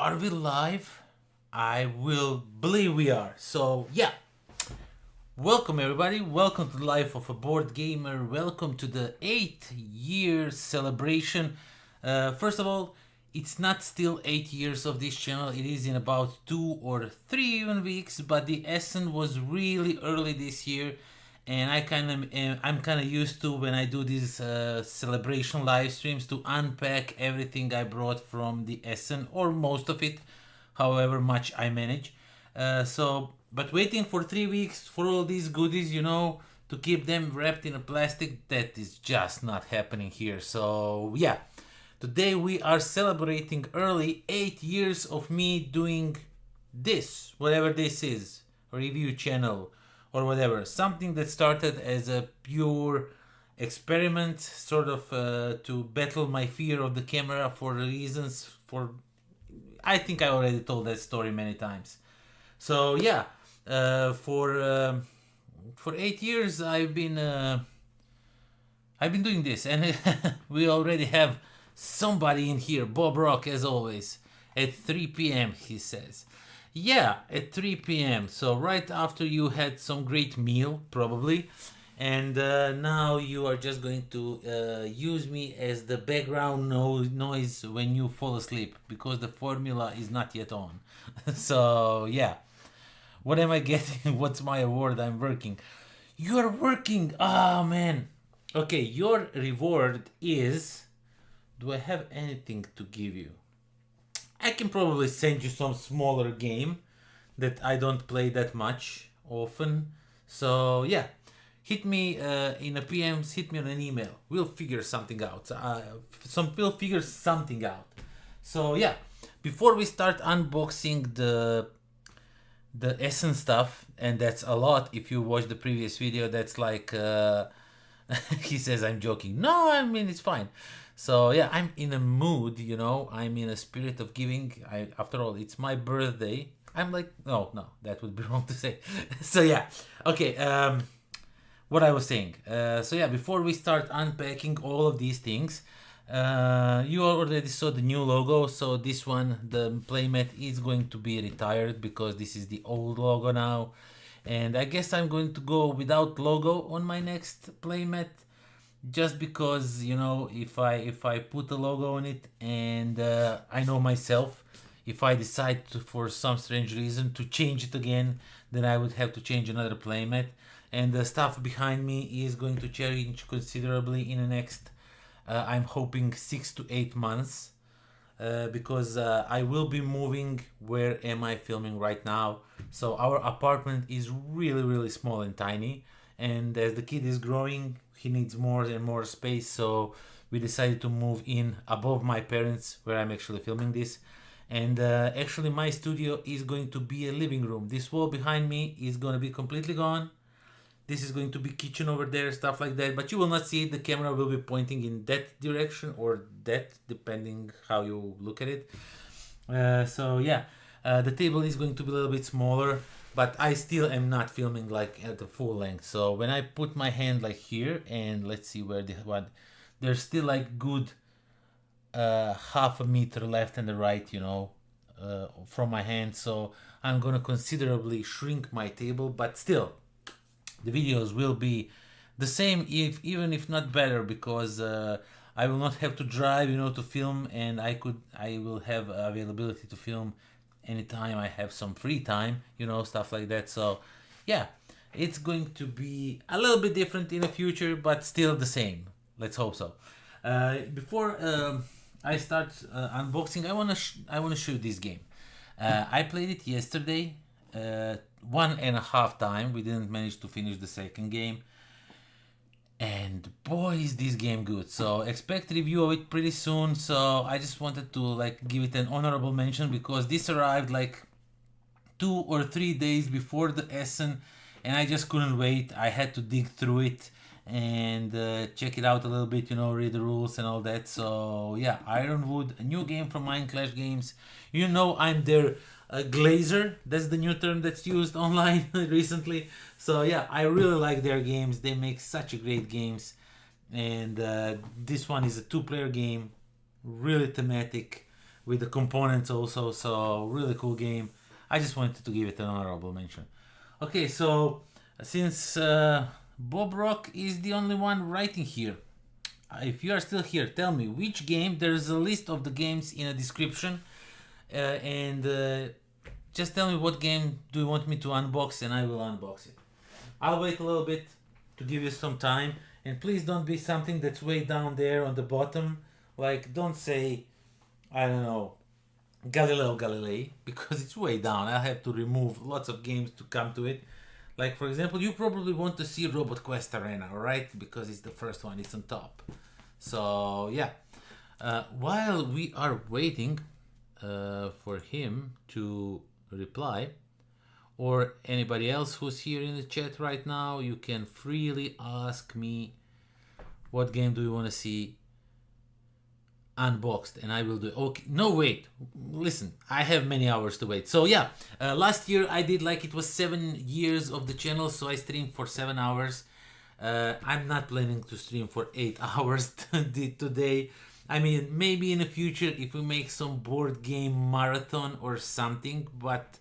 Are we live? I will believe we are. So yeah, welcome everybody. Welcome to the life of a board gamer. Welcome to the 8-year celebration. First of all, it's not still 8 years of this channel. It is in about 2 or 3 even weeks. But the Essen was really early this year, and I'm kind of used to when I do these celebration live streams to unpack everything I brought from the Essen, or most of it, however much I manage. But waiting for 3 weeks for all these goodies, to keep them wrapped in a plastic, that is just not happening here. So yeah, today we are celebrating early 8 years of me doing this, whatever this is, a review channel or whatever. Something that started as a pure experiment, sort of to battle my fear of the camera for reasons I think I already told that story many times. So yeah, for 8 years I've been doing this, and we already have somebody in here. Bob Rock, as always, at 3 p.m. he says. Yeah, at 3 p.m. So right after you had some great meal, probably, and now you are just going to use me as the background noise when you fall asleep, because the formula is not yet on. So yeah, what am I getting? What's my award? I'm working. You're working. Ah, man. Okay, your reward is... Do I have anything to give you? I can probably send you some smaller game that I don't play that much often. So yeah, hit me in a PMs, hit me on an email. We'll figure something out. We'll figure something out. So yeah, before we start unboxing the Essen stuff, and that's a lot. If you watch the previous video, that's like he says I'm joking. No, I mean, it's fine. So yeah, I'm in a mood, I'm in a spirit of giving. After all, it's my birthday. I'm like, no, that would be wrong to say. So yeah, okay, what I was saying. So yeah, before we start unpacking all of these things, you already saw the new logo. So this one, the playmat, is going to be retired because this is the old logo now. And I guess I'm going to go without logo on my next playmat, just because, if I put a logo on it, and I know myself, if I decide to, for some strange reason, to change it again, then I would have to change another playmat, and the stuff behind me is going to change considerably in the next I'm hoping 6 to 8 months, because I will be moving. Where am I filming right now? So our apartment is really small and tiny, and as the kid is growing, he needs more and more space. So we decided to move in above my parents, where I'm actually filming this. And actually my studio is going to be a living room. This wall behind me is going to be completely gone. This is going to be kitchen over there, stuff like that, but you will not see it. The camera will be pointing in that direction or that, depending how you look at it. So yeah, the table is going to be a little bit smaller, but I still am not filming like at the full length. So when I put my hand like here, and let's see where there's still like good half a meter left and the right, from my hand. So I'm gonna considerably shrink my table, but still the videos will be the same, even if not better, because I will not have to drive, to film, and I will have availability to film anytime I have some free time, stuff like that. So yeah, it's going to be a little bit different in the future, but still the same. Let's hope so. Before I start unboxing, I wanna show this game. I played it yesterday, 1.5 times. We didn't manage to finish the second game, and boy is this game good. So expect review of it pretty soon. So I just wanted to give it an honorable mention, because this arrived like 2 or 3 days before the Essen, and I just couldn't wait. I had to dig through it and check it out a little bit, read the rules and all that. So yeah, Ironwood, a new game from Mindclash Games. I'm their glazer. That's the new term that's used online recently. So yeah, I really like their games. They make such a great games, and this one is a 2-player game, really thematic, with the components also. So really cool game. I just wanted to give it an honorable mention. Okay, so since Bob Rock is the only one writing here, if you are still here, tell me which game. There's a list of the games in a description, and just tell me what game do you want me to unbox, and I will unbox it. I'll wait a little bit to give you some time, and please don't be something that's way down there on the bottom. Like, don't say, I don't know, Galileo Galilei, because it's way down. I'll have to remove lots of games to come to it. Like, for example, you probably want to see ROBOTQUEST Arena, right? Because it's the first one, it's on top. So, yeah. While we are waiting for him to reply, or anybody else who's here in the chat right now, you can freely ask me what game do you want to see unboxed, and I will do it. Okay, no, wait, listen, I have many hours to wait. So yeah, last year I did, like, it was 7 years of the channel, so I streamed for 7 hours. I'm not planning to stream for 8 hours today. I mean, maybe in the future if we make some board game marathon or something. But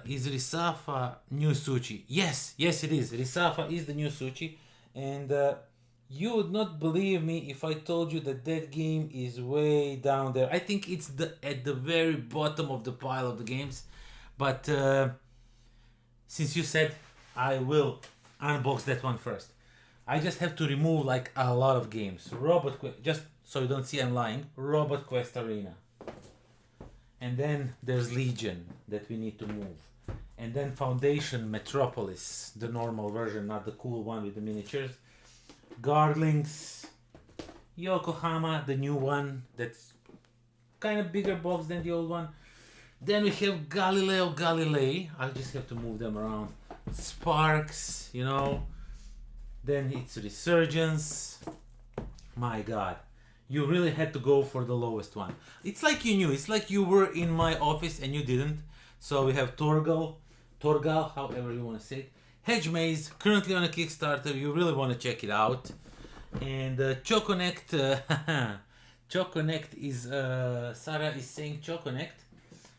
is RESAFA new sushi? Yes, yes it is. RESAFA is the new sushi, and you would not believe me if I told you that that game is way down there. I think it's at the very bottom of the pile of the games. But since you said, I will unbox that one first. I just have to remove like a lot of games. ROBOTQUEST, just so you don't see I'm lying. ROBOTQUEST Arena. And then there's Legion that we need to move. And then Foundation Metropolis, the normal version, not the cool one with the miniatures. GARDLINGS, YOKOHAMA, the new one, that's kind of bigger box than the old one. Then we have GALILEO GALILEI, I just have to move them around. Sparks, you know. Then it's Resurgence. My god, you really had to go for the lowest one. It's like you knew, it's like you were in my office and you didn't. So we have THORGAL, however you want to say it. HEDGE Maze, currently on a Kickstarter, you really want to check it out. And CHOCONNECT, CHOCONNECT is, Sarah is saying CHOCONNECT.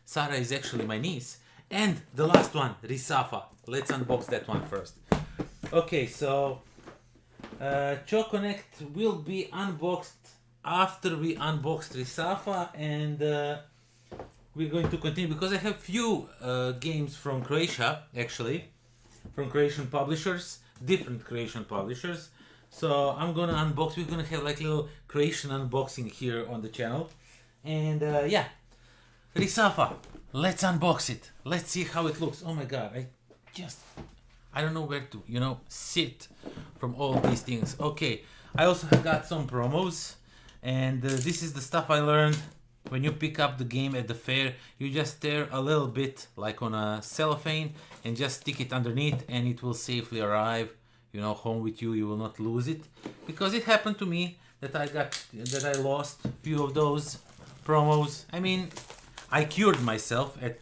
Sarah is actually my niece. And the last one, RESAFA. Let's unbox that one first. Okay, so CHOCONNECT will be unboxed after we unboxed RESAFA, and we're going to continue because I have few games from Croatia, actually. From Croatian publishers, different Croatian publishers. So I'm gonna unbox, we're gonna have like little Croatian unboxing here on the channel. And yeah, RESAFA, let's unbox it. Let's see how it looks. Oh my god, I don't know where to, you know, sit from all these things. Okay, I also got some promos, and this is the stuff I learned. When you pick up the game at the fair, you just tear a little bit like on a cellophane and just stick it underneath, and it will safely arrive, you know, home with you. You will not lose it, because it happened to me that I lost a few of those promos. I mean, I cured myself at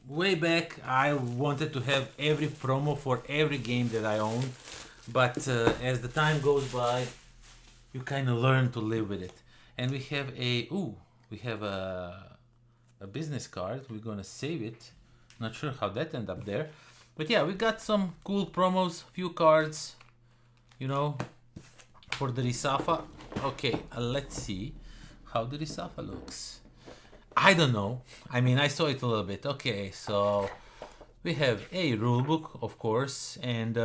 way back. I wanted to have every promo for every game that I own, but as the time goes by, you kind of learn to live with it. And we have a business card. We're gonna save it. Not sure how that ended up there, but yeah, we got some cool promos, few cards, you know, for the RESAFA. Okay, let's see how the RESAFA looks. I don't know, I mean, I saw it a little bit. Okay, so we have a rulebook, of course, and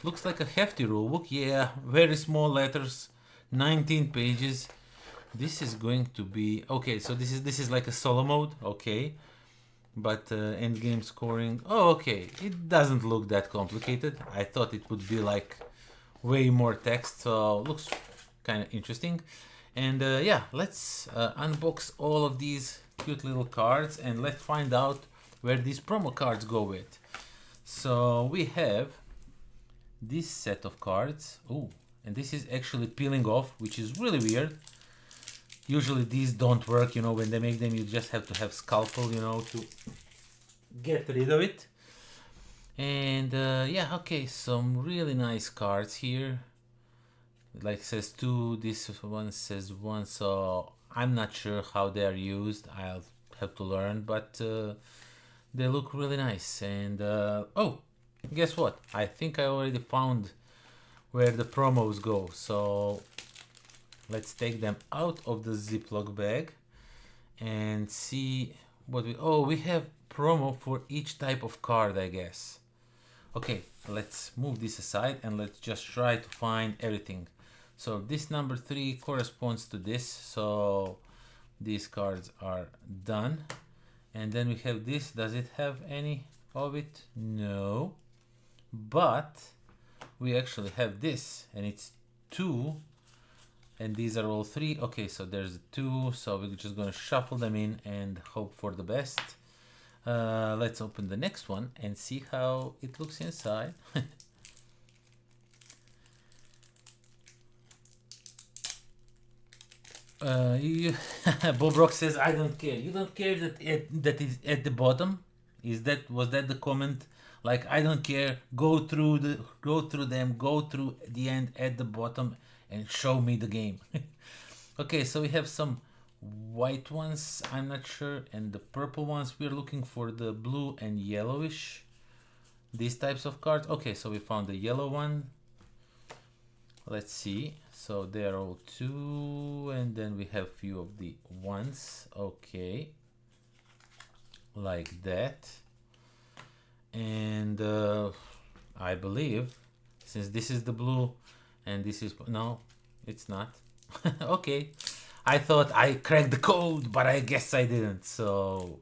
looks like a hefty rulebook. Yeah, very small letters, 19 pages. This is going to be okay. So this is like a solo mode, okay, but end game scoring. Oh, okay, it doesn't look that complicated. I thought it would be like way more text, so looks kind of interesting. And yeah, let's unbox all of these cute little cards, and let's find out where these promo cards go with. So we have this set of cards. Oh, and this is actually peeling off, which is really weird. Usually these don't work, you know, when they make them you just have to have scalpel, you know, to get rid of it. And yeah, okay, some really nice cards here. Like says 2, this one says 1, so I'm not sure how they are used. I'll have to learn, but they look really nice. And oh, guess what? I think I already found where the promos go. So let's take them out of the Ziploc bag and see what we... Oh, we have promo for each type of card, I guess. Okay, let's move this aside and let's just try to find everything. So this number 3 corresponds to this, so these cards are done. And then we have this. Does it have any of it? No. But we actually have this, and it's 2, and these are all 3. Okay, so there's 2, so we're just gonna shuffle them in and hope for the best. Let's open the next one and see how it looks inside. Bob Rock says, I don't care. You don't care that is at the bottom? Was that the comment? Like, I don't care, go through them, go through the end at the bottom and show me the game. Okay, so we have some white ones, I'm not sure, and the purple ones. We're looking for the blue and yellowish, these types of cards. Okay, so we found the yellow one. Let's see. So they're all 2, and then we have few of the ones. Okay, like that. And I believe, since this is the blue and this is... No, it's not. Okay, I thought I cracked the code, but I guess I didn't. So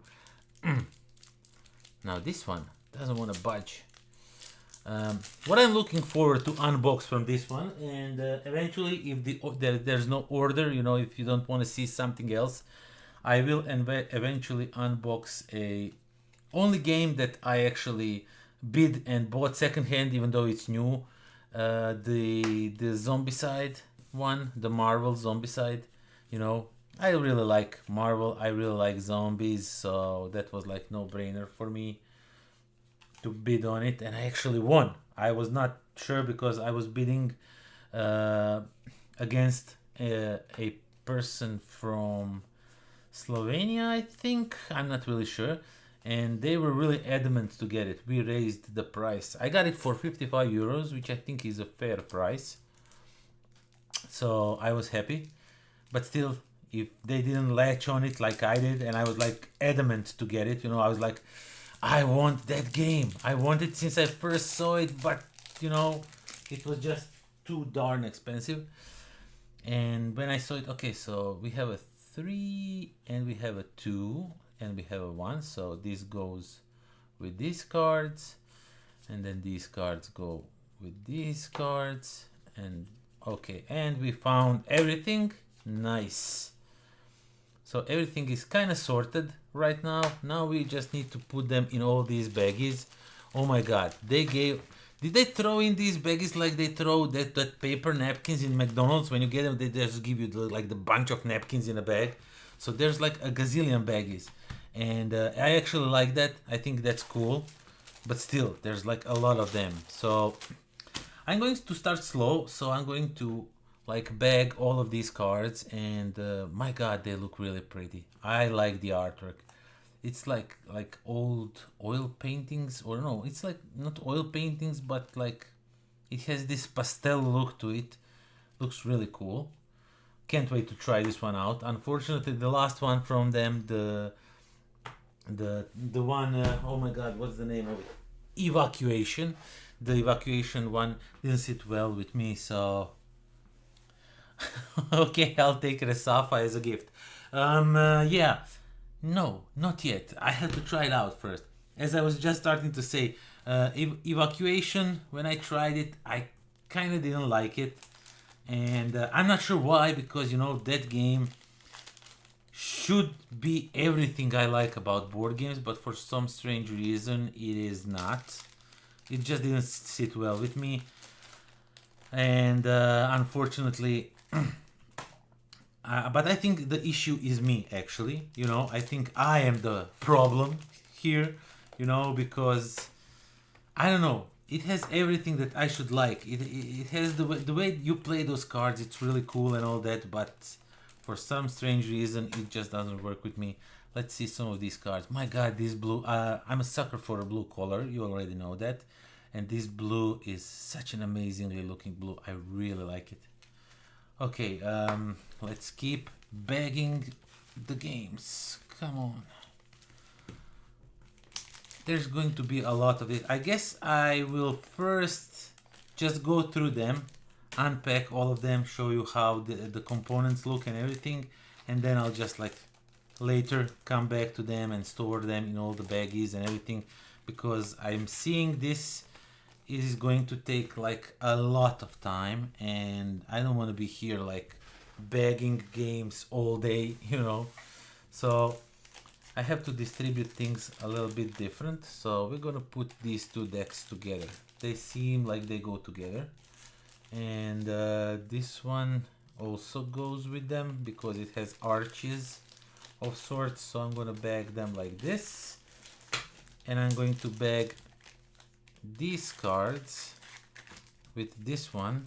now this one doesn't want to budge. What I'm looking forward to unbox from this one, and eventually if there's no order, you know, if you don't want to see something else, I will eventually unbox a only game that I actually bid and bought secondhand, even though it's new. The Zombicide one, the Marvel Zombicide. You know, I really like Marvel, I really like zombies, so that was like no-brainer for me to bid on it, and I actually won. I was not sure because I was bidding against a person from Slovenia, I think. I'm not really sure. And they were really adamant to get it. We raised the price. I got it for 55 euros, which I think is a fair price. So I was happy. But still, if they didn't latch on it like I did, and I was like adamant to get it, you know, I was like, I want that game. I want it since I first saw it, but you know, it was just too darn expensive. And when I saw it, okay, so we have a 3 and we have a 2 and we have a 1, so this goes with these cards, and then these cards go with these cards, and okay, and we found everything. Nice. So everything is kind of sorted right now. Now we just need to put them in all these baggies. Oh my god, did they throw in these baggies like they throw that paper napkins in McDonald's? When you get them, they just give you like the bunch of napkins in a bag. So there's like a gazillion baggies, and I actually like that. I think that's cool, but still there's like a lot of them. So I'm going to start slow, so I'm going to like bag all of these cards, and my god, they look really pretty. I like the artwork. It's like old oil paintings, or no, it's like not oil paintings, but like it has this pastel look to it. Looks really cool. Can't wait to try this one out. Unfortunately, the last one from them, the one, oh my god, what's the name of it? Evacuation. The Evacuation one didn't sit well with me, so okay, I'll take RESAFA as a gift. Yeah, no, not yet. I had to try it out first. As I was just starting to say, Evacuation, when I tried it, I kind of didn't like it. And I'm not sure why, because, you know, that game should be everything I like about board games, but for some strange reason, it is not. It just didn't sit well with me. And unfortunately, but I think the issue is me, actually. You know, I think I am the problem here, you know, because I don't know. It has everything that I should like. It has the way you play those cards. It's really cool and all that, but for some strange reason it just doesn't work with me. Let's see some of these cards. My god, this blue, I'm a sucker for a blue color, you already know that. And this blue is such an amazingly looking blue. I really like it. Okay, let's keep bagging the games. Come on. There's going to be a lot of it. I guess I will first just go through them, unpack all of them, show you how the components look and everything, and then I'll just like later come back to them and store them in all the baggies and everything, because I'm seeing this is going to take like a lot of time and I don't want to be here like bagging games all day, you know. So I have to distribute things a little bit different. So we're gonna put these two decks together. They seem like they go together, and this one also goes with them because it has arches of sorts. So I'm gonna bag them like this, and I'm going to bag these cards with this one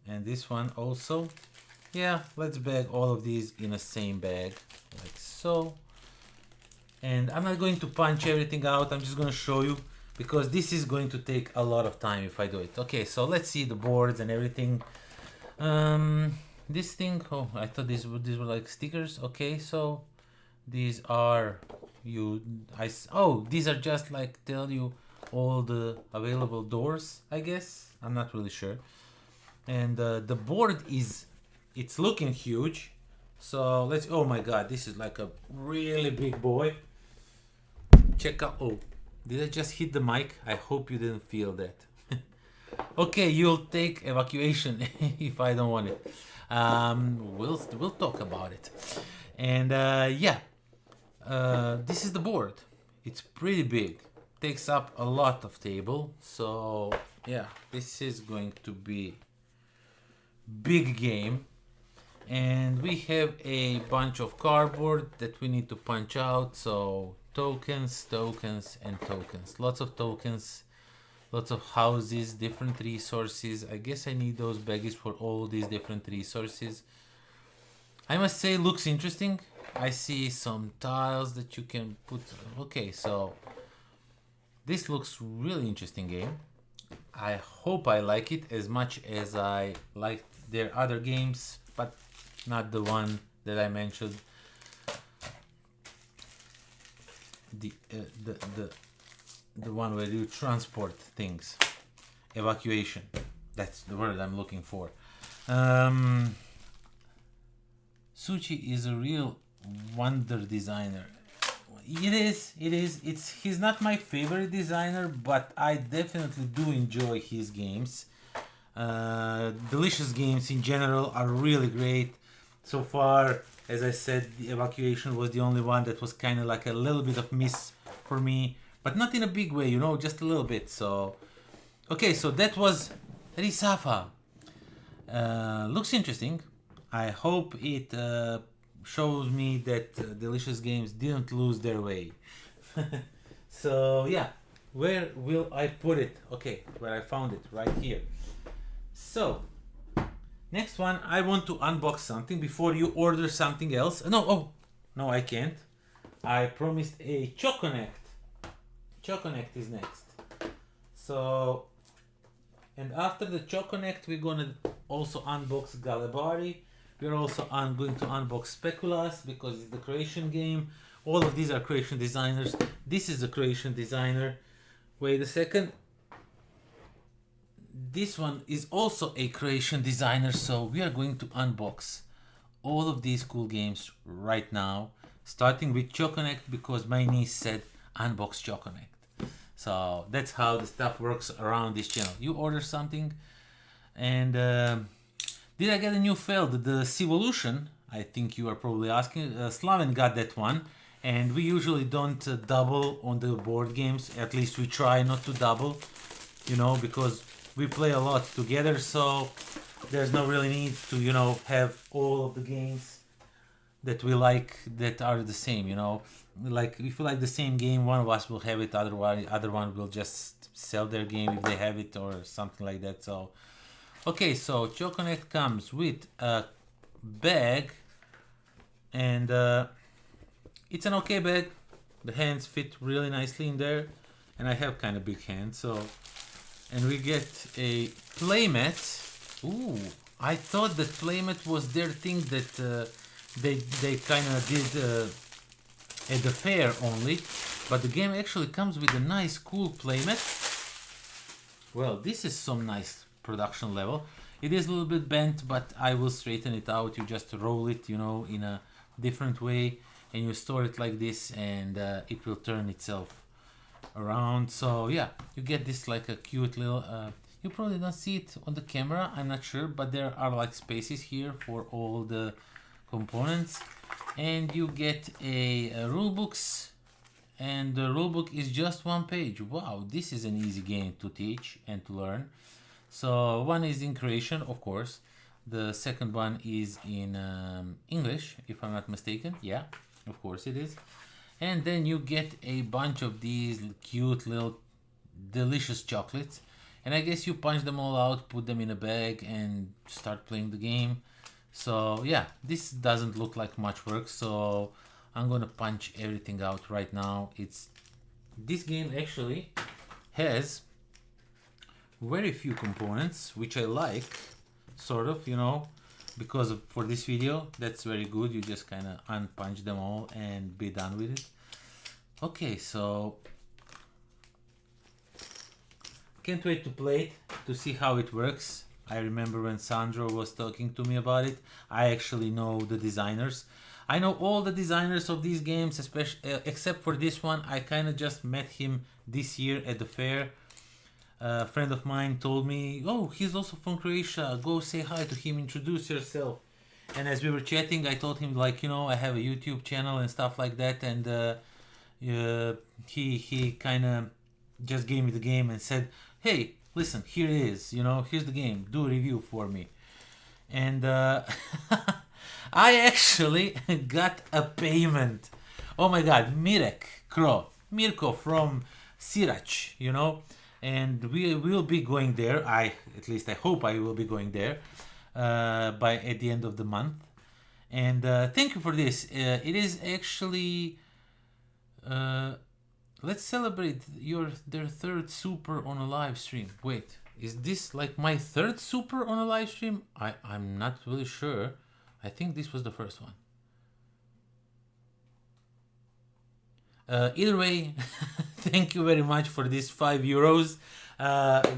and this one also. Yeah, let's bag all of these in the same bag like so. And I'm not going to punch everything out, I'm just going to show you because this is going to take a lot of time if I do it. Okay, so let's see the boards and everything. This thing, oh, I thought these were like stickers. Okay, so these are these are just like tell you all the available doors, I guess. I'm not really sure. And the board it's looking huge. So let's, oh my god, this is like a really big boy. Check out, oh, did I just hit the mic? I hope you didn't feel that. Okay, you'll take evacuation if I don't want it. We'll talk about it. And yeah, this is the board. It's pretty big, takes up a lot of table. So yeah, this is going to be big game. And we have a bunch of cardboard that we need to punch out. So tokens, tokens, and tokens. Lots of tokens, lots of houses, different resources. I guess I need those baggies for all these different resources. I must say, looks interesting. I see some tiles that you can put. Okay, so this looks really interesting game. I hope I like it as much as I liked their other games, but not the one that I mentioned. The one where you transport things. Evacuation. That's the word I'm looking for. Suchi is a real wonder designer. It is. He's not my favorite designer, but I definitely do enjoy his games. Delicious games in general are really great. So far, as I said, the evacuation was the only one that was kind of like a little bit of miss for me, but not in a big way, you know, just a little bit. So, okay, so that was RESAFA. Looks interesting. I hope it shows me that Delicious Games didn't lose their way. So, yeah, where will I put it? Okay, where I found it, right here. So, next one, I want to unbox something before you order something else. No, no, I can't. I promised a CHOCONNECT. CHOCONNECT is next. So, and after the CHOCONNECT, we're gonna also unbox GALILEO. We're also going to unbox SPECULAAS because it's the Croatian game. All of these are Croatian designers. This is the Croatian designer. Wait a second. This one is also a Croatian designer, so we are going to unbox all of these cool games right now, starting with CHOCONNECT because my niece said unbox CHOCONNECT. So that's how the stuff works around this channel. You order something, and did I get a new failed? The Civolution, I think you are probably asking. Slaven got that one, and we usually don't double on the board games. At least we try not to double, you know, because we play a lot together, so there's no really need to, you know, have all of the games that we like that are the same, you know. Like, if you like the same game, one of us will have it, otherwise other one will just sell their game if they have it or something like that. So, okay, so CHOCONNECT comes with a bag and it's an okay bag. The hands fit really nicely in there, and I have kind of big hands, so. And we get a playmat. Ooh, I thought that playmat was their thing that they kind of did at the fair only, but the game actually comes with a nice, cool playmat. Well, this is some nice production level. It is a little bit bent, but I will straighten it out. You just roll it, you know, in a different way, and you store it like this, and it will turn itself around. So yeah, you get this like a cute little you probably don't see it on the camera, I'm not sure, but there are like spaces here for all the components, and you get a rule books, and the rule book is just one page. Wow, this is an easy game to teach and to learn. So one is in Croatian, of course, the second one is in English, if I'm not mistaken. Yeah, of course it is. And then you get a bunch of these cute little delicious chocolates, and I guess you punch them all out, put them in a bag, and start playing the game. So yeah, this doesn't look like much work, so I'm gonna punch everything out right now. This game actually has very few components, which I like, sort of, you know, because for this video that's very good. You just kind of unpunch them all and be done with it. Okay, so can't wait to play it, to see how it works. I remember when Sandro was talking to me about it. I actually know the designers. I know all the designers of these games, especially except for this one. I kind of just met him this year at the fair. A friend of mine told me, oh, he's also from Croatia, go say hi to him, introduce yourself. And as we were chatting, I told him, like, you know, I have a YouTube channel and stuff like that, and he kind of just gave me the game and said, hey, listen, here it is, you know, here's the game, do a review for me. And I actually got a payment. Oh my god, Mirko from Sirac, you know, and we will be going there. At least I hope I will be going there at the end of the month. And thank you for this. It is actually let's celebrate their third super on a live stream. Wait, is this like my third super on a live stream? I'm not really sure. I think this was the first one. Either way, thank you very much for this €5.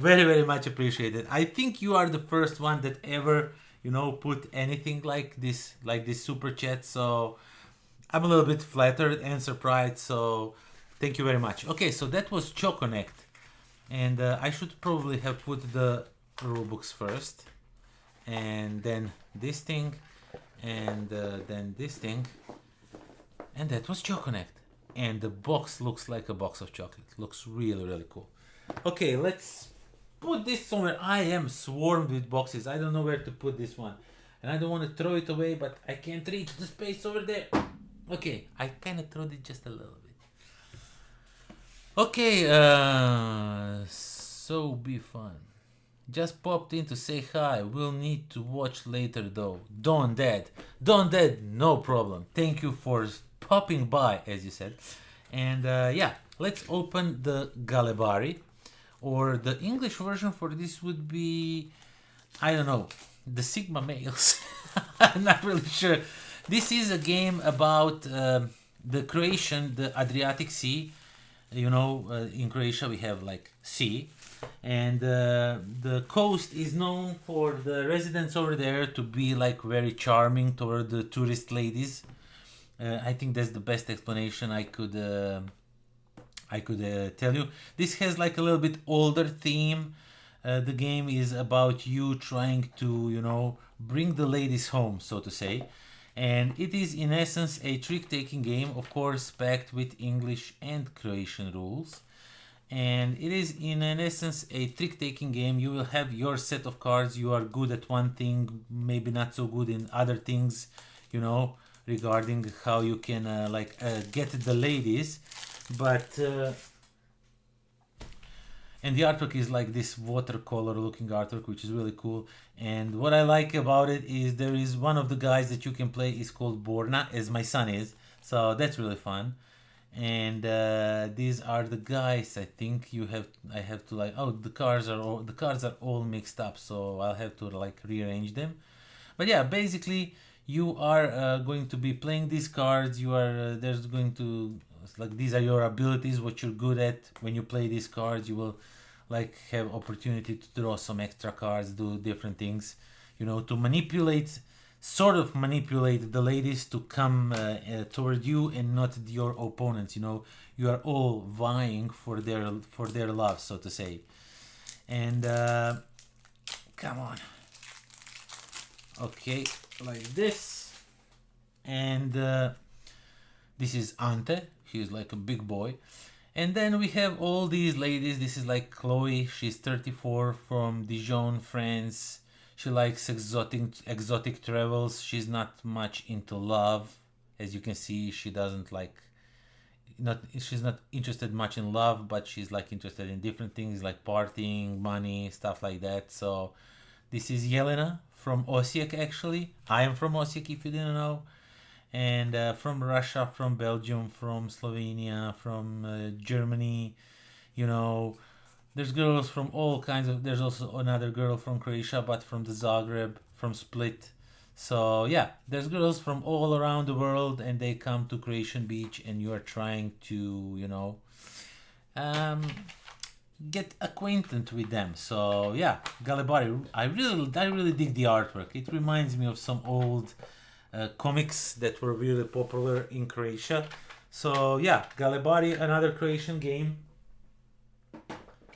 Very, very much appreciated. I think you are the first one that ever, you know, put anything like this super chat. So I'm a little bit flattered and surprised. So thank you very much. Okay, so that was CHOCONNECT, and I should probably have put the rulebooks first, and then this thing, and then this thing, and that was CHOCONNECT. And the box looks like a box of chocolate. Looks really, really cool. Okay, let's put this somewhere. I am swarmed with boxes. I don't know where to put this one, and I don't want to throw it away, but I can't reach the space over there. Okay, I kind of threw it just a little bit. Okay, so be fun. Just popped in to say hi. We'll need to watch later though. Don't dead, no problem. Thank you for popping by, as you said. And yeah, let's open the Galibari, or the English version for this would be, I don't know, the Sigma males. I'm not really sure. This is a game about the Adriatic Sea. You know, in Croatia we have like sea, and the coast is known for the residents over there to be like very charming toward the tourist ladies. I think that's the best explanation I could tell you. This has like a little bit older theme. The game is about you trying to, you know, bring the ladies home, so to say. And it is in essence a trick-taking game, of course, packed with English and Croatian rules. And it is in an essence a trick-taking game. You will have your set of cards. You are good at one thing, maybe not so good in other things, you know, regarding how you can get the ladies. But And the artwork is like this watercolor looking artwork, which is really cool. And what I like about it is there is one of the guys that you can play is called Borna, as my son is, so that's really fun. And these are the guys. I think I have to like, oh, the cards are all mixed up, so I'll have to like rearrange them. But yeah, basically you are going to be playing these cards. You are there's going to, like, these are your abilities, what you're good at. When you play these cards, you will like have opportunity to draw some extra cards, do different things, you know, to sort of manipulate the ladies to come toward you and not your opponents. You know, you are all vying for their love, so to say. And come on, okay, like this. And this is Ante. He's like a big boy. And then we have all these ladies. This is like Chloe. She's 34, from Dijon, France. She likes exotic travels. She's not much into love. As you can see, she doesn't like, she's not interested much in love, but she's like interested in different things like partying, money, stuff like that. So this is Yelena from Osijek, actually. I am from Osijek, if you didn't know. And from Russia, from Belgium, from Slovenia, from Germany, you know. There's girls from all kinds of, there's also another girl from Croatia, but from the Zagreb, from Split. So yeah, there's girls from all around the world, and they come to Croatian Beach, and you are trying to, you know, get acquainted with them. So yeah, Galibari, I really dig the artwork. It reminds me of some old comics that were really popular in Croatia. So yeah, Galibari, another Croatian game.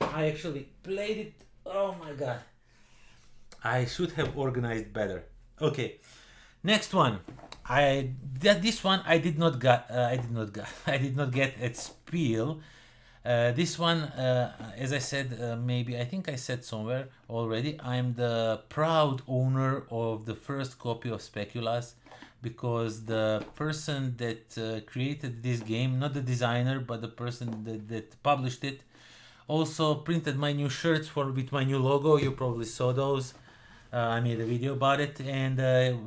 I actually played it. Oh my god, I should have organized better. Okay, next one. This one I did not get. I did not get at Spiel. This one, as I said, maybe I think I said somewhere already, I'm the proud owner of the first copy of SPECULAAS, because the person that created this game, not the designer, but the person that published it, also printed my new shirts with my new logo. You probably saw those. I made a video about it, and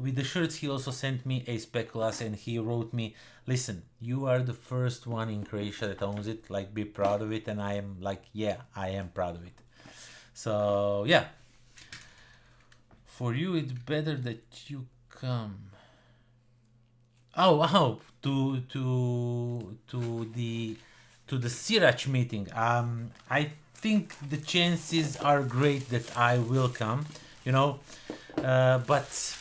with the shirts he also sent me a SPECULAAS, and he wrote me, listen, you are the first one in Croatia that owns it, like, be proud of it. And I am like, yeah, I am proud of it. So yeah, for you it's better that you come. Oh, to the Sirac meeting. I think the chances are great that I will come, you know, but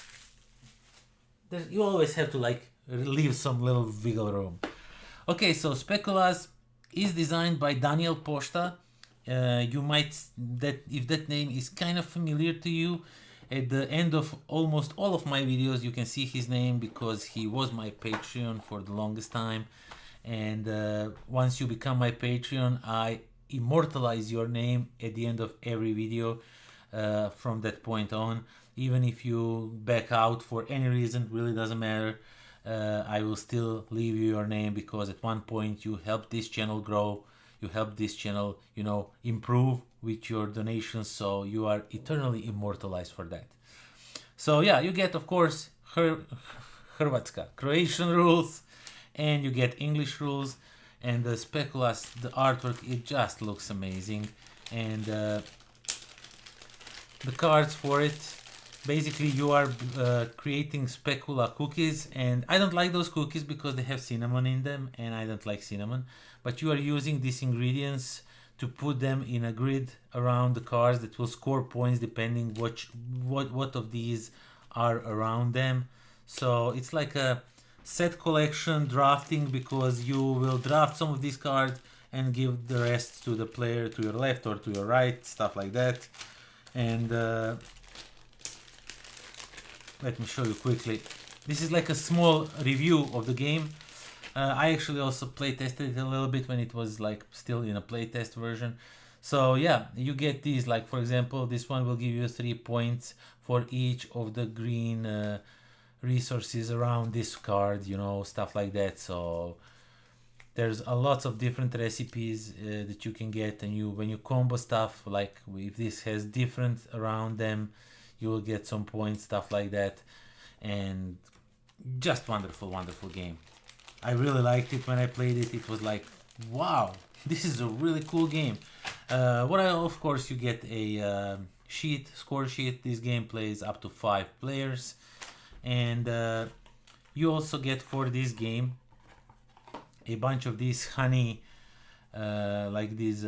you always have to like leave some little wiggle room. Okay, so SPECULAAS is designed by Daniel Posta. You might, that if that name is kind of familiar to you, at the end of almost all of my videos you can see his name, because he was my Patreon for the longest time. And once you become my Patreon, I immortalize your name at the end of every video from that point on. Even if you back out for any reason, really doesn't matter. I will still leave you your name, because at one point you helped this channel grow. You helped this channel, you know, improve with your donations. So you are eternally immortalized for that. So yeah, you get, of course, Hrvatska, Croatian rules, and you get English rules. And the SPECULAAS, the artwork, it just looks amazing. And the cards for it, basically you are creating specula cookies, and I don't like those cookies because they have cinnamon in them, and I don't like cinnamon. But you are using these ingredients to put them in a grid around the cards that will score points depending what of these are around them. So it's like a set collection drafting, because you will draft some of these cards and give the rest to the player to your left or to your right, stuff like that. And let me show you quickly. This is like a small review of the game. I actually also play tested it a little bit when it was like still in a playtest version. So yeah, you get these, like for example, this one will give you 3 points for each of the green resources around this card, you know, stuff like that. So There's a lots of different recipes that you can get, and when you combo stuff, like if this has different around them, you will get some points, stuff like that. And just wonderful, wonderful game. I really liked it when I played it. It was like, wow, this is a really cool game. Of course, you get a score sheet. This game plays up to 5 players, and you also get for this game a bunch of these honey, like these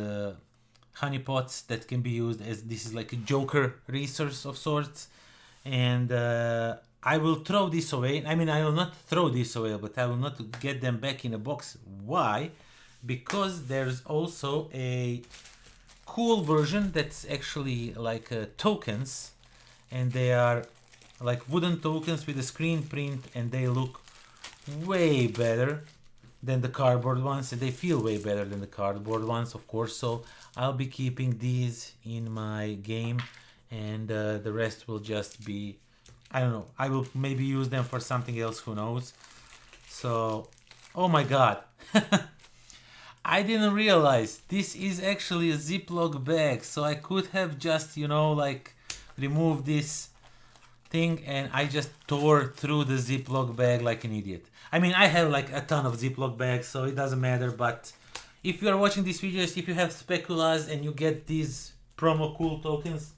honey pots that can be used as, this is like a joker resource of sorts. And I will throw this away. I mean, I will not throw this away, but I will not get them back in a box. Why? Because there's also a cool version that's actually like tokens, and they are like wooden tokens with a screen print, and they look way better than the cardboard ones, and they feel way better than the cardboard ones, of course. So I'll be keeping these in my game, and the rest will just be, I don't know, I will maybe use them for something else, who knows. So, oh my god, I didn't realize this is actually a Ziploc bag, so I could have just, you know, like removed this thing, and I just tore through the Ziploc bag like an idiot. I mean, I have like a ton of Ziploc bags, so it doesn't matter, but if you are watching these videos, if you have SPECULAAS and you get these promo cool tokens,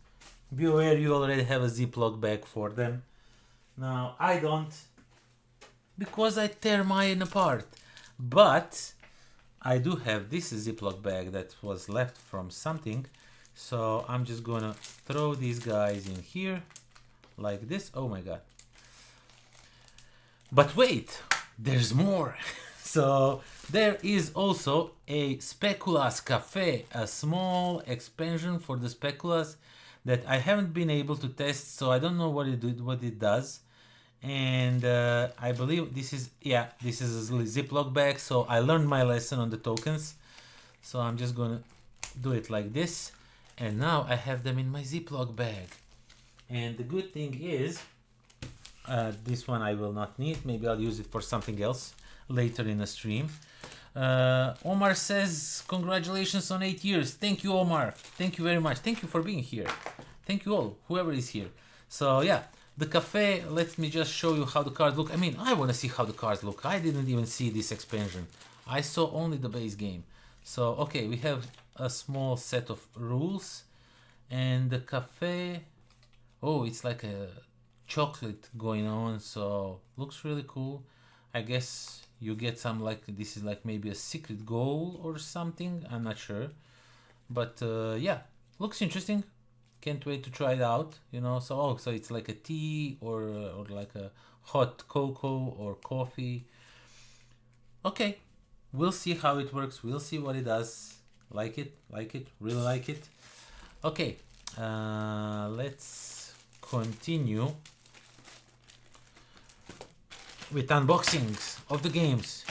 be aware you already have a Ziploc bag for them. Now, I don't, because I tear mine apart, but I do have this Ziploc bag that was left from something, so I'm just gonna throw these guys in here like this. Oh my god. But wait, there's more. So there is also a SPECULAAS Cafe, a small expansion for the SPECULAAS that I haven't been able to test, so I don't know what it does. And I believe this is, yeah, this is a Ziploc bag, so I learned my lesson on the tokens. So I'm just gonna do it like this, and now I have them in my Ziploc bag. And the good thing is, this one I will not need. Maybe I'll use it for something else later in the stream. Omar says, congratulations on 8 years. Thank you, Omar. Thank you very much. Thank you for being here. Thank you all, whoever is here. So yeah, the cafe, let me just show you how the cards look. I mean, I want to see how the cards look. I didn't even see this expansion. I saw only the base game. So, okay, we have a small set of rules. And the cafe, oh, it's like a chocolate going on, so looks really cool. I guess you get some, like, this is like maybe a secret goal or something, I'm not sure. But yeah, looks interesting. Can't wait to try it out, you know. So, oh, so it's like a tea or like a hot cocoa or coffee. Okay, we'll see how it works. We'll see what it does. Like it, really like it. Okay, let's continue with unboxings of the games.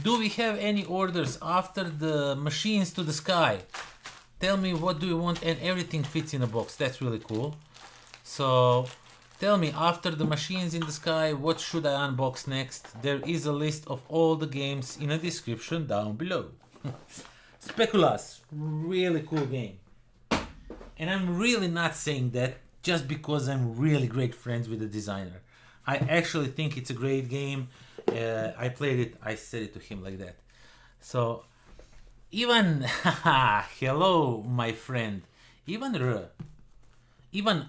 Do we have any orders after the machines to the sky? Tell me, what do you want, and everything fits in a box. That's really cool. So tell me, after the machines in the sky, what should I unbox next? There is a list of all the games in a description down below. SPECULAAS, really cool game. And I'm really not saying that just because I'm really great friends with the designer. I actually think it's a great game. I played it, I said it to him like that. So, Ivan, hello, my friend. Ivan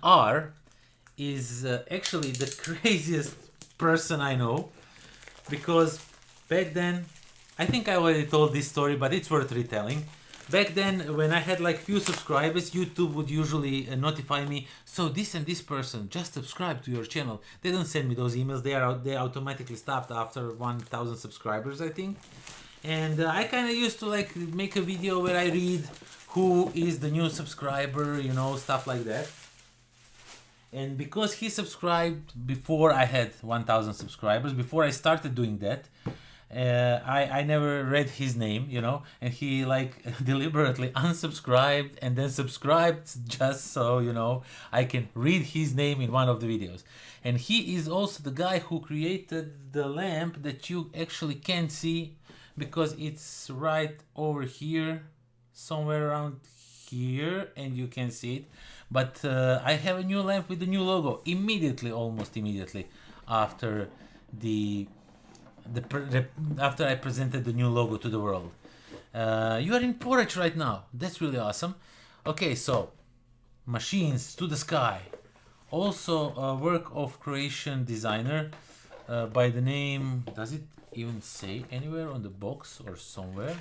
R is actually the craziest person I know, because back then, I think I already told this story, but it's worth retelling. Back then, when I had like few subscribers, YouTube would usually notify me, so this and this person just subscribe to your channel. They don't send me those emails, they automatically stopped after 1,000 subscribers, I think. And I kind of used to like make a video where I read who is the new subscriber, you know, stuff like that. And because he subscribed before I had 1,000 subscribers, before I started doing that, I never read his name, you know, and he like deliberately unsubscribed and then subscribed just so, you know, I can read his name in one of the videos. And he is also the guy who created the lamp that you actually can't see because it's right over here, somewhere around here, and you can see it. But I have a new lamp with the new logo immediately, almost immediately after after I presented the new logo to the world. You are in porridge right now. That's really awesome. Okay, so machines to the sky. Also a work of Croatian designer by the name, does it even say anywhere on the box or somewhere?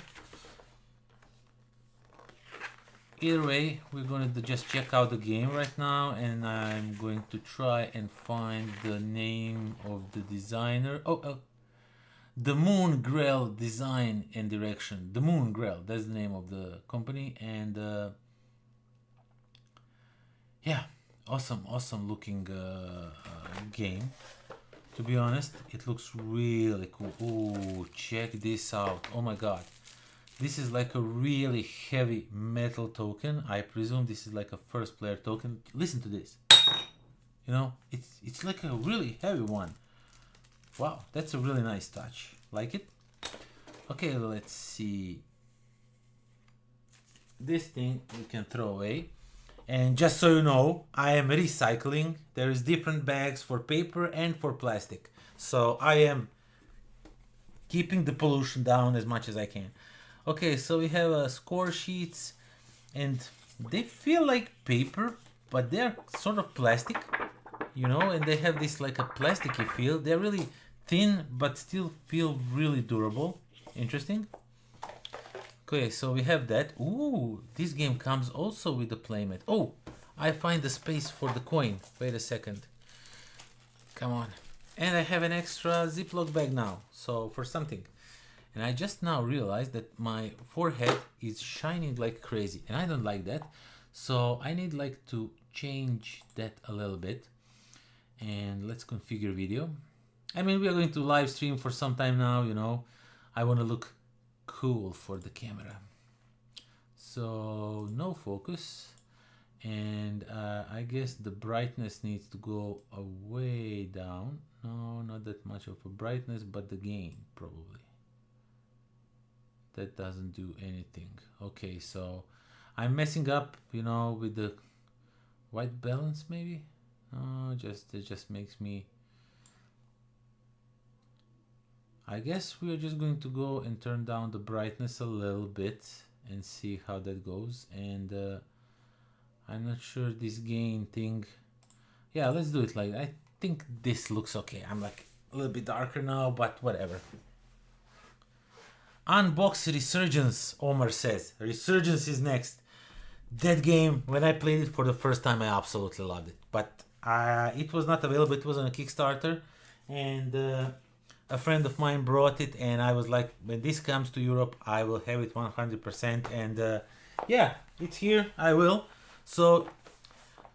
Either way, we're going to just check out the game right now, and I'm going to try and find the name of the designer. The Moon Grail Design and Direction. The Moon Grail, that's the name of the company. And yeah, awesome looking game. To be honest, it looks really cool. Oh, check this out. Oh my god. This is like a really heavy metal token. I presume this is like a first player token. Listen to this. You know, it's like a really heavy one. Wow, that's a really nice touch. Like it? Okay, let's see. This thing we can throw away. And just so you know, I am recycling. There is different bags for paper and for plastic. So I am keeping the pollution down as much as I can. Okay, so we have score sheets, and they feel like paper, but they're sort of plastic, you know, and they have this like a plasticky feel. They're really thin, but still feel really durable. Interesting. Okay, so we have that. Ooh, this game comes also with the playmat. Oh, I find the space for the coin. Wait a second. Come on. And I have an extra Ziploc bag now, so for something. And I just now realized that my forehead is shining like crazy, and I don't like that. So I need like to change that a little bit. And let's configure video. I mean, we are going to live stream for some time now, you know. I want to look cool for the camera. So no focus. And I guess the brightness needs to go way down. No, not that much of a brightness, but the gain probably. That doesn't do anything. Okay, so I'm messing up, you know, with the white balance maybe. Oh, it just makes me. I guess we are just going to go and turn down the brightness a little bit and see how that goes. And I'm not sure this gain thing. Yeah, let's do it like, I think this looks okay. I'm like a little bit darker now, but whatever. Unbox Resurgence, Omar says. Resurgence is next. That game, when I played it for the first time, I absolutely loved it. But it was not available. It was on a Kickstarter. And a friend of mine brought it. And I was like, when this comes to Europe, I will have it 100%. And yeah, it's here. I will. So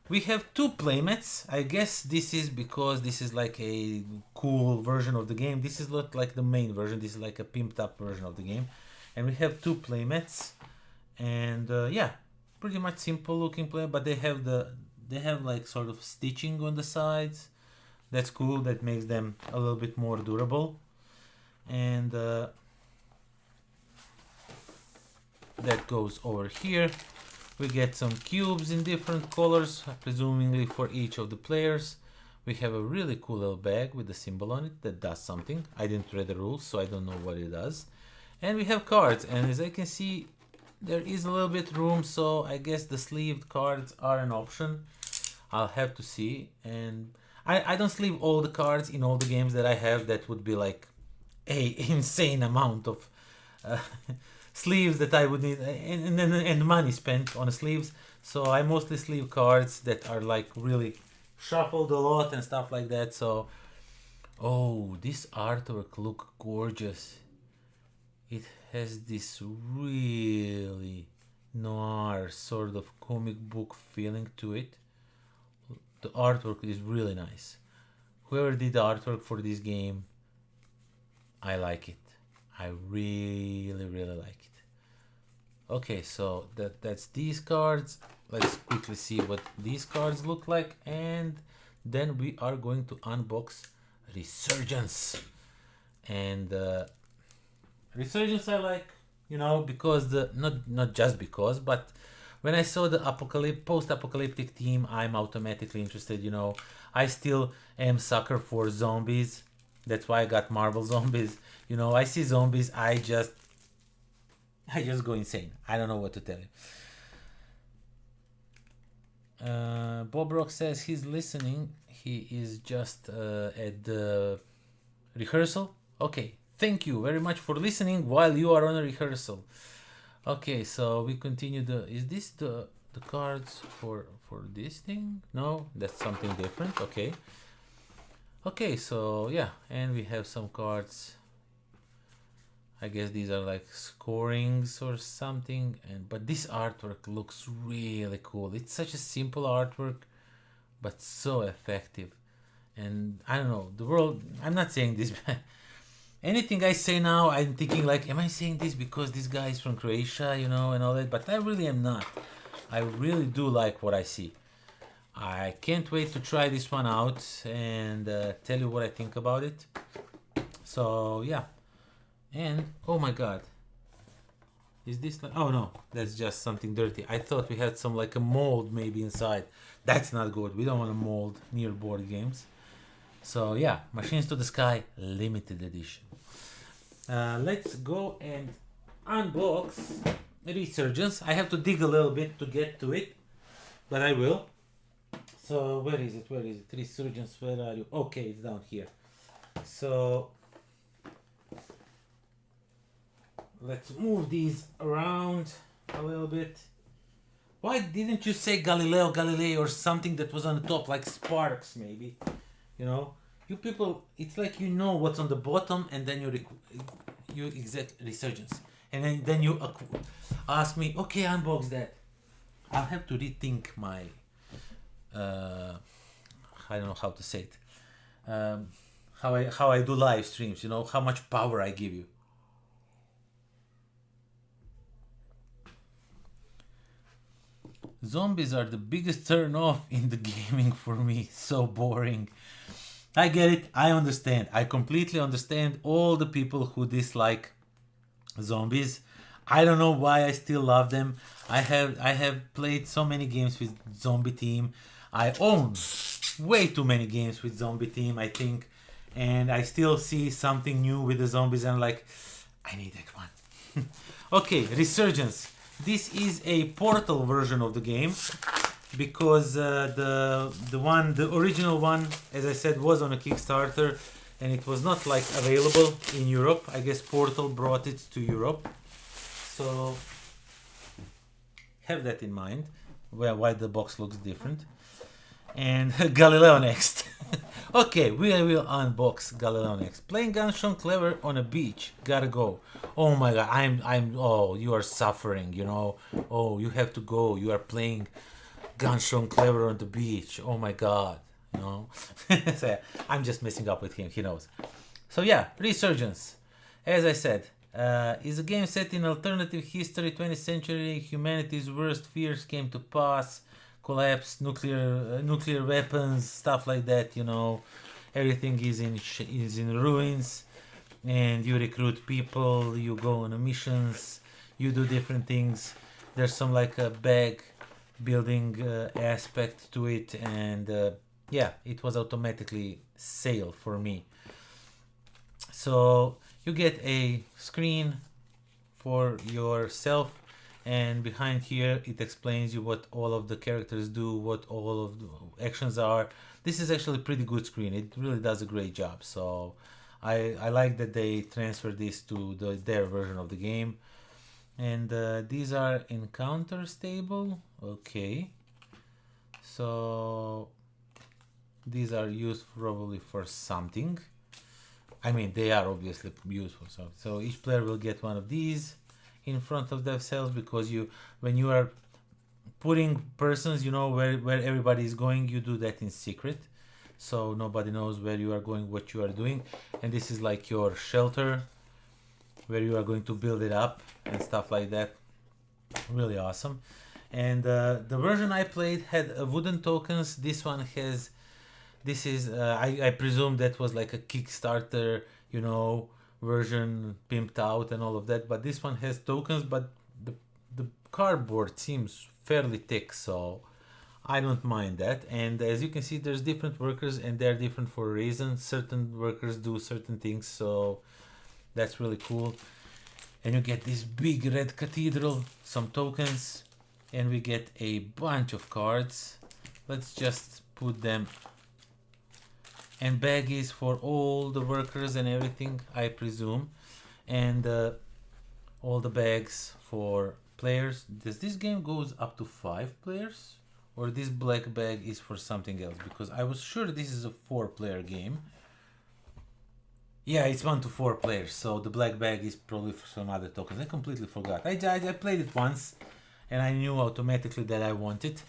we have two playmats. I guess this is because this is like a cool version of the game. This is not like the main version. This is like a pimped up version of the game. And we have two playmats. And yeah, pretty much simple looking play, but they have like sort of stitching on the sides. That's cool. That makes them a little bit more durable. And that goes over here. We get some cubes in different colors, presumably for each of the players. We have a really cool little bag with a symbol on it that does something. I didn't read the rules, so I don't know what it does. And we have cards, and as I can see, there is a little bit room, so I guess the sleeved cards are an option. I'll have to see. And I don't sleeve all the cards in all the games that I have. That would be like a insane amount of sleeves that I would need, and money spent on sleeves. So I mostly sleeve cards that are like really shuffled a lot and stuff like that. So, oh, this artwork look gorgeous. It has this really noir sort of comic book feeling to it. The artwork is really nice. Whoever did the artwork for this game, I like it. I really like it. Okay, so that's these cards. Let's quickly see what these cards look like, and then we are going to unbox Resurgence. And Resurgence I like, you know, because the not just because, but when I saw the post-apocalyptic theme, I'm automatically interested. You know, I still am sucker for zombies. That's why I got Marvel zombies. You know, I see zombies, I just go insane. I don't know what to tell you. Bob Rock says he's listening. He is just at the rehearsal. Okay, thank you very much for listening while you are on a rehearsal. Okay, so we continue the. Is this the cards for this thing? No, that's something different. Okay. Okay, so yeah, and we have some cards. I guess these are like scorings or something, and but this artwork looks really cool. It's such a simple artwork, but so effective. And I don't know, the world, I'm not saying this anything I say now, I'm thinking like, am I saying this because this guy is from Croatia, you know, and all that, but I really am not. I really do like what I see. I can't wait to try this one out and tell you what I think about it. So yeah. And oh my god, is this like, oh no, that's just something dirty. I thought we had some like a mold maybe inside. That's not good. We don't want a mold near board games. So yeah, Machines to the Sky limited edition. Let's go and unbox Resurgence. I have to dig a little bit to get to it, but I will. So where is it? Where is it? Resurgence, where are you? Okay, it's down here. So let's move these around a little bit. Why didn't you say Galileo, Galilei, or something that was on the top, like Sparks maybe? You know, you people, it's like you know what's on the bottom, and then you exact Resurgence, and then you ask me, okay, unbox that. I'll have to rethink my, I don't know how to say it, how I do live streams. You know, how much power I give you. Zombies are the biggest turn off in the gaming for me. So boring. I get it. I understand. I completely understand all the people who dislike zombies. I don't know why I still love them. I have played so many games with zombie team. I own way too many games with zombie team, I think. And I still see something new with the zombies and I'm like, I need that one. Okay, Resurgence. This is a Portal version of the game because the original one, as I said, was on a Kickstarter and it was not like available in Europe. I guess Portal brought it to Europe, so have that in mind. Why the box looks different. And Galileo next. Okay, we will unbox Galileo next. Playing Gunshot Clever on a beach. Gotta go. Oh my god, oh, you are suffering, you know. Oh, you have to go. You are playing Gunshot Clever on the beach. Oh my god, you know. So, I'm just messing up with him, he knows. So yeah, Resurgence. As I said, is a game set in alternative history, 20th century. Humanity's worst fears came to pass. Collapse, nuclear weapons, stuff like that, you know. Everything is in ruins, and you recruit people, you go on missions, you do different things. There's some like a bag building aspect to it, and yeah, it was automatically sale for me. So you get a screen for yourself, and behind here it explains you what all of the characters do, what all of the actions are. This is actually a pretty good screen. It really does a great job. So I like that they transfer this to their version of the game. And these are encounter stable. Okay, so these are used probably for something. I mean, they are obviously useful. So each player will get one of these in front of themselves, because when you are putting persons, you know where everybody is going, you do that in secret, so nobody knows where you are going, what you are doing. And this is like your shelter where you are going to build it up and stuff like that. Really awesome. And the version I played had wooden tokens. This one has, this is I presume that was like a Kickstarter, you know, version pimped out and all of that, but this one has tokens, but the cardboard seems fairly thick, so I don't mind that. And as you can see, there's different workers and they're different for a reason. Certain workers do certain things, so that's really cool. And you get this big red cathedral, some tokens, and we get a bunch of cards. Let's just put them, and baggies for all the workers and everything, I presume, and all the bags for players. Does this game goes up to 5 players, or this black bag is for something else? Because I was sure this is a 4-player game. Yeah, it's 1 to 4 players, so the black bag is probably for some other tokens. I completely forgot. I played it once and I knew automatically that I want it.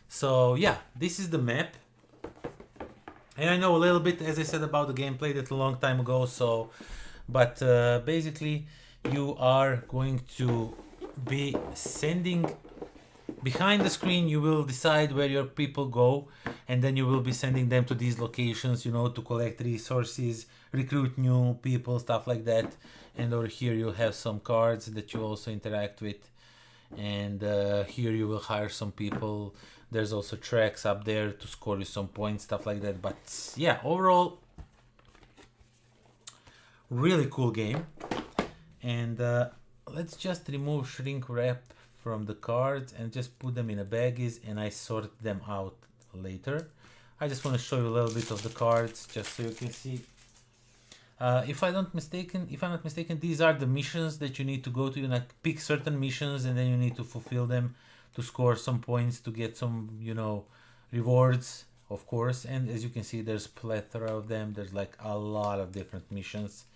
So yeah, this is the map. And I know a little bit, as I said, about the game. Played it a long time ago, so... But basically, you are going to be sending... Behind the screen, you will decide where your people go, and then you will be sending them to these locations, you know, to collect resources, recruit new people, stuff like that. And over here, you'll have some cards that you also interact with. And here you will hire some people. There's also tracks up there to score you some points, stuff like that. But yeah, overall, really cool game. And let's just remove shrink wrap from the cards and just put them in a baggies, and I sort them out later. I just want to show you a little bit of the cards just so you can see. If I'm not mistaken, these are the missions that you need to go to. You like pick certain missions and then you need to fulfill them to score some points, to get some, you know, rewards, of course. And as you can see, there's plethora of them. There's like a lot of different missions.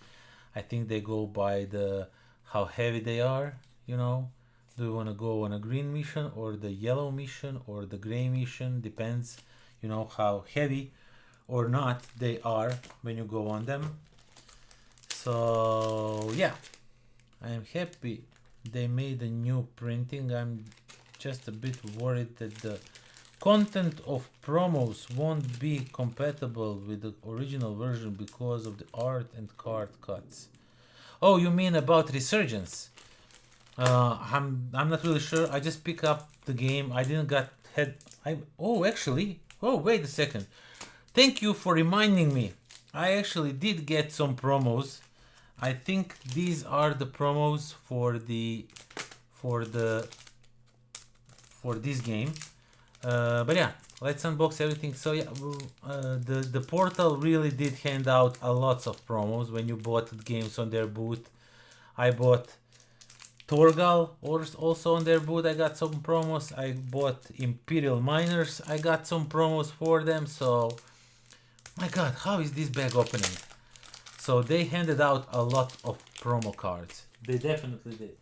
I think they go by the how heavy they are, you know. Do you want to go on a green mission or the yellow mission or the gray mission? Depends, you know, how heavy or not they are when you go on them. So yeah, I am happy they made a new printing. I'm just a bit worried that the content of promos won't be compatible with the original version because of the art and card cuts. Oh, you mean about Resurgence? I'm not really sure. I just picked up the game. I didn't got oh, wait a second. Thank you for reminding me. I actually did get some promos. I think these are the promos for this game. But yeah, let's unbox everything. So yeah, the portal really did hand out a lots of promos when you bought games on their booth. I bought THORGAL also on their booth. I got some promos. I bought Imperial Miners. I got some promos for them. So my god, how is this bag opening? So they handed out a lot of promo cards. They definitely did.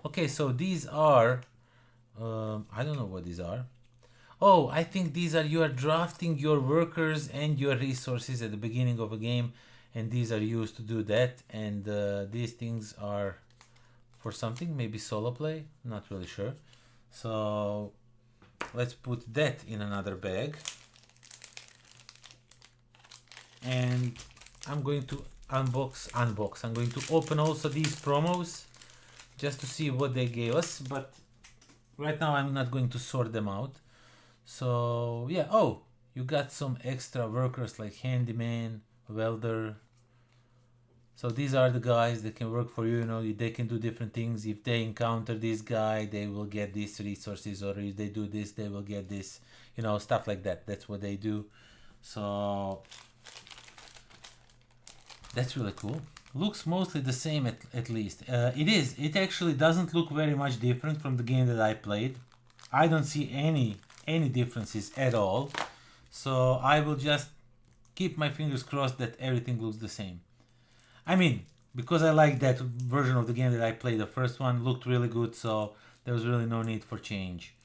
Okay, so these are I don't know what these are. Oh, I think these are, you are drafting your workers and your resources at the beginning of a game, and these are used to do that. And these things are for something, maybe solo play, not really sure. So let's put that in another bag, and I'm going to unbox. I'm going to open also these promos just to see what they gave us, but right now I'm not going to sort them out. So yeah, oh, you got some extra workers like handyman, welder. So these are the guys that can work for you, you know, they can do different things. If they encounter this guy, they will get these resources, or if they do this, they will get this, you know, stuff like that. That's what they do. So that's really cool. Looks mostly the same at least. It actually doesn't look very much different from the game that I played. I don't see any differences at all. So I will just keep my fingers crossed that everything looks the same. I mean, because I like that version of the game that I played, the first one looked really good, so there was really no need for change.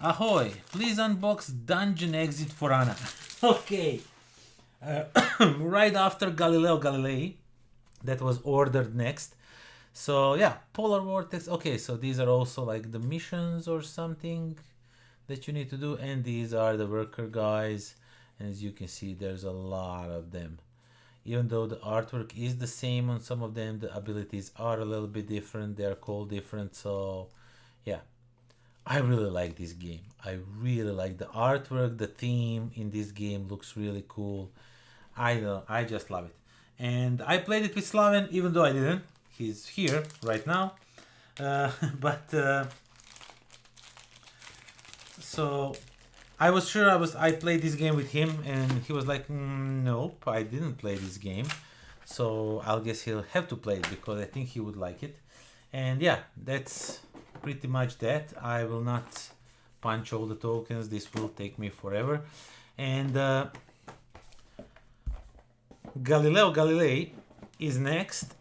Ahoy! Please unbox Dungeon Exit for Anna. Okay. Right after Galileo Galilei, that was ordered next. So yeah, Polar Vortex. Okay, so these are also like the missions or something that you need to do, and these are the worker guys. And as you can see, there's a lot of them. Even though the artwork is the same on some of them, the abilities are a little bit different. They are called different. So yeah, I really like this game. I really like the artwork. The theme in this game looks really cool. I just love it. And I played it with Slaven, even though I didn't. He's here right now. But so I was sure I played this game with him, and he was like, nope, I didn't play this game. So I'll guess he'll have to play it because I think he would like it. And yeah, that's pretty much that. I will not punch all the tokens. This will take me forever. And GALILEI is next.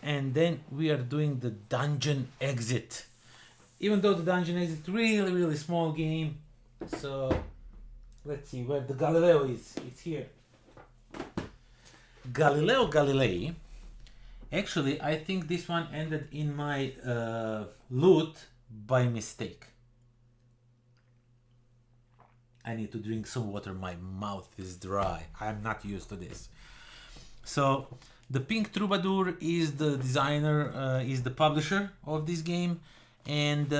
And then we are doing the dungeon exit. Even though the dungeon exit really small game. So let's see where the GALILEO is. It's here. GALILEI. Actually, I think this one ended in my loot by mistake. I need to drink some water. My mouth is dry. I'm not used to this. So the Pink Troubadour is the designer, is the publisher of this game, and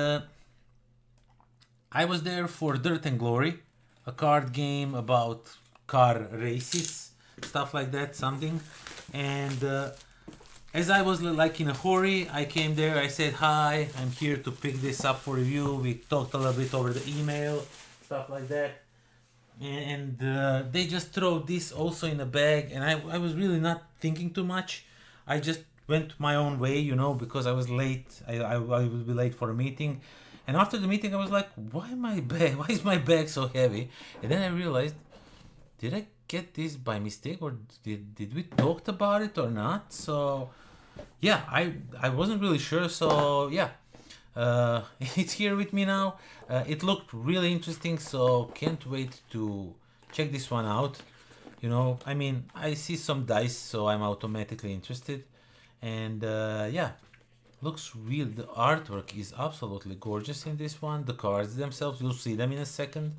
I was there for Dirt and Glory, a card game about car races, stuff like that, something. And as I was like in a hurry, I came there, I said, hi, I'm here to pick this up for review. We talked a little bit over the email, stuff like that. And they just throw this also in a bag, and I was really not thinking too much. I just went my own way, you know, because I was late. I would be late for a meeting. And after the meeting, I was like, why is my bag so heavy? And then I realized, did I get this by mistake, or did we talk about it or not? So yeah, I wasn't really sure. So yeah, it's here with me now. It looked really interesting, so can't wait to check this one out. You know, I mean, I see some dice, so I'm automatically interested. And yeah, looks real. The artwork is absolutely gorgeous in this one. The cards themselves, you'll see them in a second.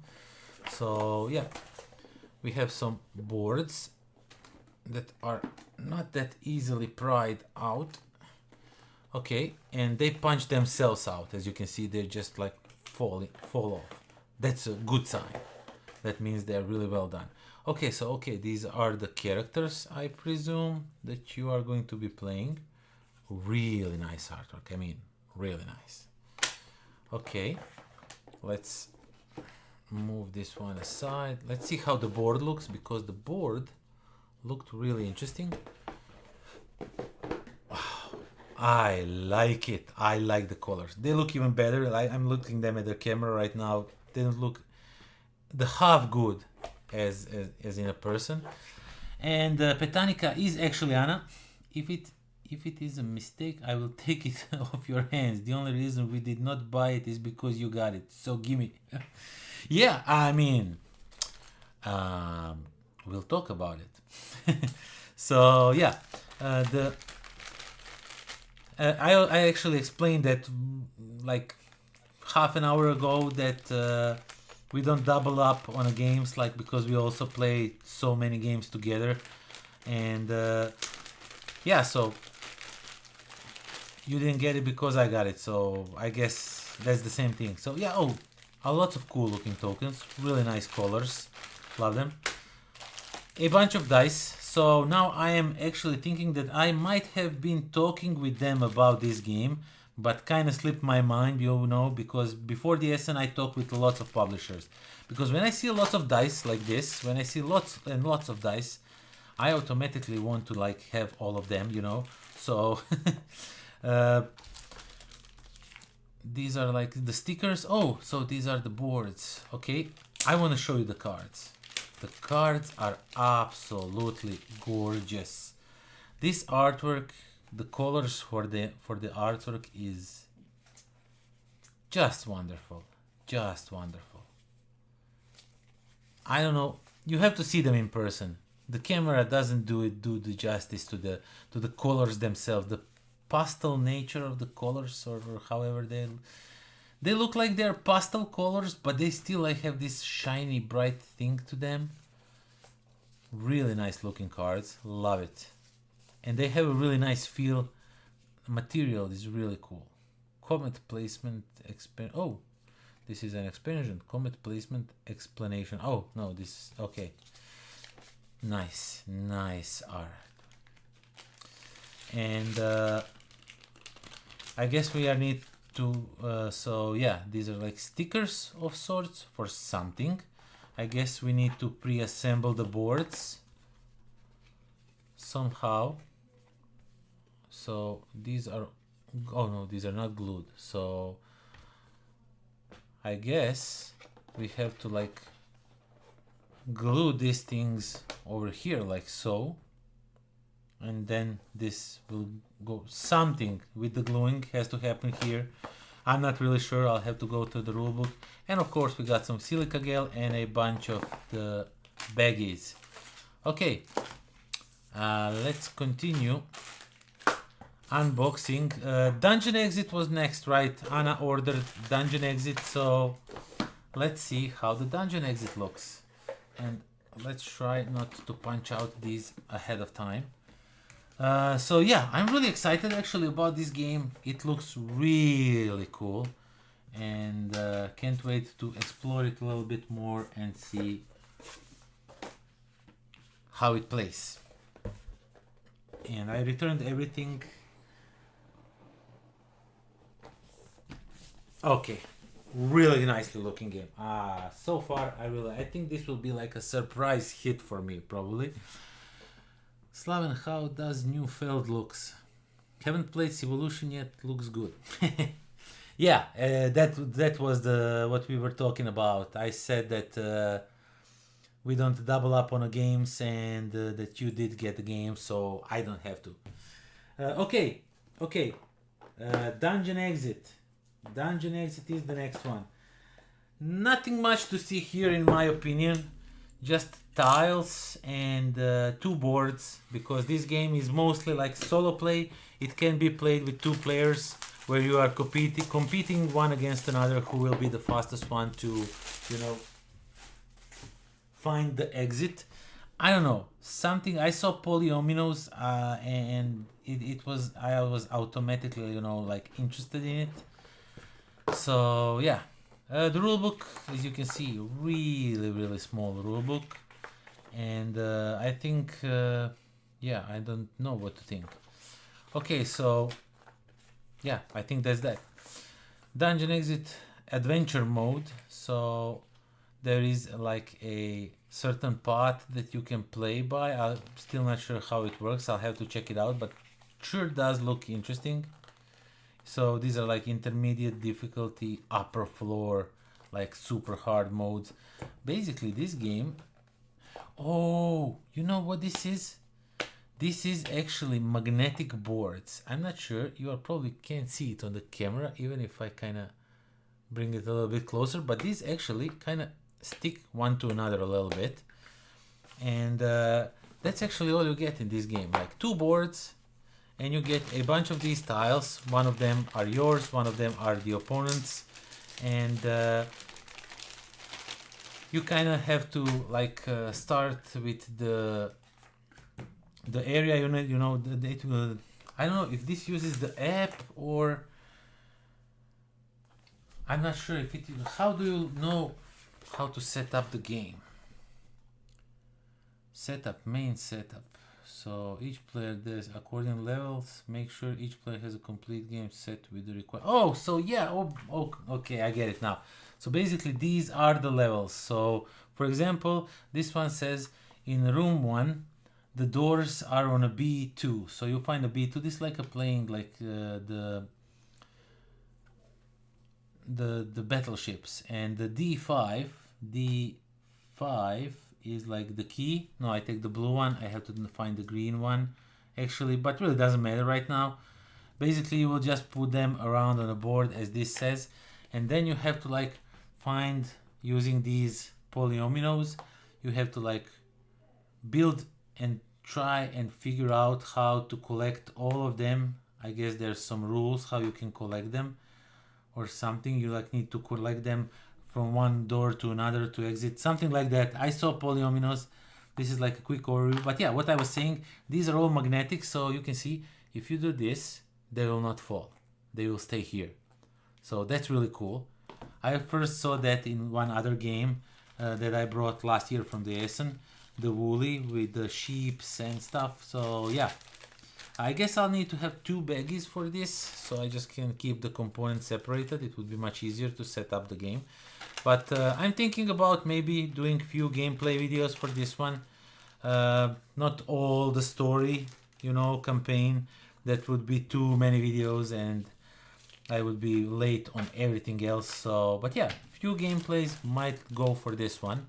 So yeah, we have some boards that are not that easily pried out. Okay, and they punch themselves out. As you can see, they're just like fall off. That's a good sign. That means they're really well done. Okay, so these are the characters, I presume, that you are going to be playing. Really nice artwork. I mean, really nice. Okay, let's move this one aside. Let's see how the board looks, because the board looked really interesting. I like it. I like the colors. They look even better. I'm looking them at the camera right now. They don't look the half good as in a person. And Petanica is actually Anna. If it is a mistake, I will take it off your hands. The only reason we did not buy it is because you got it. So give me. Yeah, I mean, we'll talk about it. So yeah, I actually explained that like half an hour ago that we don't double up on games, like, because we also play so many games together. And yeah, so you didn't get it because I got it, so I guess that's the same thing. So yeah, lots of cool looking tokens, really nice colors, love them. A bunch of dice. So now I am actually thinking that I might have been talking with them about this game, but kind of slipped my mind, you know, because before the Essen I talked with lots of publishers. Because when I see lots of dice like this, when I see lots and lots of dice, I automatically want to like have all of them, you know. So these are like the stickers. Oh, so these are the boards. Okay, I want to show you the cards. The cards are absolutely gorgeous. This artwork, the colors for the artwork is just wonderful. Just wonderful. I don't know. You have to see them in person. The camera doesn't do the justice to the colors themselves. The pastel nature of the colors, or however they look like they're pastel colors, but they still like have this shiny bright thing to them. Really nice looking cards, love it. And they have a really nice feel. Material is really cool. Comet placement oh, this is an expansion. Comet placement explanation. Oh no, this okay. Nice, nice art. And I guess we are need to so yeah, these are like stickers of sorts for something. I guess we need to pre-assemble the boards somehow. So these are, oh no, these are not glued. So I guess we have to like glue these things over here like so. And then this will go, something with the gluing has to happen here. I'm not really sure, I'll have to go to the rulebook. And of course we got some silica gel and a bunch of the baggies. Okay, let's continue unboxing. Dungeon exit was next, right? Anna ordered dungeon exit, so let's see how the dungeon exit looks. And let's try not to punch out these ahead of time. So yeah, I'm really excited actually about this game. It looks really cool, and can't wait to explore it a little bit more and see how it plays. And I returned everything. Okay, really nicely looking game. So far I think this will be like a surprise hit for me probably. Slaven, how does new Feld looks? Haven't played Evolution yet, looks good. Yeah, that was the what we were talking about. I said that we don't double up on a games, and that you did get the game, so I don't have to. Okay. Dungeon exit. Dungeon exit is the next one. Nothing much to see here in my opinion. Just tiles and 2 boards, because this game is mostly like solo play. It can be played with 2 players, where you are competing one against another, who will be the fastest one to, you know, find the exit. I don't know, something I saw polyominoes and I was automatically, you know, like interested in it. So yeah. The rulebook, as you can see, really small rulebook, and I think, yeah, I don't know what to think. Okay, so yeah, I think that's that. Dungeon exit adventure mode. So there is like a certain path that you can play by. I'm still not sure how it works. I'll have to check it out, but sure does look interesting. So these are like intermediate difficulty, upper floor, like super hard modes. Basically this game, oh, you know what this is? This is actually magnetic boards. I'm not sure, you probably can't see it on the camera, even if I kind of bring it a little bit closer, but these actually kind of stick one to another a little bit. And that's actually all you get in this game, like 2 boards. And you get a bunch of these tiles. One of them are yours, one of them are the opponent's, and you kind of have to like start with the area you know. It will, I don't know if this uses the app, or I'm not sure if it. How do you know how to set up the game? Setup, main setup. So each player does according levels. Make sure each player has a complete game set with the required. Oh, so yeah. Oh, okay, I get it now. So basically, these are the levels. So for example, this one says in room 1, the doors are on a B2. So you find a B2. This is like a playing like the battleships, and the D5 is like the key. No, I take the blue one. I have to find the green one actually, but really doesn't matter right now. Basically you will just put them around on a board as this says, and then you have to like find, using these polyominoes, you have to like build and try and figure out how to collect all of them. I guess there's some rules how you can collect them or something. You like need to collect them from one door to another to exit, something like that. I saw polyominoes. This is like a quick overview. But yeah, what I was saying, these are all magnetic, so you can see if you do this, they will not fall. They will stay here. So that's really cool. I first saw that in one other game that I brought last year from the Essen, the Woolly with the sheeps and stuff. So yeah, I guess I'll need to have 2 baggies for this, so I just can keep the components separated. It would be much easier to set up the game. But I'm thinking about maybe doing few gameplay videos for this one. Not all the story, you know, campaign. That would be too many videos and I would be late on everything else. So, but yeah, few gameplays might go for this one.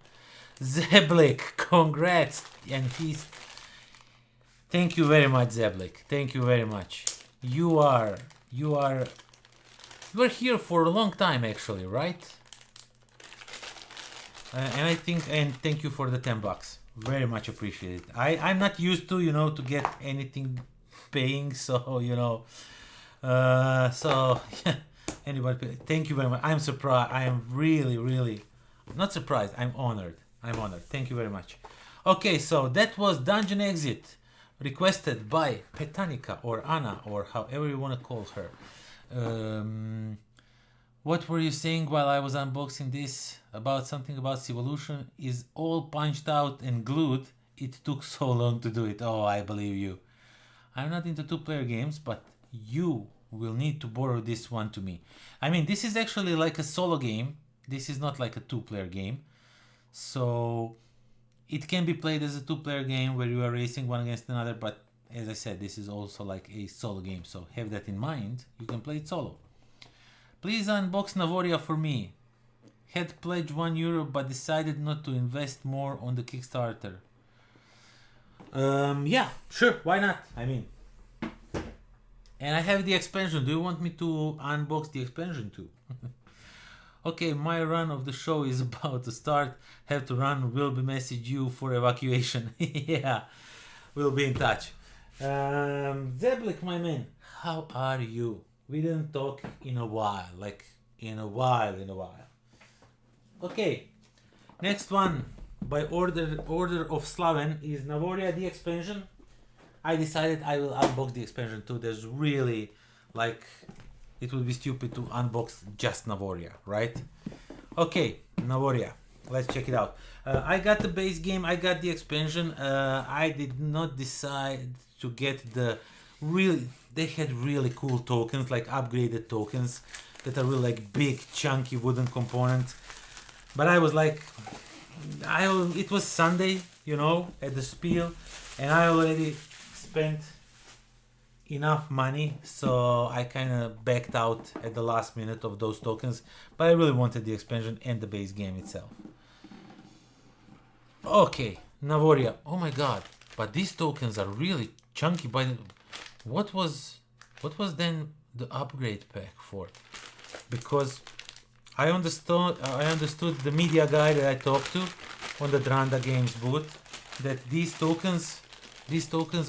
Zeblik, congrats! And he's... Thank you very much, Zeblik. Thank you very much. You are here for a long time actually, right? And thank you for the 10 bucks. Very much appreciated. I'm not used to, you know, to get anything paying, so, you know, so yeah, anybody, thank you very much. I'm surprised. I am really not surprised. I'm honored. Thank you very much. Okay, so that was Dungeon Exit, requested by Petanica or Anna or however you want to call her. What were you saying while I was unboxing this? About something about Civolution is all punched out and glued. It took so long to do it. Oh, I believe you. I'm not into 2-player games, but you will need to borrow this one to me. I mean, this is actually like a solo game. This is not like a 2-player game. So it can be played as a 2-player game where you are racing one against another, but as I said, this is also like a solo game, so have that in mind. You can play it solo. Please unbox NAVORIA for me. Had pledged €1 but decided not to invest more on the Kickstarter. Yeah, sure, why not? I mean, and I have the expansion. Do you want me to unbox the expansion too? Okay, my run of the show is about to start. Have to run. Will be message you for evacuation. Yeah, we'll be in touch. Zeblik, my man, how are you? We didn't talk in a while, like in a while. Okay, next one by order of Slaven is NAVORIA the expansion. I decided I will unbox the expansion too. There's really, like, it would be stupid to unbox just NAVORIA, right? Okay, NAVORIA. Let's check it out. I got the base game. I got the expansion. I did not decide to get the really... They had really cool tokens, like upgraded tokens that are really like big, chunky wooden components. But I was like... it was Sunday, you know, at the Spiel, and I already spent enough money, so I kind of backed out at the last minute of those tokens, but I really wanted the expansion and the base game itself. Okay, NAVORIA. Oh my god, but these tokens are really chunky. By the... what was then the upgrade pack for? Because I understood the media guy that I talked to on the Dranda Games booth that these tokens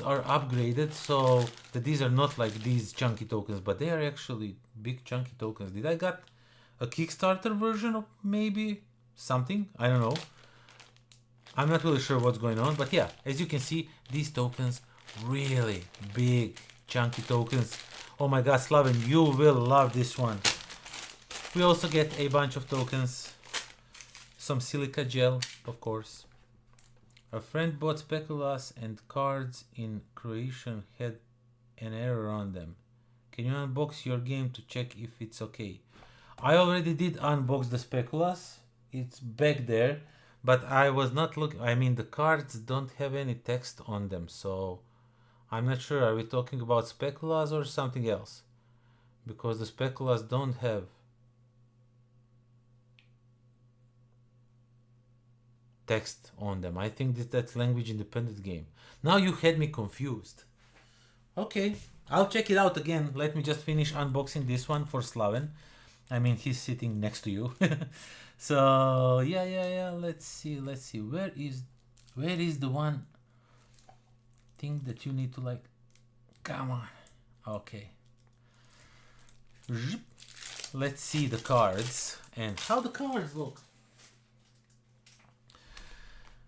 are upgraded, so that these are not like these chunky tokens, but they are actually big chunky tokens. Did I got a Kickstarter version of maybe something? I don't know. I'm not really sure what's going on, but yeah, as you can see, these tokens really big chunky tokens. Oh my god, Slaven, you will love this one. We also get a bunch of tokens, some silica gel, of course. A friend bought SPECULAAS and cards in Croatian had an error on them. Can you unbox your game to check if it's okay? I already did unbox the SPECULAAS. It's back there, but I was not looking. I mean, the cards don't have any text on them, so I'm not sure. Are we talking about SPECULAAS or something else? Because the SPECULAAS don't have text on them. I think that's language independent game. Now you had me confused. Okay, I'll check it out again. Let me just finish unboxing this one for Slaven. I mean, he's sitting next to you. So yeah. Let's see. Where is the one thing that you need to like? Come on. Okay. Let's see the cards and how the cards look.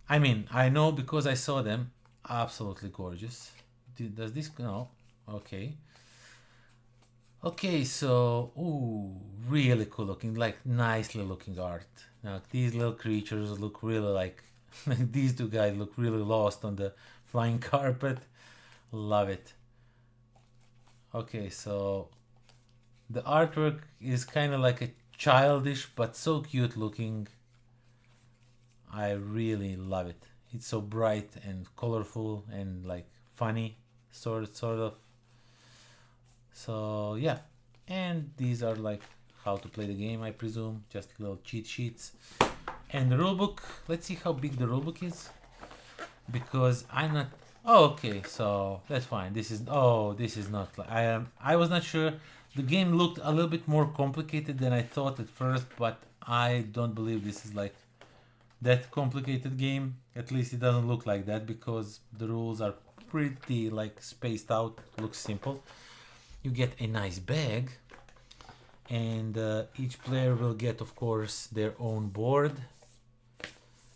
I mean, I know because I saw them. Absolutely gorgeous. Does this... No. Okay. Okay, so... Ooh, really cool looking. Like, nicely looking art. Now, these little creatures look really like... These two guys look really lost on the flying carpet. Love it. Okay, so... The artwork is kind of like a childish, but so cute looking. I really love it. It's so bright and colorful and like funny, sort of. So yeah, and these are like how to play the game, I presume, just little cheat sheets. And the rulebook. Let's see how big the rulebook is, because I'm not... Oh, okay, so that's fine. This is... Oh, this is not like... I was not sure. The game looked a little bit more complicated than I thought at first, but I don't believe this is like that complicated game. At least it doesn't look like that, because the rules are pretty like spaced out. Looks simple. You get a nice bag, and each player will get, of course, their own board,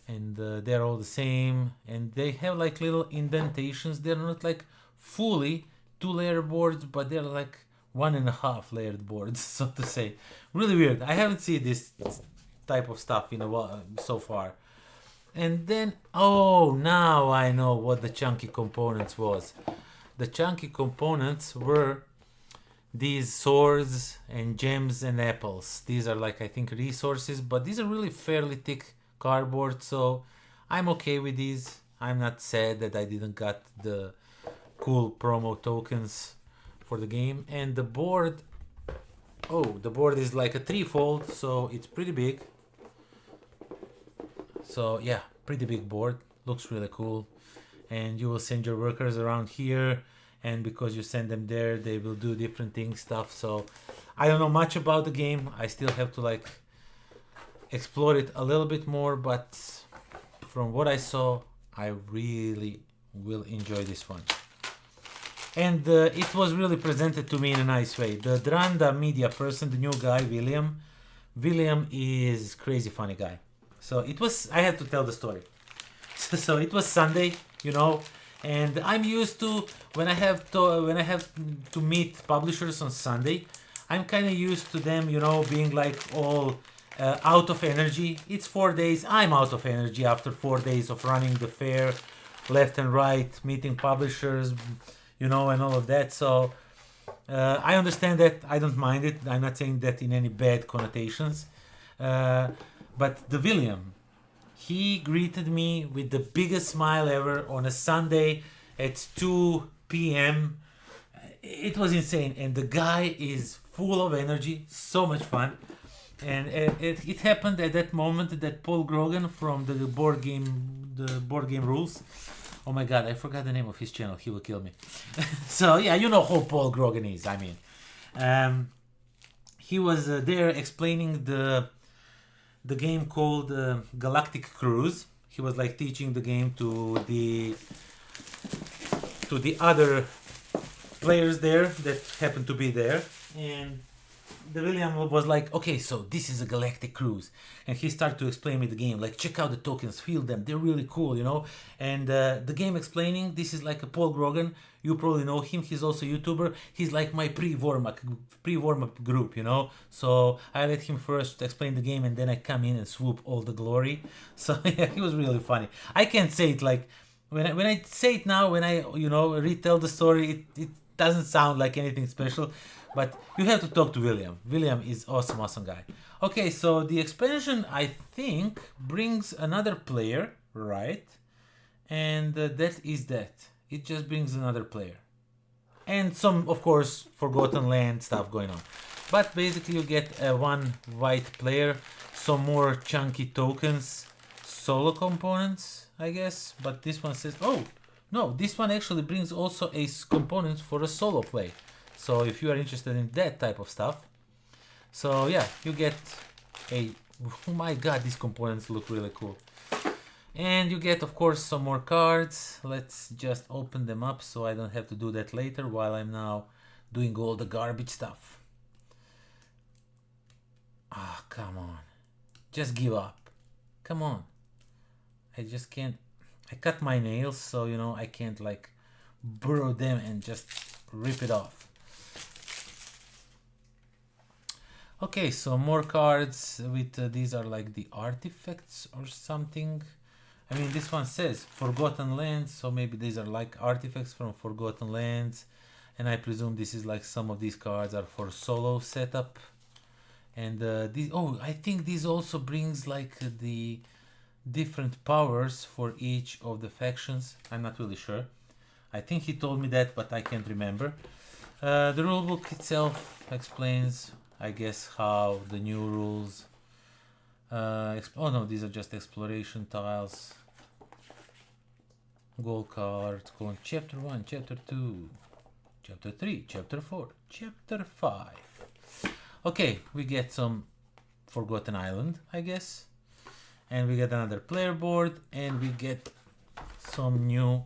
and they're all the same, and they have like little indentations. They're not like fully 2-layer boards, but they're like 1.5 layered boards, so to say. Really weird. I haven't seen this type of stuff in a while so far. And then, oh, now I know what the chunky components was. The chunky components were these swords and gems and apples. These are like, I think, resources, but these are really fairly thick cardboard, so I'm okay with these. I'm not sad that I didn't got the cool promo tokens for the game. And the board, oh, the board is like a 3-fold, so it's pretty big. So yeah, pretty big board. Looks really cool. And you will send your workers around here, and because you send them there, they will do different things, stuff. So I don't know much about the game. I still have to like explore it a little bit more, but from what I saw, I really will enjoy this one. And it was really presented to me in a nice way. The Dranda media person, the new guy, William is crazy funny guy. So it was, I had to tell the story. So it was Sunday, you know, and I'm used to when I have to meet publishers on Sunday, I'm kind of used to them, you know, being like all out of energy. It's 4 days. I'm out of energy after 4 days of running the fair, left and right, meeting publishers, you know, and all of that. So I understand that. I don't mind it. I'm not saying that in any bad connotations. But the William, he greeted me with the biggest smile ever on a Sunday at 2 p.m. It was insane. And the guy is full of energy, so much fun. And it happened at that moment that Paul Grogan from the board game rules. Oh my god, I forgot the name of his channel. He will kill me. So yeah, you know who Paul Grogan is. I mean, he was there explaining the game called Galactic Cruise. He was like teaching the game to the other players there that happened to be there, and the William was like, okay, so this is a galactic cruise, and he started to explain me the game, like, check out the tokens, feel them, they're really cool, you know. And the game explaining, this is like a Paul Grogan, you probably know him, he's also a YouTuber, he's like my pre-warm-up group, you know. So I let him first explain the game, and then I come in and swoop all the glory. So yeah, he was really funny. I can't say it like when I say it now, when I, you know, retell the story, it doesn't sound like anything special. But you have to talk to William. William is awesome guy. Okay, so the expansion, I think, brings another player, right? And that is that. It just brings another player. And some, of course, Forgotten Land stuff going on. But basically you get one white player, some more chunky tokens, solo components, I guess. But this one says, oh, no, this one actually brings also a component for a solo play. So if you are interested in that type of stuff, so yeah, you get a, oh my god, these components look really cool. And you get, of course, some more cards. Let's just open them up so I don't have to do that later while I'm now doing all the garbage stuff. Ah, come on. Just give up. Come on. I just can't. I cut my nails, so you know I can't like burrow them and just rip it off. Okay, so more cards with these are like the artifacts or something. I mean, this one says Forgotten Lands, so maybe these are like artifacts from Forgotten Lands, and I presume this is like some of these cards are for solo setup. And these, oh, I think this also brings like the different powers for each of the factions. I'm not really sure. I think he told me that, but I can't remember. The rulebook itself explains, I guess, how the new rules. Oh no, these are just exploration tiles. Gold cards, going chapter 1, chapter 2, chapter 3, chapter 4, chapter 5. Okay, we get some Forgotten Island, I guess. And we get another player board, and we get some new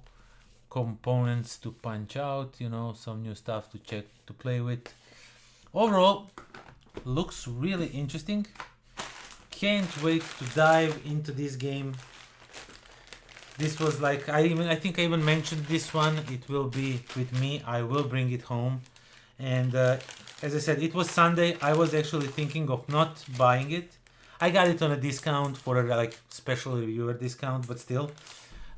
components to punch out, you know, some new stuff to check, to play with. Overall, looks really interesting. Can't wait to dive into this game. This was like, I think I even mentioned this one. It will be with me. I will bring it home. And as I said, it was Sunday. I was actually thinking of not buying it. I got it on a discount for a like special reviewer discount, but still.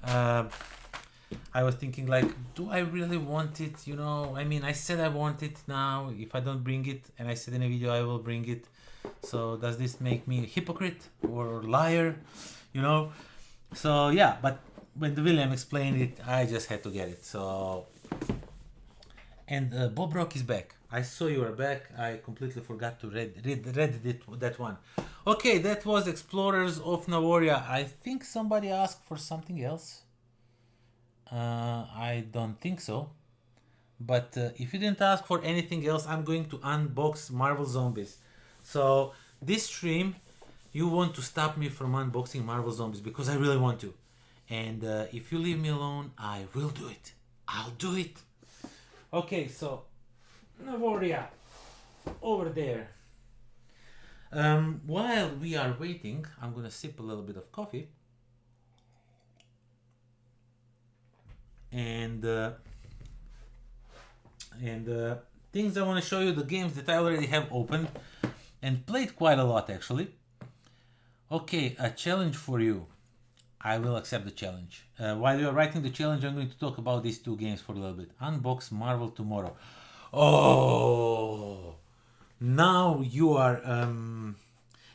I was thinking like, do I really want it? You know, I mean, I said I want it now. If I don't bring it, and I said in a video I will bring it. So does this make me a hypocrite or liar? You know? So yeah, but when the William explained it, I just had to get it. So, and Bob Rock is back. I saw you were back. I completely forgot to read that one. Okay, that was Explorers of NAVORIA. I think somebody asked for something else. I don't think so. But if you didn't ask for anything else, I'm going to unbox Marvel Zombies. So this stream, you want to stop me from unboxing Marvel Zombies because I really want to. And if you leave me alone, I will do it. I'll do it. Okay, so NAVORIA over there. While we are waiting, I'm gonna sip a little bit of coffee. And things I want to show you, the games that I already have opened and played quite a lot actually. Okay, a challenge for you. I will accept the challenge. While you are writing the challenge, I'm going to talk about these two games for a little bit. Unbox Marvel tomorrow. Oh, now you are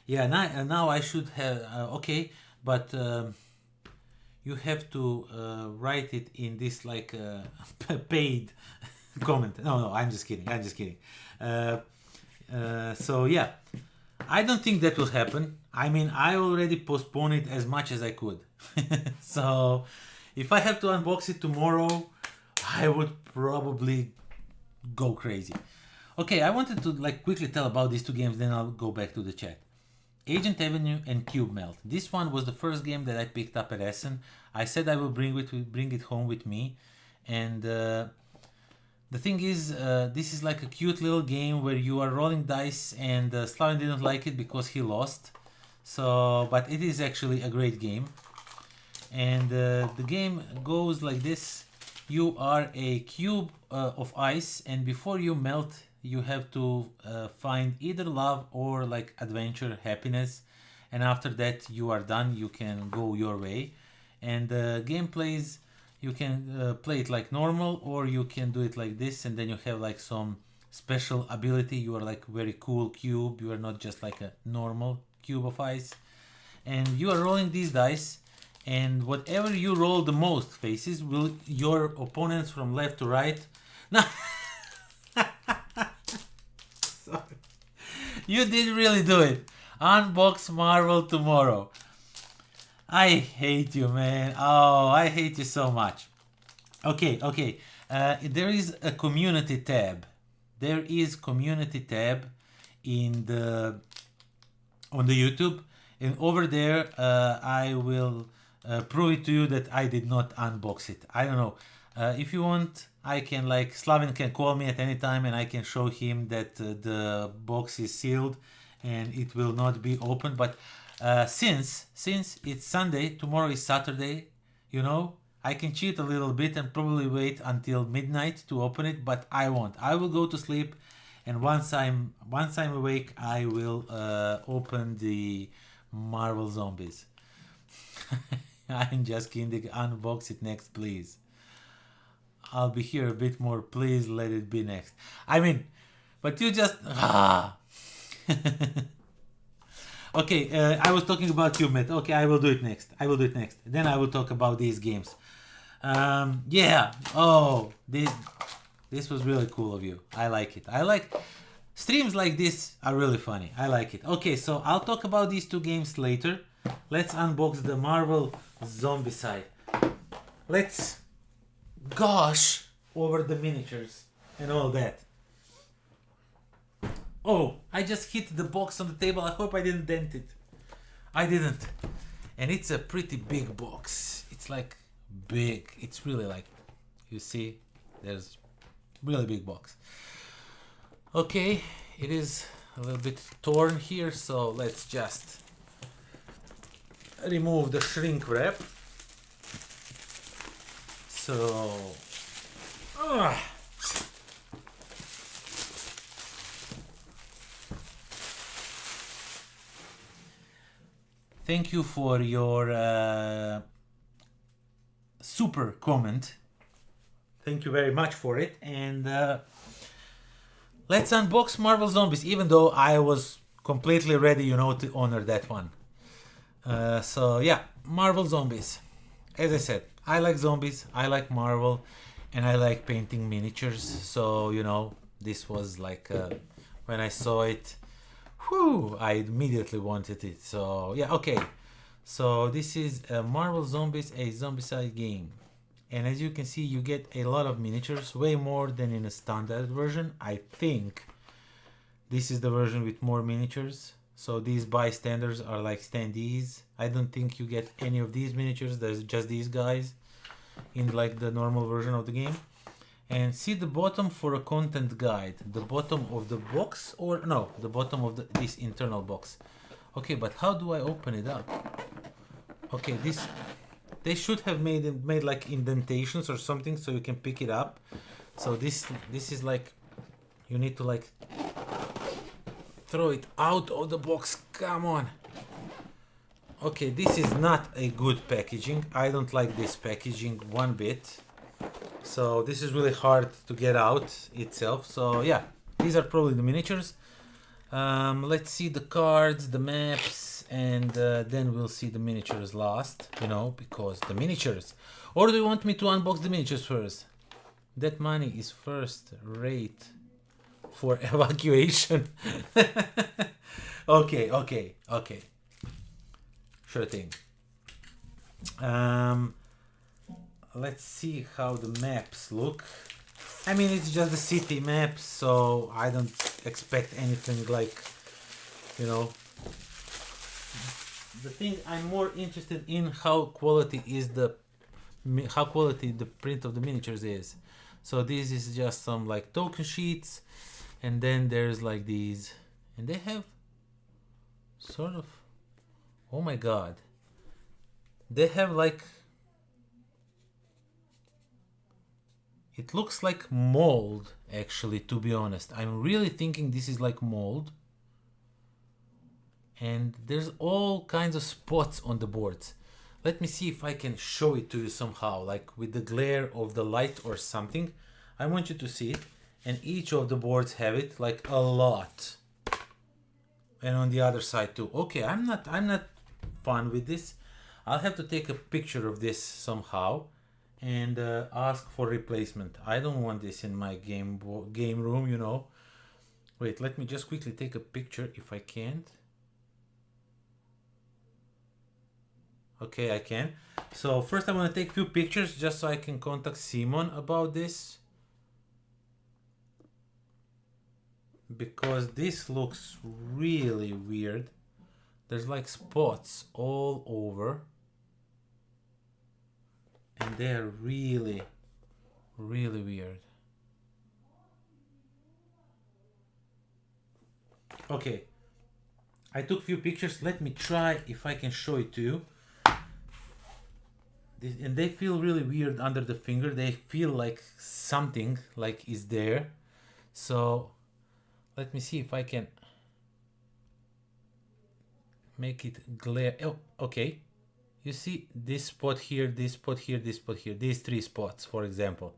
yeah, now I should have okay, but you have to write it in this like paid comment. No, I'm just kidding. I'm just kidding. So yeah, I don't think that will happen. I mean, I already postponed it as much as I could. So if I have to unbox it tomorrow, I would probably go crazy. Okay, I wanted to like quickly tell about these two games, then I'll go back to the chat. Agent Avenue and Cube Melt. This one was the first game that I picked up at Essen. I said I will bring it home with me, and the thing is, this is like a cute little game where you are rolling dice, and Slaven didn't like it because he lost. So, but it is actually a great game, and the game goes like this. You are a cube of ice, and before you melt, you have to find either love or like adventure, happiness, and after that you are done. You can go your way, and the game plays. You can play it like normal, or you can do it like this, and then you have like some special ability. You are like very cool cube. You are not just like a normal cube of ice, and you are rolling these dice, and whatever you roll the most faces will your opponents from left to right. Now, sorry, you did really do it. Unbox Marvel tomorrow. I hate you, man. Oh, I hate you so much. Okay. There is a community tab. There is community tab in the on the YouTube, and over there I will prove it to you that I did not unbox it. I don't know. If you want, I can like Slaven can call me at any time, and I can show him that the box is sealed and it will not be opened. But since it's Sunday, tomorrow is Saturday, You know, I can cheat a little bit and probably wait until midnight to open it, but I won't. I will go to sleep, and once I'm awake, I will open the Marvel Zombies. I'm just kidding. Unbox it next, please. I'll be here a bit more. Please let it be next. I mean, but you just Okay, I was talking about you, Matt. Okay, I will do it next. I will do it next. Then I will talk about these games. Yeah. Oh, this was really cool of you. I like it. I like streams like this are really funny. I like it. Okay, so I'll talk about these two games later. Let's unbox the Marvel Zombie side. Let's gosh over the miniatures and all that. Oh, I just hit the box on the table. I hope I didn't dent it. I didn't. And it's a pretty big box. It's like big. It's really like, you see, there's really big box. Okay, it is a little bit torn here, so let's just remove the shrink wrap. So, thank you for your super comment. Thank you very much for it. And let's unbox Marvel Zombies, even though I was completely ready, you know, to honor that one. So yeah, Marvel Zombies. As I said, I like zombies, I like Marvel, and I like painting miniatures. So, you know, this was like, when I saw it, whew, I immediately wanted it. So yeah, okay. So this is Marvel Zombies, a zombicide game. And as you can see, you get a lot of miniatures, way more than in a standard version. I think this is the version with more miniatures. So these bystanders are like standees. I don't think you get any of these miniatures. There's just these guys in like the normal version of the game. And see the bottom for a content guide. The bottom of the box, or no, the bottom of this internal box. Okay, but how do I open it up? Okay, this, they should have made like indentations or something so you can pick it up. So this is like, you need to like throw it out of the box. Come on. Okay, this is not a good packaging. I don't like this packaging one bit. So this is really hard to get out itself. So yeah, these are probably the miniatures. Let's see the cards, the maps, and then we'll see the miniatures last, you know, because the miniatures. Or do you want me to unbox the miniatures first? That money is first rate for evacuation. Okay. Sure thing. Let's see how the maps look. I mean, it's just the city maps, so I don't expect anything like, you know. The thing I'm more interested in how quality the print of the miniatures is. So this is just some like token sheets, and then there's like these, and they have sort of, oh my god, they have like, it looks like mold actually, to be honest. I'm really thinking this is like mold. And there's all kinds of spots on the boards. Let me see if I can show it to you somehow, like with the glare of the light or something. I want you to see it. And each of the boards have it, like a lot. And on the other side too. Okay, I'm not fun with this. I'll have to take a picture of this somehow and ask for replacement. I don't want this in my game room, you know. Wait, let me just quickly take a picture if I can't. Okay, I can. So first I want to take a few pictures just so I can contact Simon about this. Because this looks really weird. There's like spots all over. And they're really, really weird. Okay. I took a few pictures. Let me try if I can show it to you. And they feel really weird under the finger. They feel like something like is there. So let me see if I can make it glare. Oh, okay. You see this spot here, this spot here, this spot here, these three spots, for example.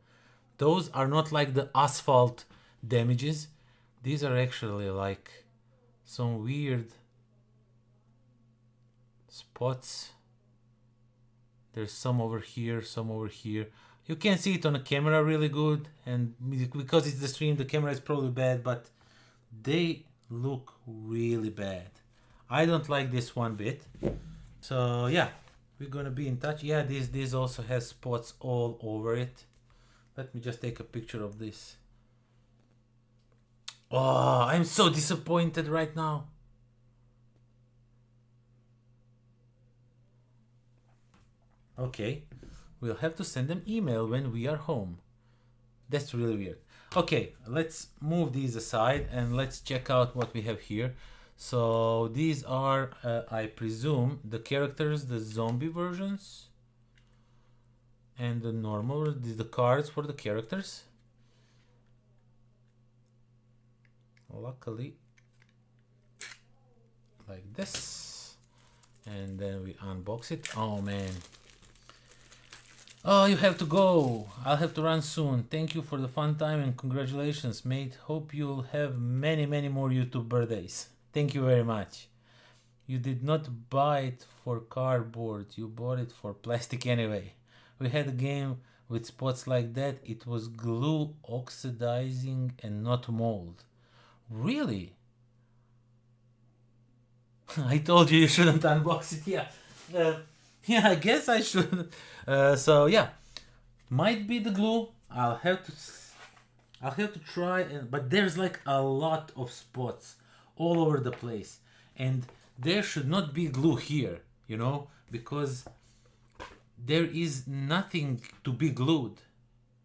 Those are not like the asphalt damages. These are actually like some weird spots. There's some over here, some over here. You can see it on the camera really good, and because it's the stream, the camera is probably bad, but they look really bad. I don't like this one bit. So yeah, we're gonna be in touch. Yeah, this also has spots all over it. Let me just take a picture of this. Oh, I'm so disappointed right now. Okay, we'll have to send them email when we are home. That's really weird. Okay, let's move these aside and let's check out what we have here. So these are, I presume, the characters, the zombie versions, and the normal, the cards for the characters. Luckily, like this, and then we unbox it. Oh man. Oh, you have to go. I'll have to run soon. Thank you for the fun time and congratulations, mate. Hope you'll have many, many more YouTube birthdays. Thank you very much. You did not buy it for cardboard. You bought it for plastic anyway. We had a game with spots like that. It was glue oxidizing and not mold. Really? I told you shouldn't unbox it. Yeah. Yeah, I guess I should. So yeah, might be the glue. I'll have to try. But there's like a lot of spots all over the place, and there should not be glue here, you know, because there is nothing to be glued.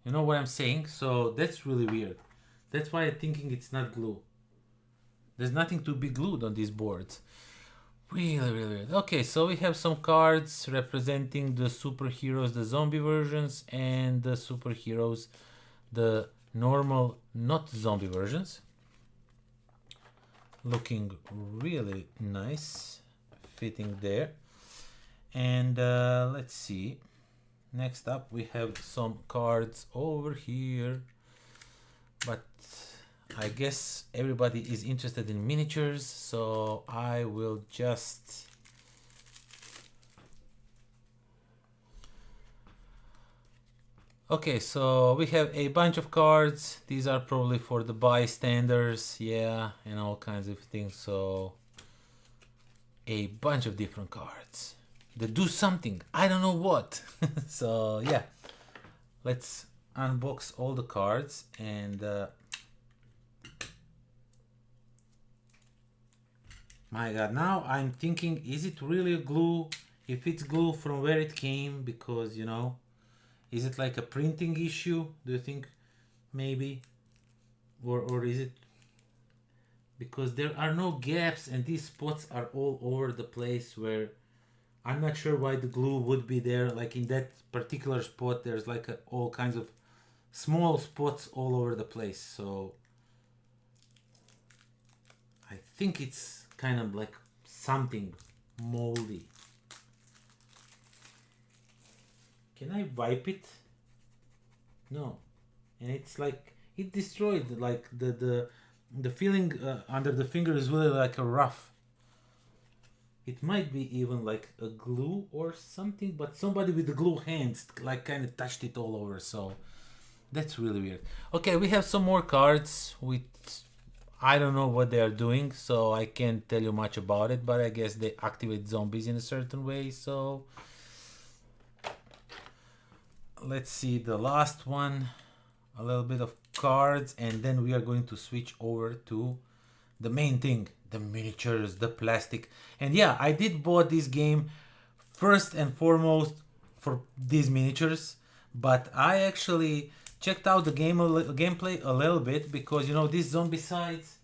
You know what I'm saying? So that's really weird. That's why I'm thinking it's not glue. There's nothing to be glued on these boards. Really, really weird. Okay, so we have some cards representing the superheroes, the zombie versions, and the superheroes, the normal, not zombie versions. Looking really nice, fitting there. And let's see. Next up, we have some cards over here. But I guess everybody is interested in miniatures, so I will just okay, so we have a bunch of cards. These are probably for the bystanders, yeah, and all kinds of things. So a bunch of different cards that do something, I don't know what. So yeah, let's unbox all the cards. And my god, now I'm thinking, is it really a glue? If it's glue, from where it came? Because, you know, is it like a printing issue? Do you think maybe? Or is it because there are no gaps and these spots are all over the place, where I'm not sure why the glue would be there. Like in that particular spot, there's like all kinds of small spots all over the place. So I think it's kind of like something moldy. Can I wipe it? No. And it's like it destroyed, like the feeling under the finger is really like a rough. It might be even like a glue or something, but somebody with the glue hands like kind of touched it all over. So that's really weird. Okay, we have some more cards with, I don't know what they are doing, so I can't tell you much about it, but I guess they activate zombies in a certain way. So let's see the last one, a little bit of cards, and then we are going to switch over to the main thing, the miniatures, the plastic. And yeah, I did bought this game first and foremost for these miniatures, but I actually checked out the gameplay a little bit, because, you know, these zombie sides,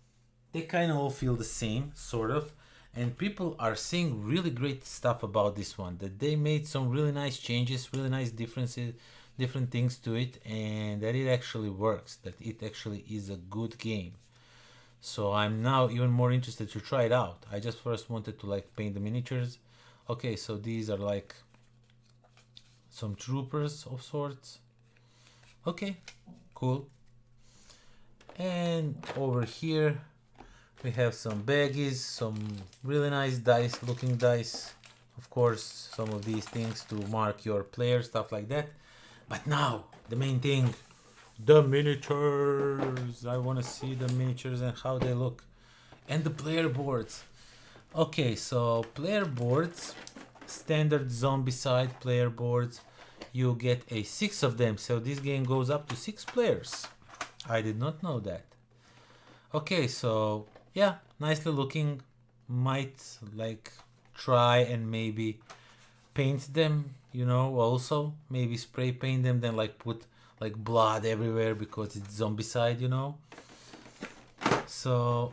they kind of all feel the same, sort of. and people are saying really great stuff about this one, that they made some really nice changes, really nice differences, different things to it, and that it actually works, that it actually is a good game. So I'm now even more interested to try it out. I just first wanted to like paint the miniatures. Okay, so these are like some troopers of sorts. Okay, cool. And over here we have some baggies, some really nice dice, looking dice. Of course, some of these things to mark your player, stuff like that. But now, the main thing, the miniatures. I want to see the miniatures and how they look. And the player boards. Okay, so player boards, standard zombie side player boards. You get 6 of them, so this game goes up to 6 players. I did not know that. Okay, so yeah, nicely looking. Might like try and maybe paint them, you know, also maybe spray paint them, then like put like blood everywhere because it's zombie side, you know. So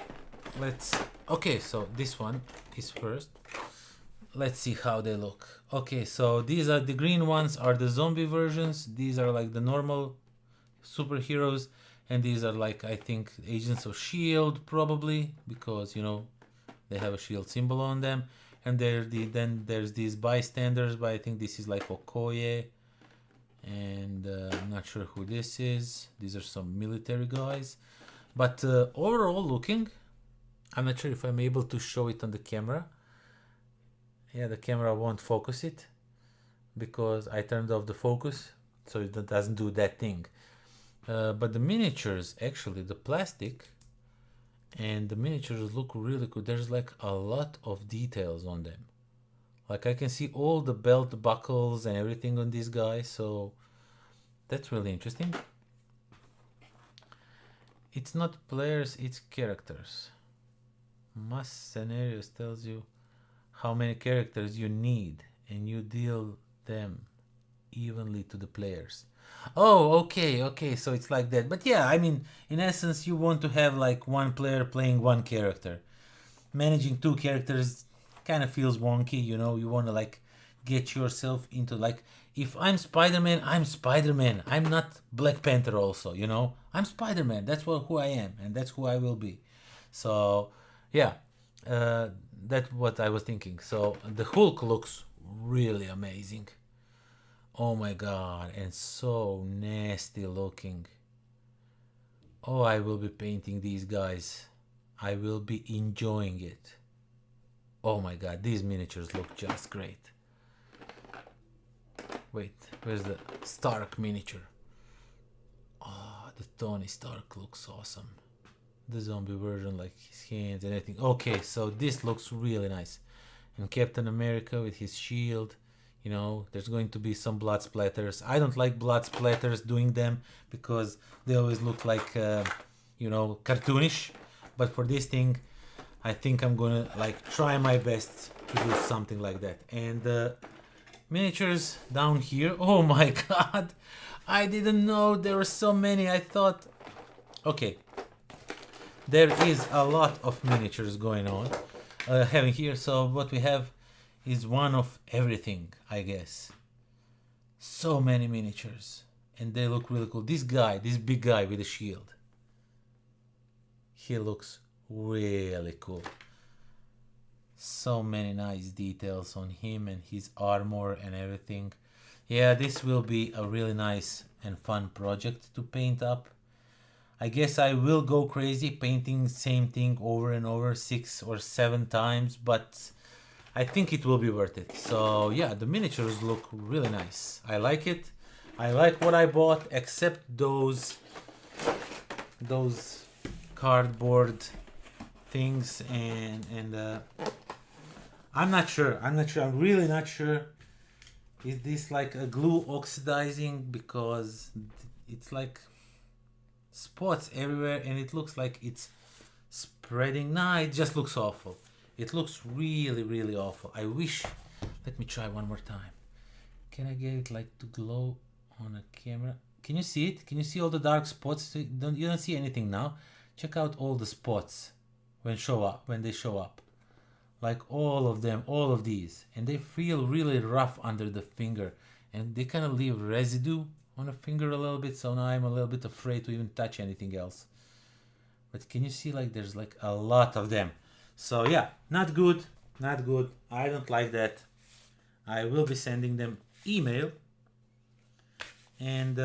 let's, okay, so this one is first. Let's see how they look. Okay, so these are the green ones, are the zombie versions. These are like the normal superheroes, and these are like, I think, agents of shield probably, because you know they have a shield symbol on them. And then there's these bystanders, but I think this is like Okoye, and I'm not sure who this is. These are some military guys, but overall looking, I'm not sure if I'm able to show it on the camera. Yeah, the camera won't focus it because I turned off the focus, so it doesn't do that thing. But the miniatures, actually, the plastic and the miniatures look really good. There's like a lot of details on them. Like I can see all the belt buckles and everything on this guy, so that's really interesting. It's not players, it's characters. Mass scenarios tells you how many characters you need, and you deal them evenly to the players. Oh, okay, so it's like that. But yeah, I mean, in essence, you want to have like one player playing one character. Managing 2 characters kind of feels wonky, you know. You want to like get yourself into like, if I'm Spider-Man, I'm Spider-Man. I'm not Black Panther also, you know. I'm Spider-Man. That's who I am, and that's who I will be. So yeah, that's what I was thinking. So the Hulk looks really amazing. Oh my god, and so nasty looking. Oh, I will be painting these guys. I will be enjoying it. Oh my god, these miniatures look just great. Wait, where's the Stark miniature? Oh, the Tony Stark looks awesome. The zombie version, like his hands and everything. Okay, so this looks really nice. And Captain America with his shield. You know, there's going to be some blood splatters. I don't like blood splatters doing them because they always look like, you know, cartoonish. But for this thing, I think I'm gonna like try my best to do something like that. And miniatures down here. Oh my god, I didn't know there were so many. I thought, okay, there is a lot of miniatures going on having here. So what we have is one of everything, I guess. So many miniatures, and they look really cool. This guy, this big guy with a shield, he looks really cool. So many nice details on him and his armor and everything. Yeah, this will be a really nice and fun project to paint up. I guess I will go crazy painting same thing over and over 6 or 7 times, but I think it will be worth it. So yeah, the miniatures look really nice. I like it. I like what I bought, except those cardboard things, and I'm not sure. I'm really not sure. Is this like a glue oxidizing? Because it's like spots everywhere, and it looks like it's spreading. Nah, it just looks awful. It looks really, really awful. I wish. Let me try one more time. Can I get it like to glow on a camera? Can you see it? Can you see all the dark spots? You don't see anything now. Check out all the spots when they show up. like all of them, all of these, and they feel really rough under the finger, and they kind of leave residue on the finger a little bit, so now I'm a little bit afraid to even touch anything else. But can you see, like, there's like a lot of them. So yeah, not good, not good. I don't like that. I will be sending them email and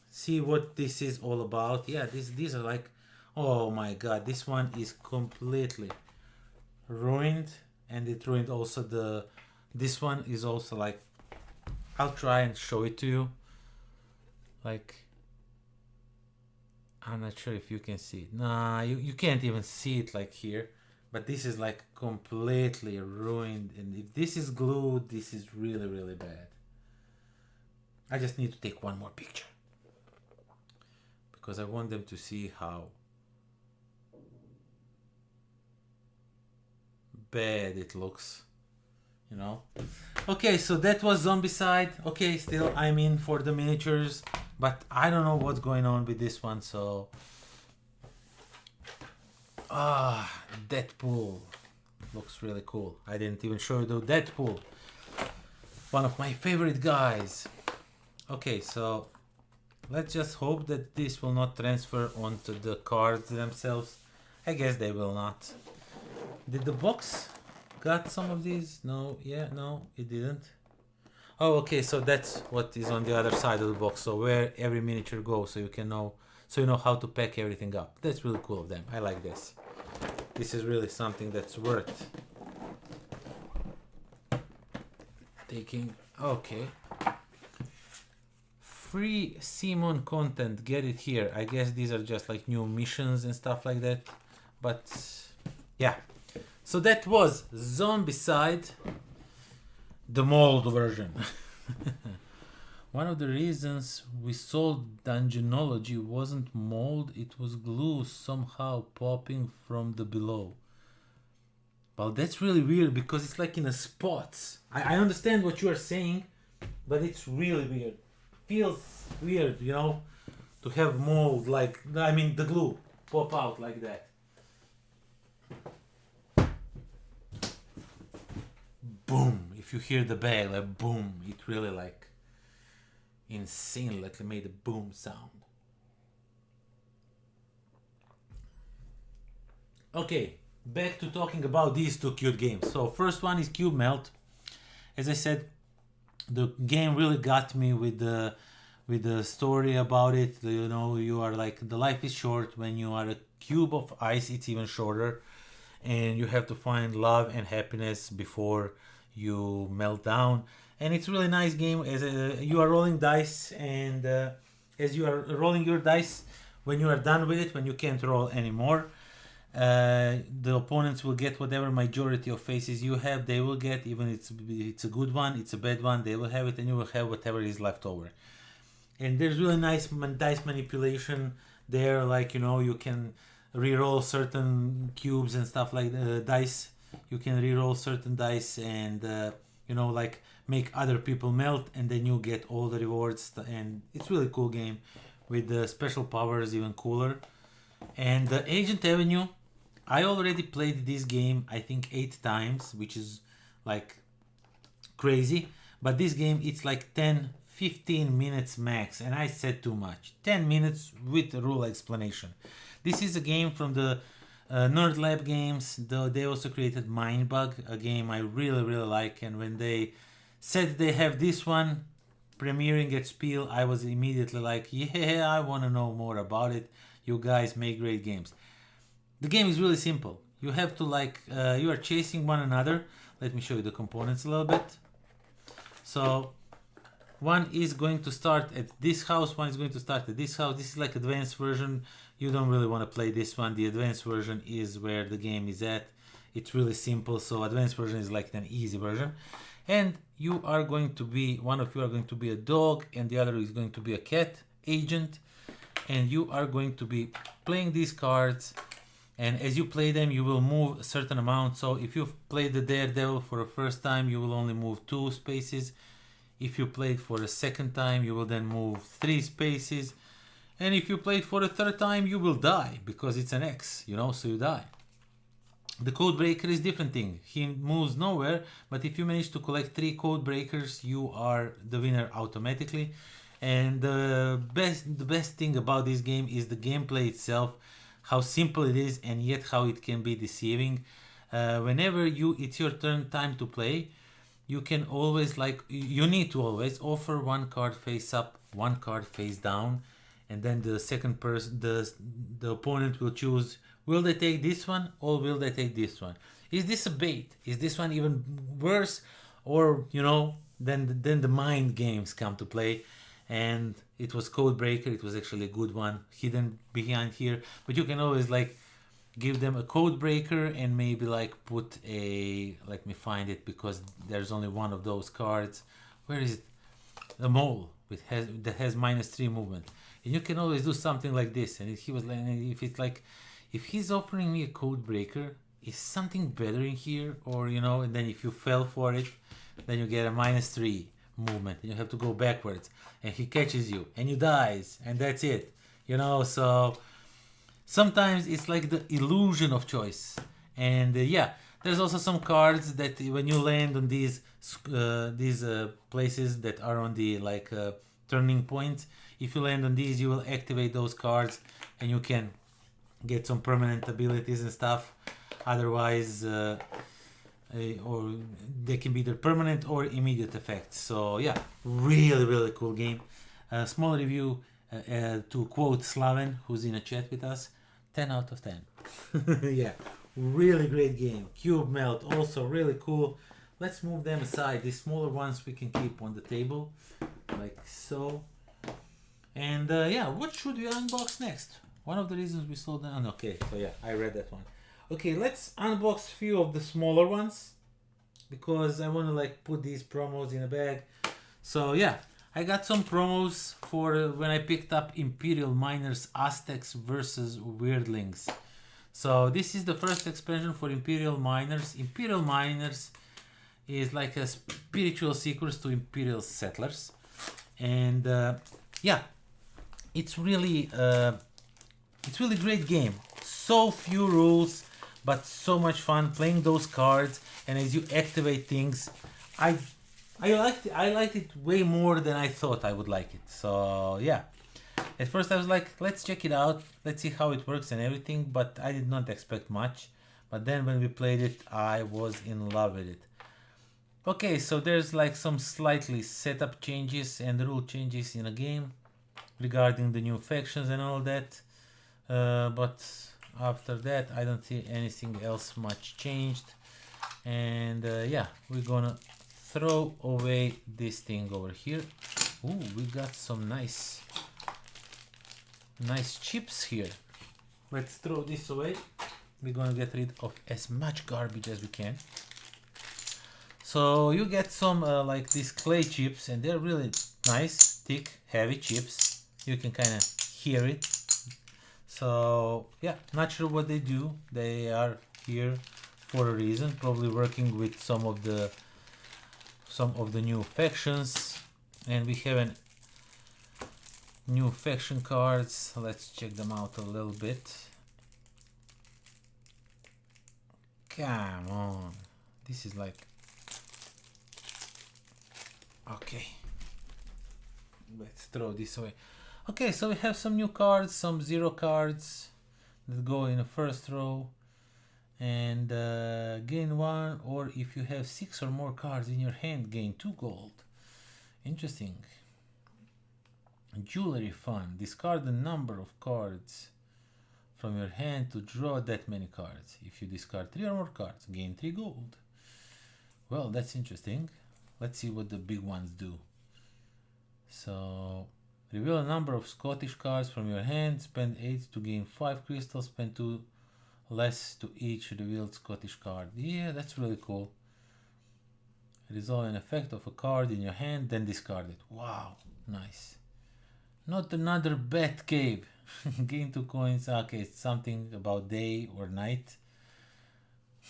see what this is all about. Yeah, these are like, oh my god, this one is completely ruined, and it ruined also the, this one is also like, I'll try and show it to you. Like, I'm not sure if you can see it. Nah, you can't even see it like here, but this is like completely ruined, and if this is glued, this is really, really bad. I just need to take one more picture because I want them to see how bad it looks, you know. Okay, so that was Zombicide. Okay, still I'm in for the miniatures, but I don't know what's going on with this one. So Deadpool looks really cool. I didn't even show you the Deadpool, one of my favorite guys. Okay, so let's just hope that this will not transfer onto the cards themselves. I guess they will not. Did the box got some of these? No, yeah, no, it didn't. Oh, okay, so that's what is on the other side of the box. So where every miniature goes, so you can know, so you know how to pack everything up. That's really cool of them. I like this. This is really something that's worth taking. Okay. Free Simon content, get it here. I guess these are just like new missions and stuff like that. But yeah. So that was Zombicide, the mold version. One of the reasons we sold Dungeonology wasn't mold, it was glue somehow popping from the below. Well, that's really weird because it's like in a spots. I understand what you are saying, but it's really weird. Feels weird, you know, to have mold like, I mean, the glue pop out like that. Boom! If you hear the bell, like boom, it really like insane, like it made a boom sound. Okay, back to talking about these two cute games. So first one is Cube Melt. As I said, the game really got me with the story about it. You know, you are like, the life is short. When you are a cube of ice, it's even shorter, and you have to find love and happiness before you melt down. And it's a really nice game. As you are rolling dice, and as you are rolling your dice, when you are done with it, when you can't roll anymore, the opponents will get whatever majority of faces you have. They will get, even it's a good one, it's a bad one, they will have it, and you will have whatever is left over. And there's really nice dice manipulation there, like, you know, you can re-roll certain cubes and stuff like dice. You can re-roll certain dice and you know, like make other people melt, and then you get all the rewards. And it's really cool game with the special powers, even cooler. And the Agent Avenue, I already played this game I think 8 times, which is like crazy. But this game, it's like 10-15 minutes max, and I said too much. 10 minutes with the rule explanation. This is a game from the Nerd Lab games. They also created Mindbug, a game I really, really like. And when they said they have this one premiering at Spiel, I was immediately like, yeah, I want to know more about it. You guys make great games. The game is really simple. You have to like, you are chasing one another. Let me show you the components a little bit. So one is going to start at this house, one is going to start at this house. This is like advanced version. You don't really want to play this one. The advanced version is where the game is at. It's really simple. So advanced version is like an easy version. And you are going to be, one of you are going to be a dog, and the other is going to be a cat agent. And you are going to be playing these cards. And as you play them, you will move a certain amount. So if you've played the Daredevil for the first time, you will only move 2 spaces. If you played for the second time, you will then move 3 spaces. And if you played for the third time, you will die because it's an X, you know, so you die. The code breaker is different thing. He moves nowhere, but if you manage to collect 3 code breakers, you are the winner automatically. And the best thing about this game is the gameplay itself, how simple it is and yet how it can be deceiving. Whenever it's your time to play, you can always, like, you need to always offer 1 card face up, 1 card face down, and then the second person, the opponent will choose, will they take this one or will they take this one? Is this a bait? Is this one even worse? Or, you know, then the mind games come to play. And it was code breaker. It was actually a good one hidden behind here, but you can always, like, give them a code breaker and maybe, like, put a, let me find it because there's only one of those cards. Where is it? A mole that has -3 movement, and you can always do something like this. And he was like, if it's like, if he's offering me a code breaker, is something better in here? Or, you know, and then if you fell for it, then you get a -3 movement and you have to go backwards, and he catches you and you dies, and that's it, you know. So sometimes it's like the illusion of choice. And yeah, there's also some cards that when you land on these places that are on the, like, turning points, if you land on these, you will activate those cards and you can get some permanent abilities and stuff. Otherwise, or they can be either permanent or immediate effects. So yeah, really cool game. Small review, to quote Slaven, who's in a chat with us, 10 out of 10. Yeah, really great game. Cube melt, also really cool. Let's move them aside. These smaller ones we can keep on the table, like so. And yeah, what should we unbox next? One of the reasons we sold them. Okay, so yeah, I read that one. Okay, let's unbox a few of the smaller ones because I want to, like, put these promos in a bag. So yeah, I got some promos for when I picked up Imperial Miners Aztecs versus Weirdlings. So this is the first expansion for Imperial Miners. Imperial Miners is like a spiritual sequels to Imperial Settlers. And yeah, it's really great game. So few rules, but so much fun playing those cards. And as you activate things, I liked it way more than I thought I would like it. So yeah, at first I was like, let's check it out, let's see how it works and everything, but I did not expect much. But then when we played it, I was in love with it. Okay, so there's, like, some slightly setup changes and rule changes in a game regarding the new factions and all that. But after that, I don't see anything else much changed. And yeah, we're gonna throw away this thing over here. Ooh, we got some nice chips here. Let's throw this away. We're gonna get rid of as much garbage as we can. So you get some like these clay chips, and they're really nice, thick, heavy chips. You can kind of hear it. So yeah, not sure what they do. They are here for a reason, probably working with some of the new factions. And we have an new faction cards. Let's check them out a little bit. Come on, this is like, okay, let's throw this away. Okay, so we have some new cards, some 0 cards that go in the first row, and gain 1, or if you have 6 or more cards in your hand, gain 2 gold. Interesting. Jewelry fun. Discard the number of cards from your hand to draw that many cards. If you discard 3 or more cards, gain 3 gold. Well, that's interesting. Let's see what the big ones do. So, reveal a number of Scottish cards from your hand. Spend 8 to gain 5 crystals. Spend 2 less to each revealed Scottish card. Yeah, that's really cool. Resolve an effect of a card in your hand, then discard it. Wow, nice. Not another bat cave. Gain 2 coins. Okay, it's something about day or night.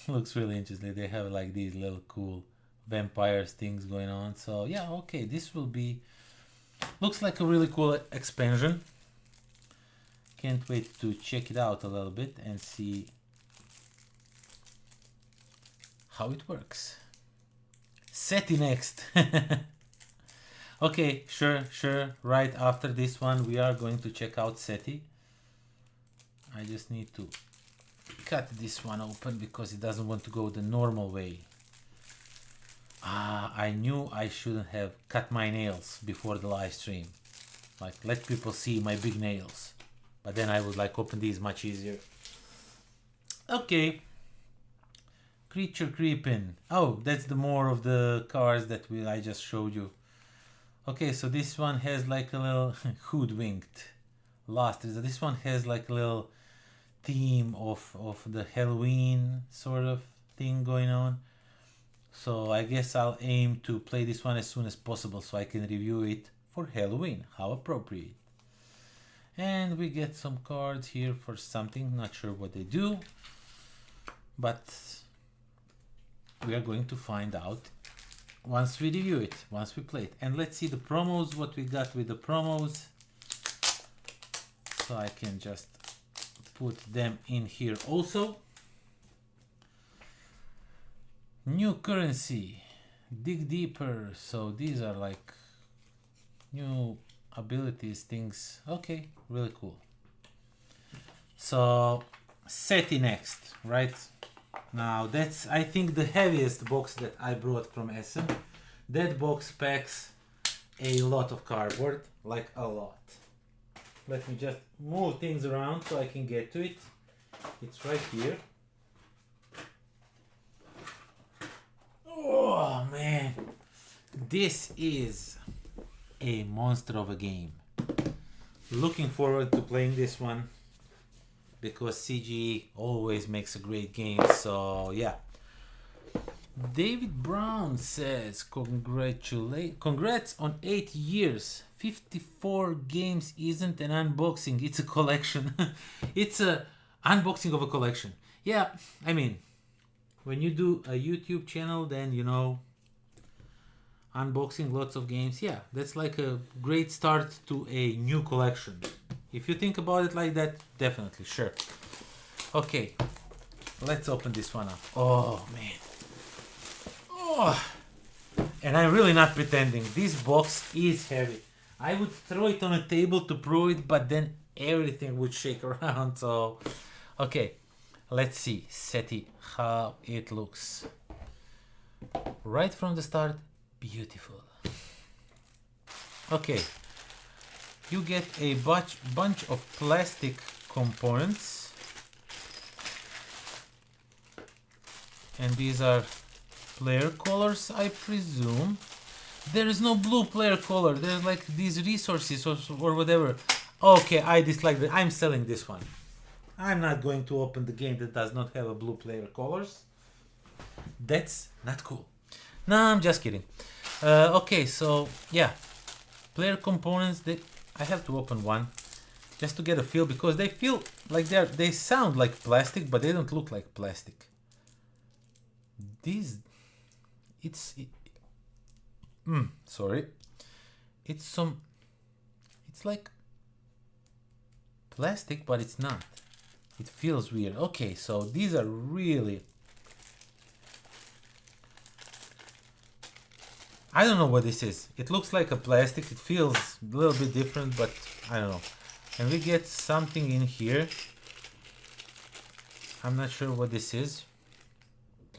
Looks really interesting. They have like these little cool vampires things going on. So yeah, okay, this will be, looks like a really cool expansion. Can't wait to check it out a little bit and see how it works. SETI next. Okay, sure. Right after this one, we are going to check out SETI. I just need to cut this one open because it doesn't want to go the normal way. I knew I shouldn't have cut my nails before the live stream. Like, let people see my big nails. But then I would like open these much easier. Okay. Creature creeping. Oh, that's the more of the cars that I just showed you. Okay, so this one has like a little hoodwinked. Last is this one has like a little theme of the Halloween sort of thing going on. So I guess I'll aim to play this one as soon as possible so I can review it for Halloween. How appropriate. And we get some cards here for something, not sure what they do, but we are going to find out once we review it, once we play it. And let's see the promos, what we got with the promos. So I can just put them in here also. New currency, dig deeper. So these are like new abilities, things. Okay, really cool. So SETI next, right? Now that's, I think, the heaviest box that I brought from Essen. That box packs a lot of cardboard, like a lot. Let me just move things around so I can get to it. It's right here. Oh man, this is a monster of a game. Looking forward to playing this one because CG always makes a great game. So yeah. David Brown says congrats on 8 years. 54 games isn't an unboxing, it's a collection. It's a unboxing of a collection. Yeah, I mean, when you do a YouTube channel, then you know, unboxing lots of games, yeah, that's like a great start to a new collection. If you think about it like that, definitely, sure. Okay, let's open this one up. Oh man. Oh. And I'm really not pretending, this box is heavy. I would throw it on a table to prove it, but then everything would shake around. So okay, let's see SETI, how it looks. Right from the start, beautiful. Okay, you get a bunch of plastic components, and these are player colors, I presume. There is no blue player color, there's like these resources or whatever. Okay, I dislike that. I'm selling this one. I'm not going to open the game that does not have a blue player colors. That's not cool. No, I'm just kidding. Okay, so yeah, player components, that I have to open one just to get a feel, because they feel like they sound like plastic, but they don't look like plastic. These, sorry, it's like plastic, but it's not. It feels weird. Okay, so these are really, I don't know what this is. It looks like a plastic. It feels a little bit different, but I don't know. And we get something in here. I'm not sure what this is.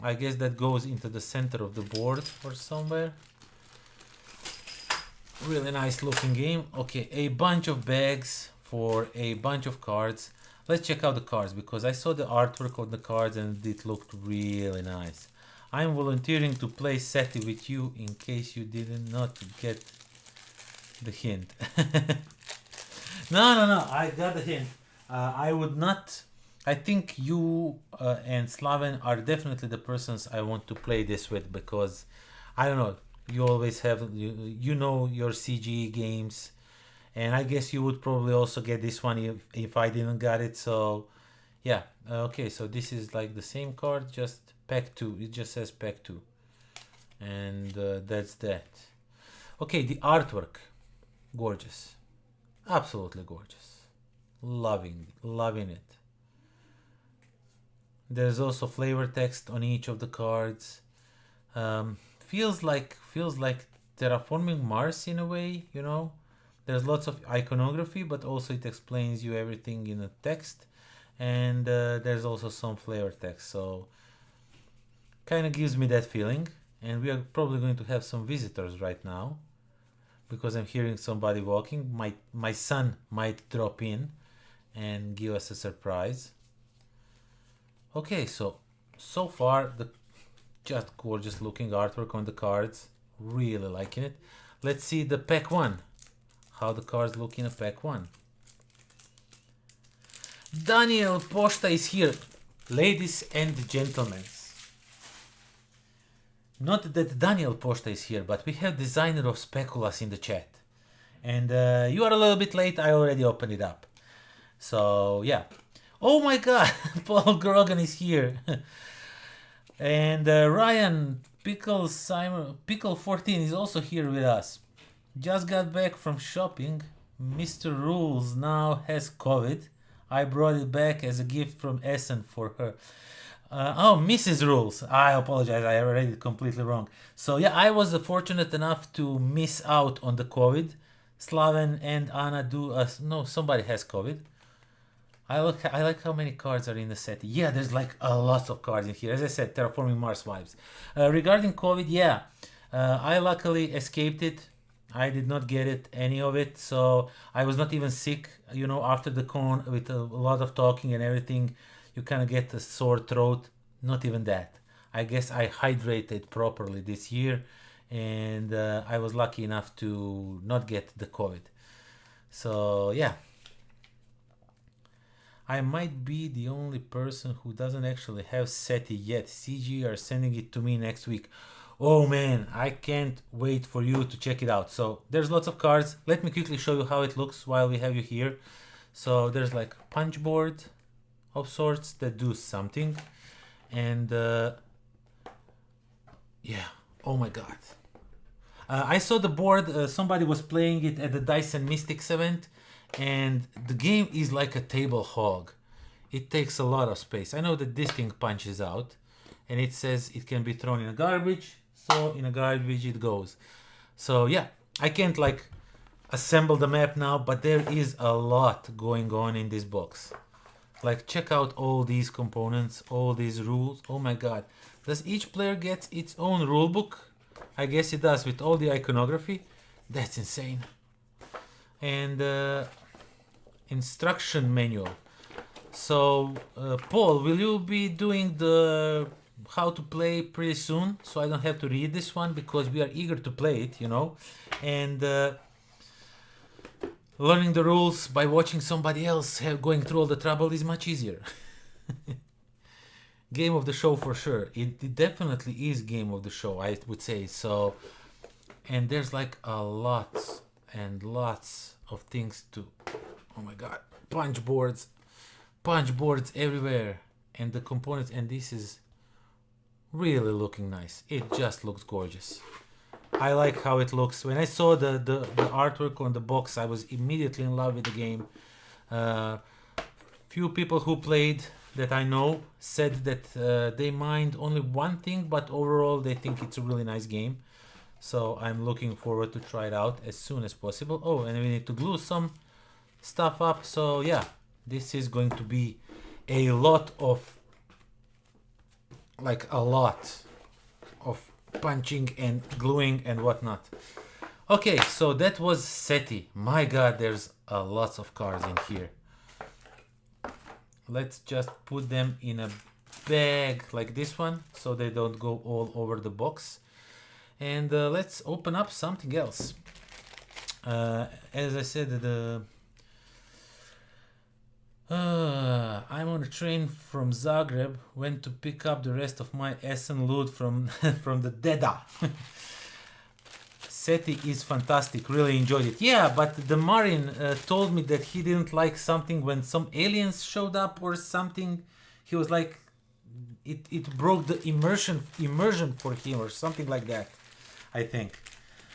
I guess that goes into the center of the board or somewhere. Really nice looking game. Okay, a bunch of bags for a bunch of cards. Let's check out the cards, because I saw the artwork on the cards and it looked really nice. I'm volunteering to play SETI with you in case you did not get the hint. No, I got the hint. I would not. I think you and Slaven are definitely the persons I want to play this with, because I don't know, you always have, you know your CG games, and I guess you would probably also get this one if I didn't got it. So yeah, okay, so this is like the same card, just pack 2. It just says pack 2, and that's that. Okay, the artwork, gorgeous, absolutely gorgeous, loving it. There's also flavor text on each of the cards. Feels like terraforming Mars in a way, you know. There's lots of iconography, but also it explains you everything in a text, and there's also some flavor text, so kind of gives me that feeling. And we are probably going to have some visitors right now because I'm hearing somebody walking. My son might drop in and give us a surprise. Okay, so far the just gorgeous looking artwork on the cards, really liking it. Let's see the pack one, how the cards look in a pack one. Daniel Posta is here, ladies and gentlemen. Not that Daniel Posta is here, but we have designer of SPECULAAS in the chat. And you are a little bit late, I already opened it up. So yeah. Oh my god, Paul Grogan is here. And Ryan Pickle 14 is also here with us. Just got back from shopping. Mr. Rules now has COVID. I brought it back as a gift from Essen for her. Oh, Mrs. Rules. I apologize, I read it completely wrong. So yeah, I was fortunate enough to miss out on the COVID. Slaven and Anna do us. No, somebody has COVID. I like how many cards are in the set. Yeah, there's like a lot of cards in here. As I said, Terraforming Mars vibes. Regarding COVID, yeah, I luckily escaped it. I did not get it, any of it. So I was not even sick, you know, after the con with a lot of talking and everything. You kind of get a sore throat. Not even that. I guess I hydrated properly this year, and I was lucky enough to not get the COVID. So yeah. I might be the only person who doesn't actually have SETI yet. CG are sending it to me next week. Oh man, I can't wait for you to check it out. So there's lots of cards. Let me quickly show you how it looks while we have you here. So there's like punch board of sorts that do something. And yeah, oh my god. I saw the board, somebody was playing it at the Dyson Mystics event. And the game is like a table hog. It takes a lot of space. I know that this thing punches out and it says it can be thrown in a garbage, so in a garbage it goes. So yeah, I can't like assemble the map now, but there is a lot going on in this box. Like check out all these components, all these rules. Oh my god. Does each player get its own rule book? I guess it does, with all the iconography. That's insane. And instruction manual. So Paul, will you be doing the how to play pretty soon, so I don't have to read this one, because we are eager to play it, you know, and learning the rules by watching somebody else going through all the trouble is much easier. Game of the show for sure. It definitely is game of the show, I would say. So, and there's like a lot and lots of things to, oh my god, punch boards everywhere, and the components, and this is really looking nice. It just looks gorgeous. I like how it looks. When I saw the artwork on the box, I was immediately in love with the game. Few people who played that I know said that they mind only one thing, but overall they think it's a really nice game. So I'm looking forward to try it out as soon as possible. Oh, and we need to glue some stuff up. So yeah, this is going to be a lot of, like a lot of punching and gluing and whatnot. Okay, so that was SETI. My god, there's lots of cards in here. Let's just put them in a bag like this one, so they don't go all over the box. And let's open up something else. As I said, I'm on a train from Zagreb. Went to pick up the rest of my Essen loot from from the Deda. SETI is fantastic. Really enjoyed it. Yeah, but the Marin told me that he didn't like something when some aliens showed up or something. He was like, it broke the immersion for him or something like that, I think.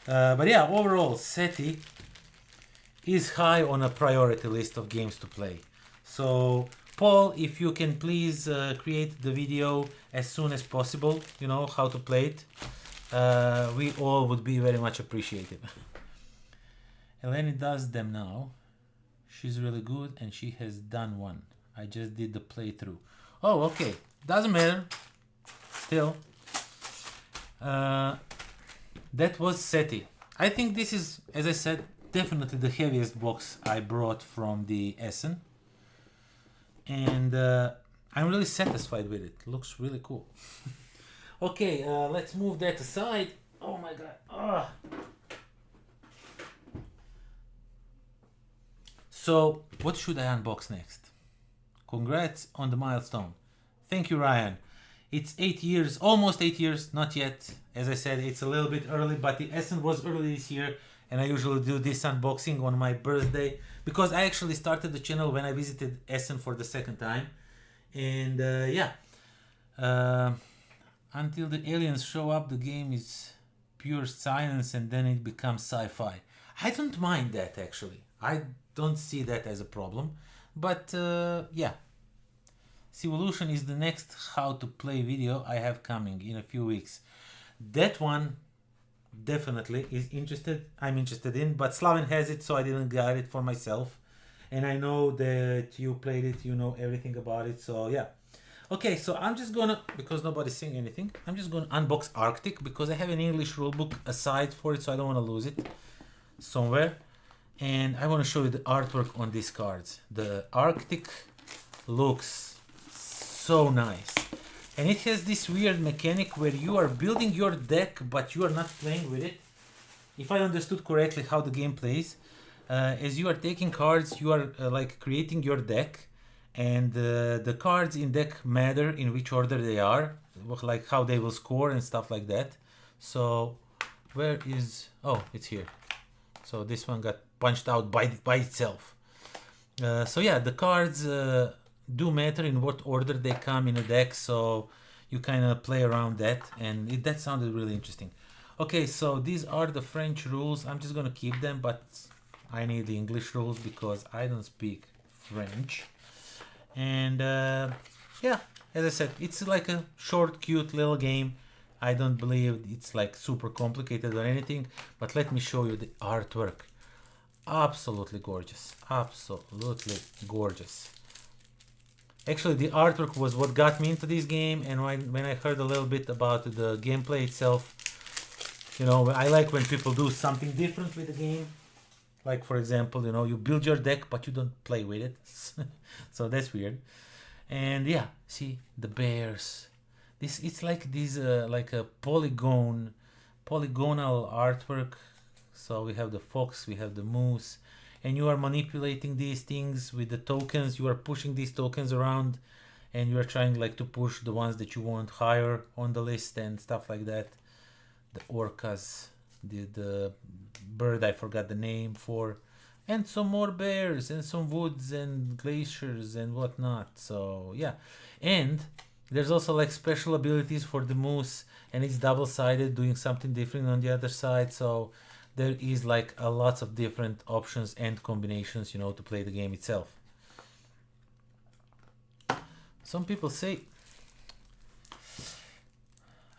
But yeah, overall, SETI is high on a priority list of games to play. So Paul, if you can please create the video as soon as possible, you know, how to play it. We all would be very much appreciative. Eleni does them now. She's really good and she has done one. I just did the playthrough. Oh, okay. Doesn't matter. Still. That was SETI. I think this is, as I said, definitely the heaviest box I brought from the Essen. And I'm really satisfied with it. Looks really cool. Okay, let's move that aside. Oh my god. Ah. So, what should I unbox next? Congrats on the milestone. Thank you, Ryan. It's 8 years, almost 8 years, not yet. As I said, it's a little bit early, but the Essen was early this year, and I usually do this unboxing on my birthday because I actually started the channel when I visited Essen for the second time. And yeah, until the aliens show up, the game is pure science and then it becomes sci-fi. I don't mind that actually. I don't see that as a problem. But yeah, Civolution is the next how to play video I have coming in a few weeks. That one definitely I'm interested in, but Slaven has it, so I didn't get it for myself. And I know that you played it, you know everything about it, so yeah. Okay, so I'm just gonna, because nobody's saying anything, I'm just gonna unbox Arctic because I have an English rulebook aside for it, so I don't want to lose it somewhere. And I want to show you the artwork on these cards. The Arctic looks so nice. And it has this weird mechanic where you are building your deck, but you are not playing with it. If I understood correctly how the game plays, as you are taking cards, you are like creating your deck. And the cards in deck matter in which order they are, like how they will score and stuff like that. So where is, oh, it's here. So this one got punched out by itself. So yeah, the cards do matter in what order they come in a deck, so you kind of play around that, and that sounded really interesting. Okay, so these are the French rules. I'm just gonna keep them, but I need the English rules because I don't speak French. And yeah, as I said, it's like a short, cute little game. I don't believe it's like super complicated or anything, but let me show you the artwork. Absolutely gorgeous. Absolutely gorgeous. Actually, the artwork was what got me into this game, and when I heard a little bit about the gameplay itself, you know, I like when people do something different with the game. Like, for example, you know, you build your deck, but you don't play with it. So that's weird. And yeah, see, the bears. It's like this, like a polygonal artwork. So we have the fox, we have the moose, and you are manipulating these things with the tokens. You are pushing these tokens around, and you are trying like to push the ones that you want higher on the list and stuff like that. The orcas, the bird I forgot the name for, and some more bears and some woods and glaciers and whatnot. So yeah, and there's also like special abilities for the moose, and it's double-sided, doing something different on the other side. So there is like a lots of different options and combinations, you know, to play the game itself. Some people say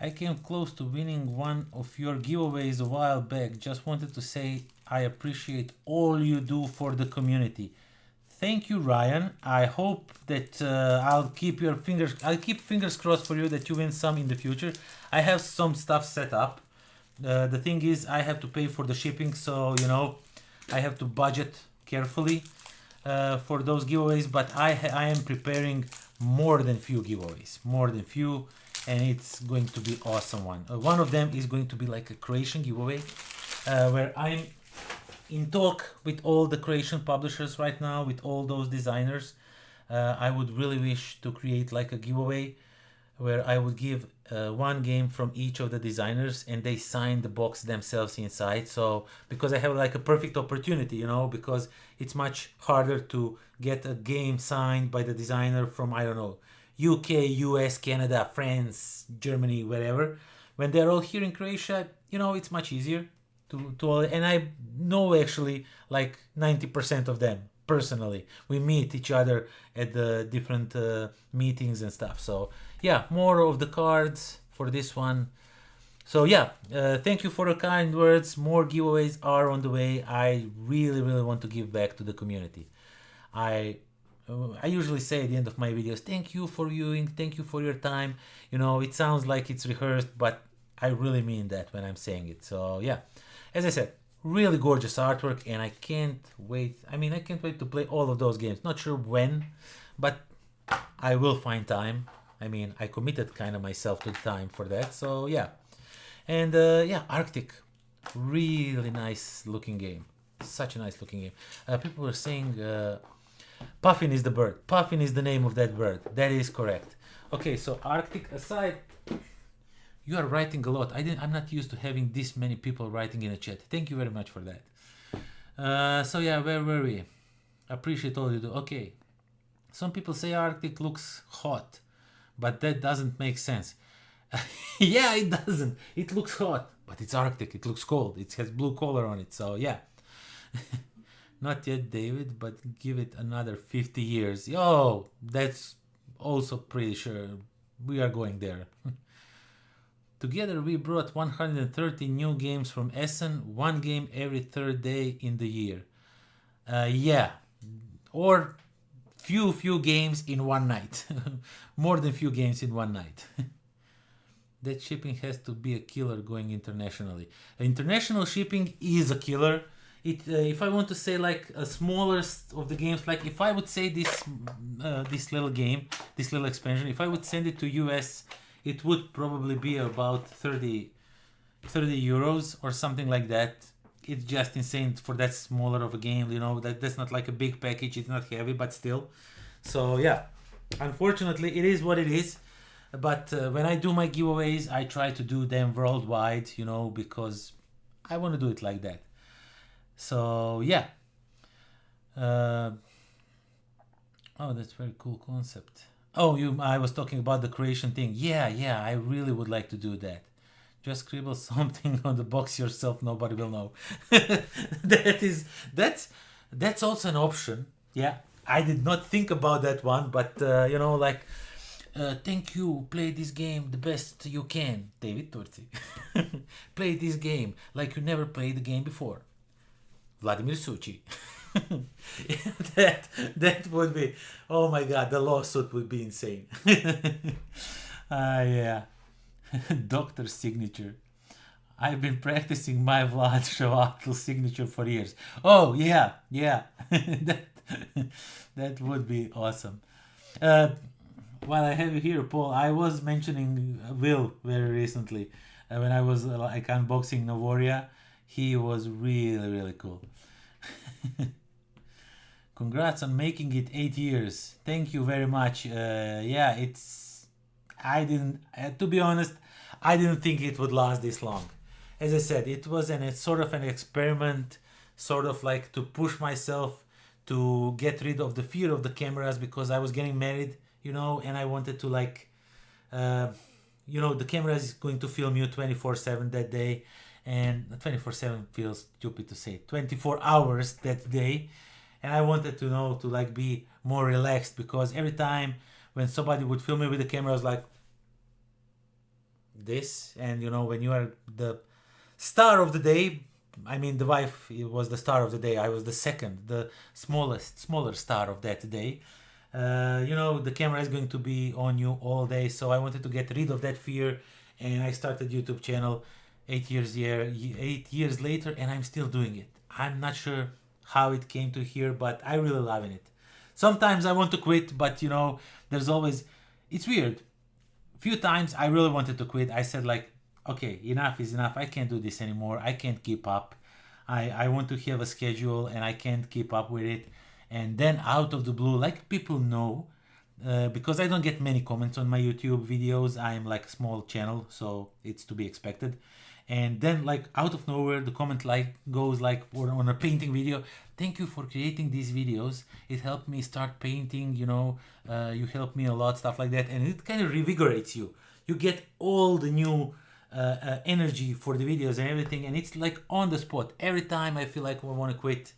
I came close to winning one of your giveaways a while back. Just wanted to say I appreciate all you do for the community. Thank you, Ryan. I hope that I'll keep fingers crossed for you that you win some in the future. I have some stuff set up. The thing is, I have to pay for the shipping, so you know, I have to budget carefully for those giveaways. But I am preparing more than few giveaways, and it's going to be awesome one. One of them is going to be like a Croatian giveaway, where I'm in talk with all the Croatian publishers right now, with all those designers. I would really wish to create like a giveaway where I would give one game from each of the designers, and they sign the box themselves inside. So because I have like a perfect opportunity, you know, because it's much harder to get a game signed by the designer from, I don't know, UK, US, Canada, France, Germany, wherever. When they're all here in Croatia, you know, it's much easier to and I know actually like 90% of them. personally. We meet each other at the different meetings and stuff. So yeah, more of the cards for this one. So yeah, thank you for the kind words. More giveaways are on the way. I really want to give back to the community. I usually say at the end of my videos, thank you for viewing, thank you for your time. You know, it sounds like it's rehearsed, but I really mean that when I'm saying it. So yeah, as I said, really gorgeous artwork, and I can't wait. I mean, I can't wait to play all of those games. Not sure when, but I will find time. I mean, I committed kind of myself to the time for that. So yeah, and yeah, Arctic, really nice looking game. Such a nice looking game. People were saying Puffin is the bird. Puffin is the name of that bird. That is correct. Okay, so Arctic aside, you are writing a lot. I'm not used to having this many people writing in the chat. Thank you very much for that. So yeah, where were we? Appreciate all you do. Okay. Some people say Arctic looks hot, but that doesn't make sense. Yeah, it doesn't. It looks hot, but it's Arctic. It looks cold. It has blue color on it. So yeah. Not yet, David, but give it another 50 years. Oh, that's also pretty sure we are going there. Together we brought 130 new games from Essen, one game every third day in the year. Yeah, or few games in one night. More than few games in one night. That shipping has to be a killer going internationally. International shipping is a killer. If I want to say like a smallest of the games, like if I would say this little game, this little expansion, if I would send it to US, it would probably be about 30 euros or something like that. It's just insane for that smaller of a game, you know, that's not like a big package, it's not heavy, but still. So yeah, unfortunately it is what it is. But when I do my giveaways, I try to do them worldwide, you know, because I want to do it like that. So yeah. Oh, that's very cool concept. Oh, I was talking about the creation thing. Yeah, I really would like to do that. Just scribble something on the box yourself, nobody will know. That's also an option. Yeah, I did not think about that one, but you know, like thank you, play this game the best you can, David Turci. Play this game like you never played the game before, Vladimir Suchi. that would be, oh my god, the lawsuit would be insane. Yeah. Doctor's signature. I've been practicing my Vlad Shavatel signature for years. Oh yeah. that would be awesome. While I have you here, Paul, I was mentioning Will very recently when I was like unboxing NAVORIA. He was really cool. Congrats on making it 8 years. Thank you very much. Yeah, to be honest, I didn't think it would last this long. As I said, it was sort of an experiment, sort of like to push myself to get rid of the fear of the cameras, because I was getting married, you know, and I wanted to like, you know, the camera is going to film you 24/7 that day, and 24/7 feels stupid to say, 24 hours that day. And I wanted to know to like be more relaxed, because every time when somebody would film me with the camera, I was like this. And you know, when you are the star of the day, I mean the wife was the star of the day, I was the second, the smaller star of that day. You know, the camera is going to be on you all day, so I wanted to get rid of that fear, and I started YouTube channel 8 years later, and I'm still doing it. I'm not sure how it came to here, but I really loving it. Sometimes I want to quit, but you know, there's always, it's weird. Few times I really wanted to quit. I said like, okay, enough is enough. I can't do this anymore. I can't keep up. I want to have a schedule and I can't keep up with it. And then out of the blue, like people know, because I don't get many comments on my YouTube videos. I'm like a small channel, so it's to be expected. And then like out of nowhere, the comment like goes like on a painting video, thank you for creating these videos. It helped me start painting, you know, you helped me a lot, stuff like that. And it kind of revigorates you. You get all the new energy for the videos and everything. And it's like on the spot. Every time I feel like I want to quit,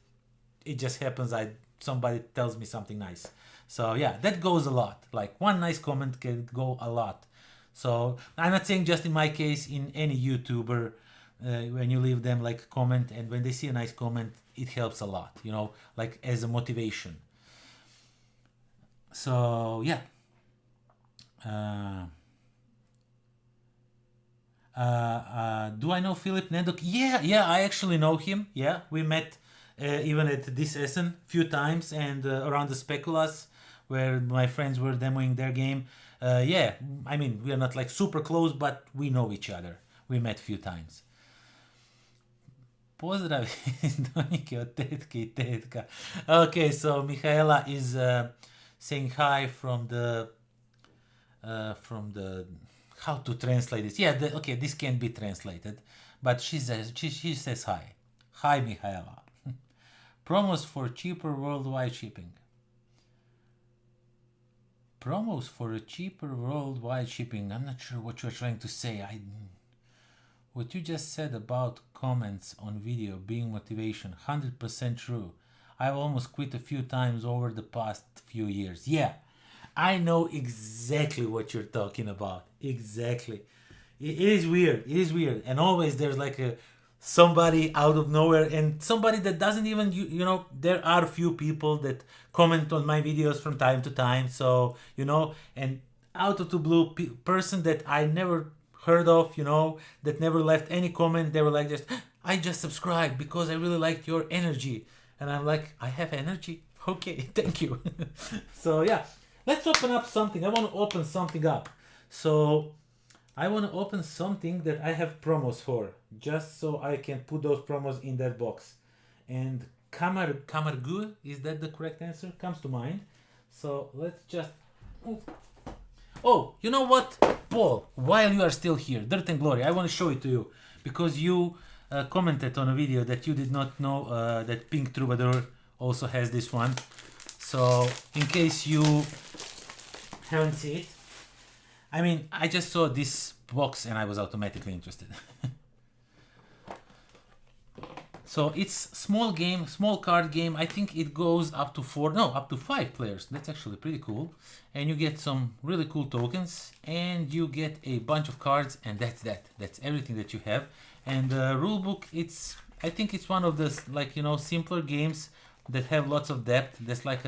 it just happens. I somebody tells me something nice. So yeah, that goes a lot. Like one nice comment can go a lot. So I'm not saying just in my case, in any YouTuber, when you leave them like a comment and when they see a nice comment, it helps a lot, you know, like as a motivation. So yeah. Do I know Philip Nedok? Yeah, I actually know him. Yeah, we met even at this Essen few times and around the SPECULAAS where my friends were demoing their game. Yeah, I mean, we are not like super close, but we know each other. We met few times. Pozdrav iz Donike od tetke I tetka. Okay, so Michaela is saying hi from the how to translate this. Yeah, okay, this can be translated, but she says hi. Hi, Michaela. Promos for cheaper worldwide shipping. Promos for a cheaper worldwide shipping. I'm not sure what you're trying to say. What you just said about comments on video being motivation, 100% true. I've almost quit a few times over the past few years. Yeah, I know exactly what you're talking about. Exactly. It is weird. It is weird. And always there's like somebody out of nowhere and somebody that doesn't even, you know, there are few people that comment on my videos from time to time. So, you know, and out of the blue, person that I never heard of, you know, that never left any comment, they were like, I just subscribed because I really liked your energy. And I'm like, I have energy? Okay, thank you. So yeah, let's open up something. I want to open something up. So I want to open something that I have promos for, just so I can put those promos in that box. And CAMARGUE, is that the correct answer? Comes to mind. So let's just... Oh, you know what, Paul, while you are still here, Dirt and Glory, I want to show it to you, because you commented on a video that you did not know that Pink Troubadour also has this one. So in case you haven't seen it, I mean, I just saw this box and I was automatically interested. So it's small game, small card game. I think it goes up to 5 players. That's actually pretty cool. And you get some really cool tokens and you get a bunch of cards, and that's that. That's everything that you have. And the rulebook, I think it's one of the, like, you know, simpler games that have lots of depth. There's like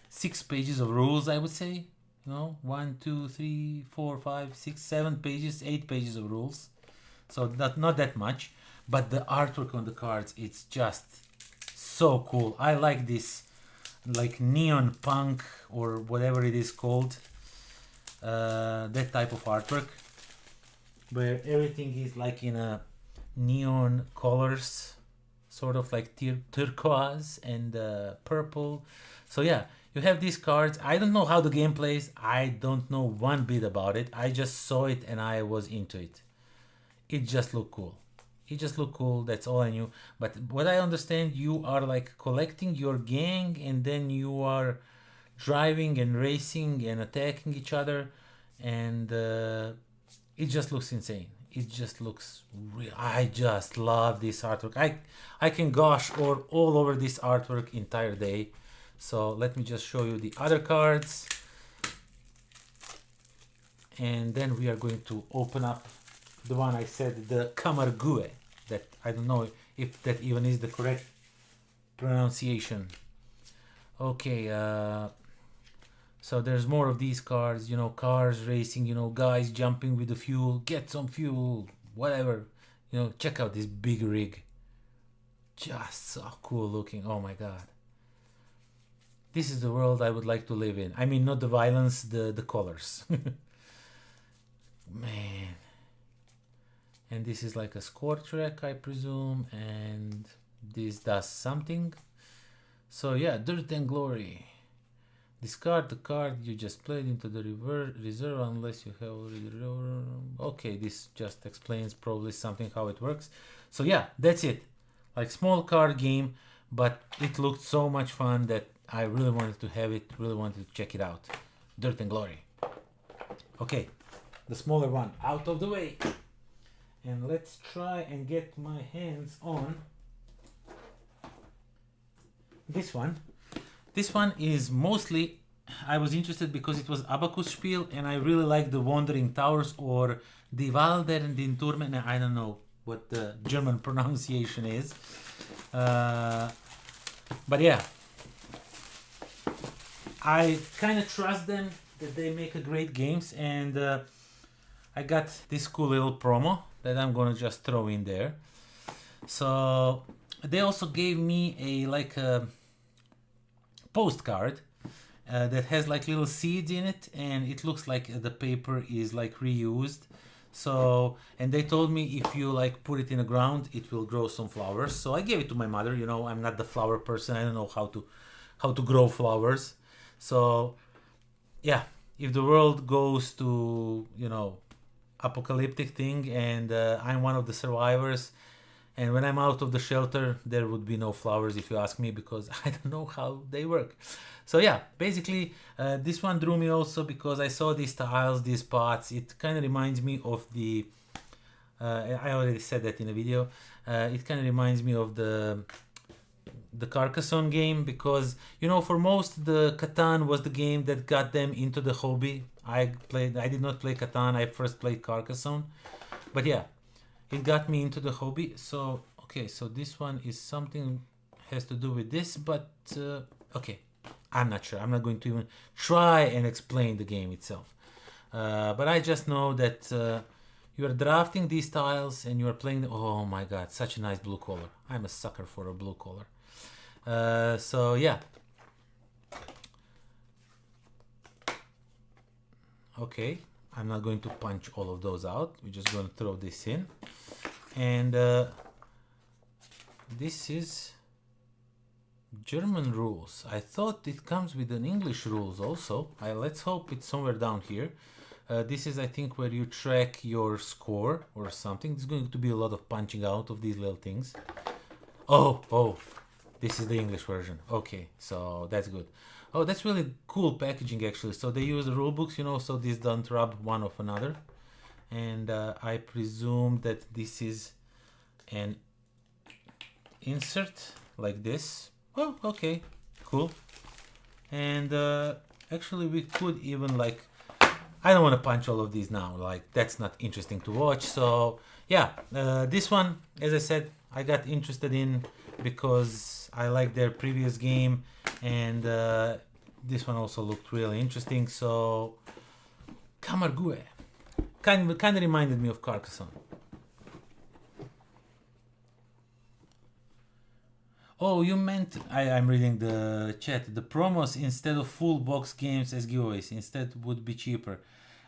6 pages of rules, I would say. You know, 1, 2, 3, 4, 5, 6, 7 pages, 8 pages of rules. So not that much. But the artwork on the cards, it's just so cool. I like this, like neon punk or whatever it is called. That type of artwork, where everything is like in a neon colors, sort of like turquoise and purple. So yeah, you have these cards. I don't know how the game plays. I don't know one bit about it. I just saw it and I was into it. It just looked cool. It just looked cool, that's all I knew. But what I understand, you are like collecting your gang and then you are driving and racing and attacking each other, and it just looks insane. It just looks real. I just love this artwork. I can gosh all over this artwork entire day. So let me just show you the other cards, and then we are going to open up the one I said, the CAMARGUE, that I don't know if that even is the correct pronunciation. Okay, so there's more of these cards, you know, cars racing, you know, guys jumping with the fuel, get some fuel, whatever, you know, check out this big rig. Just so cool looking, oh my god. This is the world I would like to live in. I mean, not the violence, the colors. Man. And this is like a score track, I presume, and this does something. So yeah, Dirt and Glory. Discard the card you just played into the reserve unless you have already... Okay, this just explains probably something how it works. So yeah, that's it. Like small card game, but it looked so much fun that I really wanted to have it, really wanted to check it out. Dirt and Glory. Okay, the smaller one out of the way. And let's try and get my hands on this one. This one is mostly, I was interested because it was Abacus Spiel, and I really like the Wandering Towers or Die Wandern den Turmen. I don't know what the German pronunciation is. But yeah, I kind of trust them that they make a great games, and I got this cool little promo that I'm gonna just throw in there. So they also gave me a like a postcard that has like little seeds in it, and it looks like the paper is like reused. So, and they told me if you like put it in the ground, it will grow some flowers. So I gave it to my mother. You know, I'm not the flower person. I don't know how to grow flowers. So yeah, if the world goes to, you know, apocalyptic thing, and I'm one of the survivors, and when I'm out of the shelter, there would be no flowers, if you ask me, because I don't know how they work. So yeah, basically this one drew me also because I saw these tiles, these pots. It kind of reminds me of the I already said that in a video. It kind of reminds me of the Carcassonne game, because, you know, for most the Catan was the game that got them into the hobby. I did not play Catan. I first played Carcassonne, but yeah, it got me into the hobby. So okay, so this one is something has to do with this, but okay, I'm not sure. I'm not going to even try and explain the game itself, but I just know that you are drafting these tiles and you are playing oh my god, such a nice blue color. I'm a sucker for a blue color. So yeah, okay, I'm not going to punch all of those out. We're just going to throw this in, and this is German rules. I thought it comes with an English rules also. Let's hope it's somewhere down here. This is, I think, where you track your score or something. There's going to be a lot of punching out of these little things. Oh, this is the English version. Okay, so that's good. Oh, that's really cool packaging actually. So they use the rule books, you know, so these don't rub one of another. And I presume that this is an insert like this. Oh, okay, cool. And actually we could even like, I don't want to punch all of these now, like that's not interesting to watch. So yeah, this one, as I said, I got interested in because I like their previous game, and this one also looked really interesting. So CAMARGUE kind of reminded me of Carcassonne. Oh, you meant, I'm reading the chat, the promos instead of full box games as giveaways instead would be cheaper.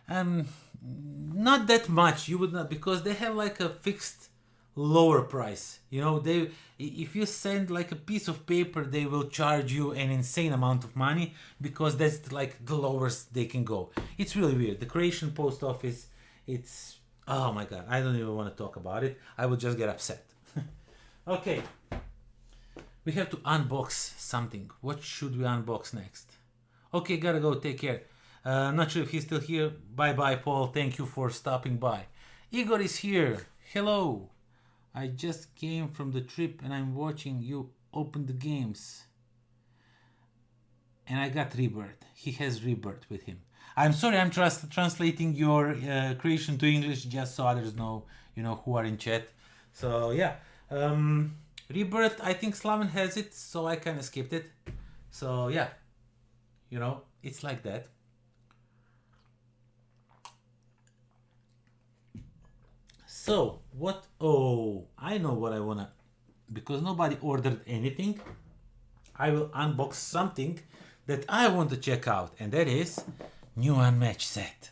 Not that much, you would not, because they have like a fixed lower price. You know, they, if you send like a piece of paper, they will charge you an insane amount of money because that's like the lowest they can go. It's really weird. The Croatian post office, it's, oh my god, I don't even want to talk about it. I would just get upset. Okay. We have to unbox something. What should we unbox next? Okay, gotta go. Take care. Not sure if he's still here. Bye bye, Paul. Thank you for stopping by. Igor is here. Hello. I just came from the trip and I'm watching you open the games. And I got Rebirth. He has Rebirth with him. I'm sorry, I'm translating your Croatian to English just so others know, you know, who are in chat. So yeah. Rebirth, I think Slaven has it, so I kind of skipped it. So yeah, you know, it's like that. So what? Oh, I know what I wanna, because nobody ordered anything. I will unbox something that I want to check out, and that is new Unmatched set.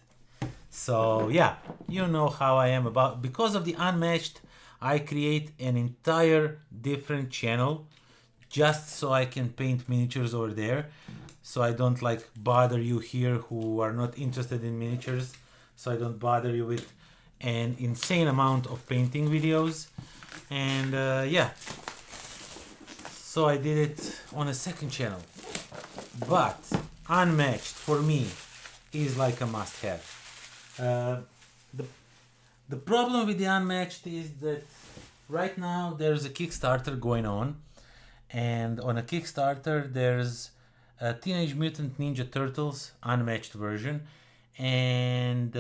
So yeah, you know how I am about, because of the Unmatched, I create an entire different channel just so I can paint miniatures over there. So I don't like bother you here who are not interested in miniatures. So I don't bother you with an insane amount of painting videos. And yeah, so I did it on a second channel. But Unmatched for me is like a must-have. The problem with the Unmatched is that right now there's a Kickstarter going on, and on a Kickstarter there's Teenage Mutant Ninja Turtles unmatched version, and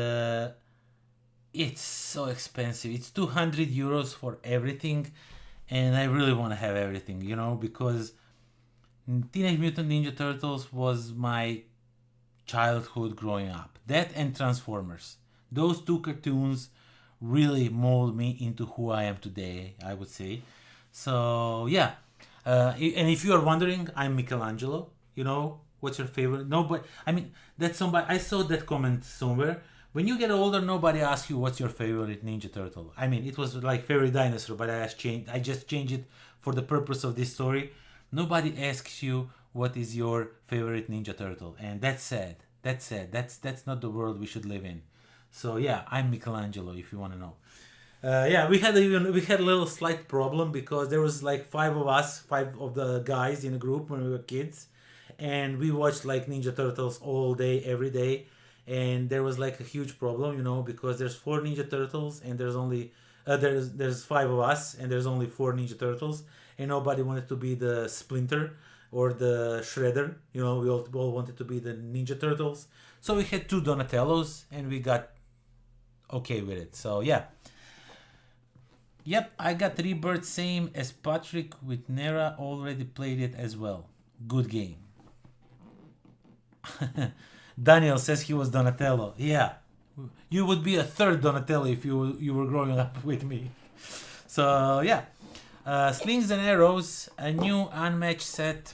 it's so expensive. It's 200 euros for everything, and I really want to have everything, you know, because Teenage Mutant Ninja Turtles was my childhood growing up. That and Transformers. Those two cartoons really mold me into who I am today, I would say. So yeah, and if you are wondering, I'm Michelangelo. You know, what's your favorite? Nobody. I mean, that's somebody. I saw that comment somewhere. When you get older, nobody asks you what's your favorite Ninja Turtle. I mean, it was like Fairy Dinosaur, but I just changed it for the purpose of this story. Nobody asks you what is your favorite Ninja Turtle, and that's sad. That's sad. That's not the world we should live in. So yeah, I'm Michelangelo. If you want to know. Yeah, we had a little slight problem because there was like five of the guys in a group when we were kids, and we watched like Ninja Turtles all day, every day, and there was like a huge problem, you know, because there's 4 Ninja Turtles and there's only there's 5 of us and there's only 4 Ninja Turtles, and nobody wanted to be the Splinter or the Shredder, you know, we all wanted to be the Ninja Turtles, so we had 2 Donatellos and we got okay with it. So yeah. Yep, I got Rebirth same as Patrick with Nera, already played it as well. Good game. Daniel says he was Donatello. Yeah, you would be a 3rd Donatello if you were growing up with me. So yeah, Slings and Arrows, a new unmatched set.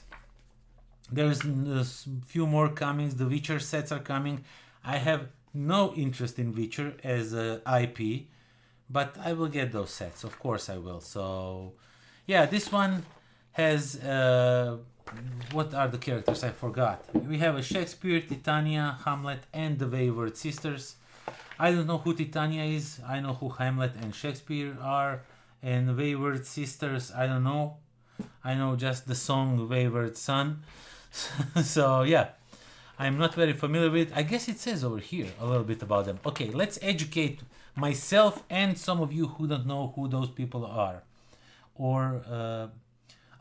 There's a few more coming. The Witcher sets are coming. I have no interest in Witcher as a IP, but I will get those sets. Of course I will. So yeah, this one has what are the characters? I forgot. We have a Shakespeare, Titania, Hamlet, and the Wayward Sisters. I don't know who Titania is. I know who Hamlet and Shakespeare are, and Wayward Sisters, I don't know. I know just the song Wayward Son. So yeah, I'm not very familiar with it. I guess it says over here a little bit about them. Okay, let's educate myself and some of you who don't know who those people are. Or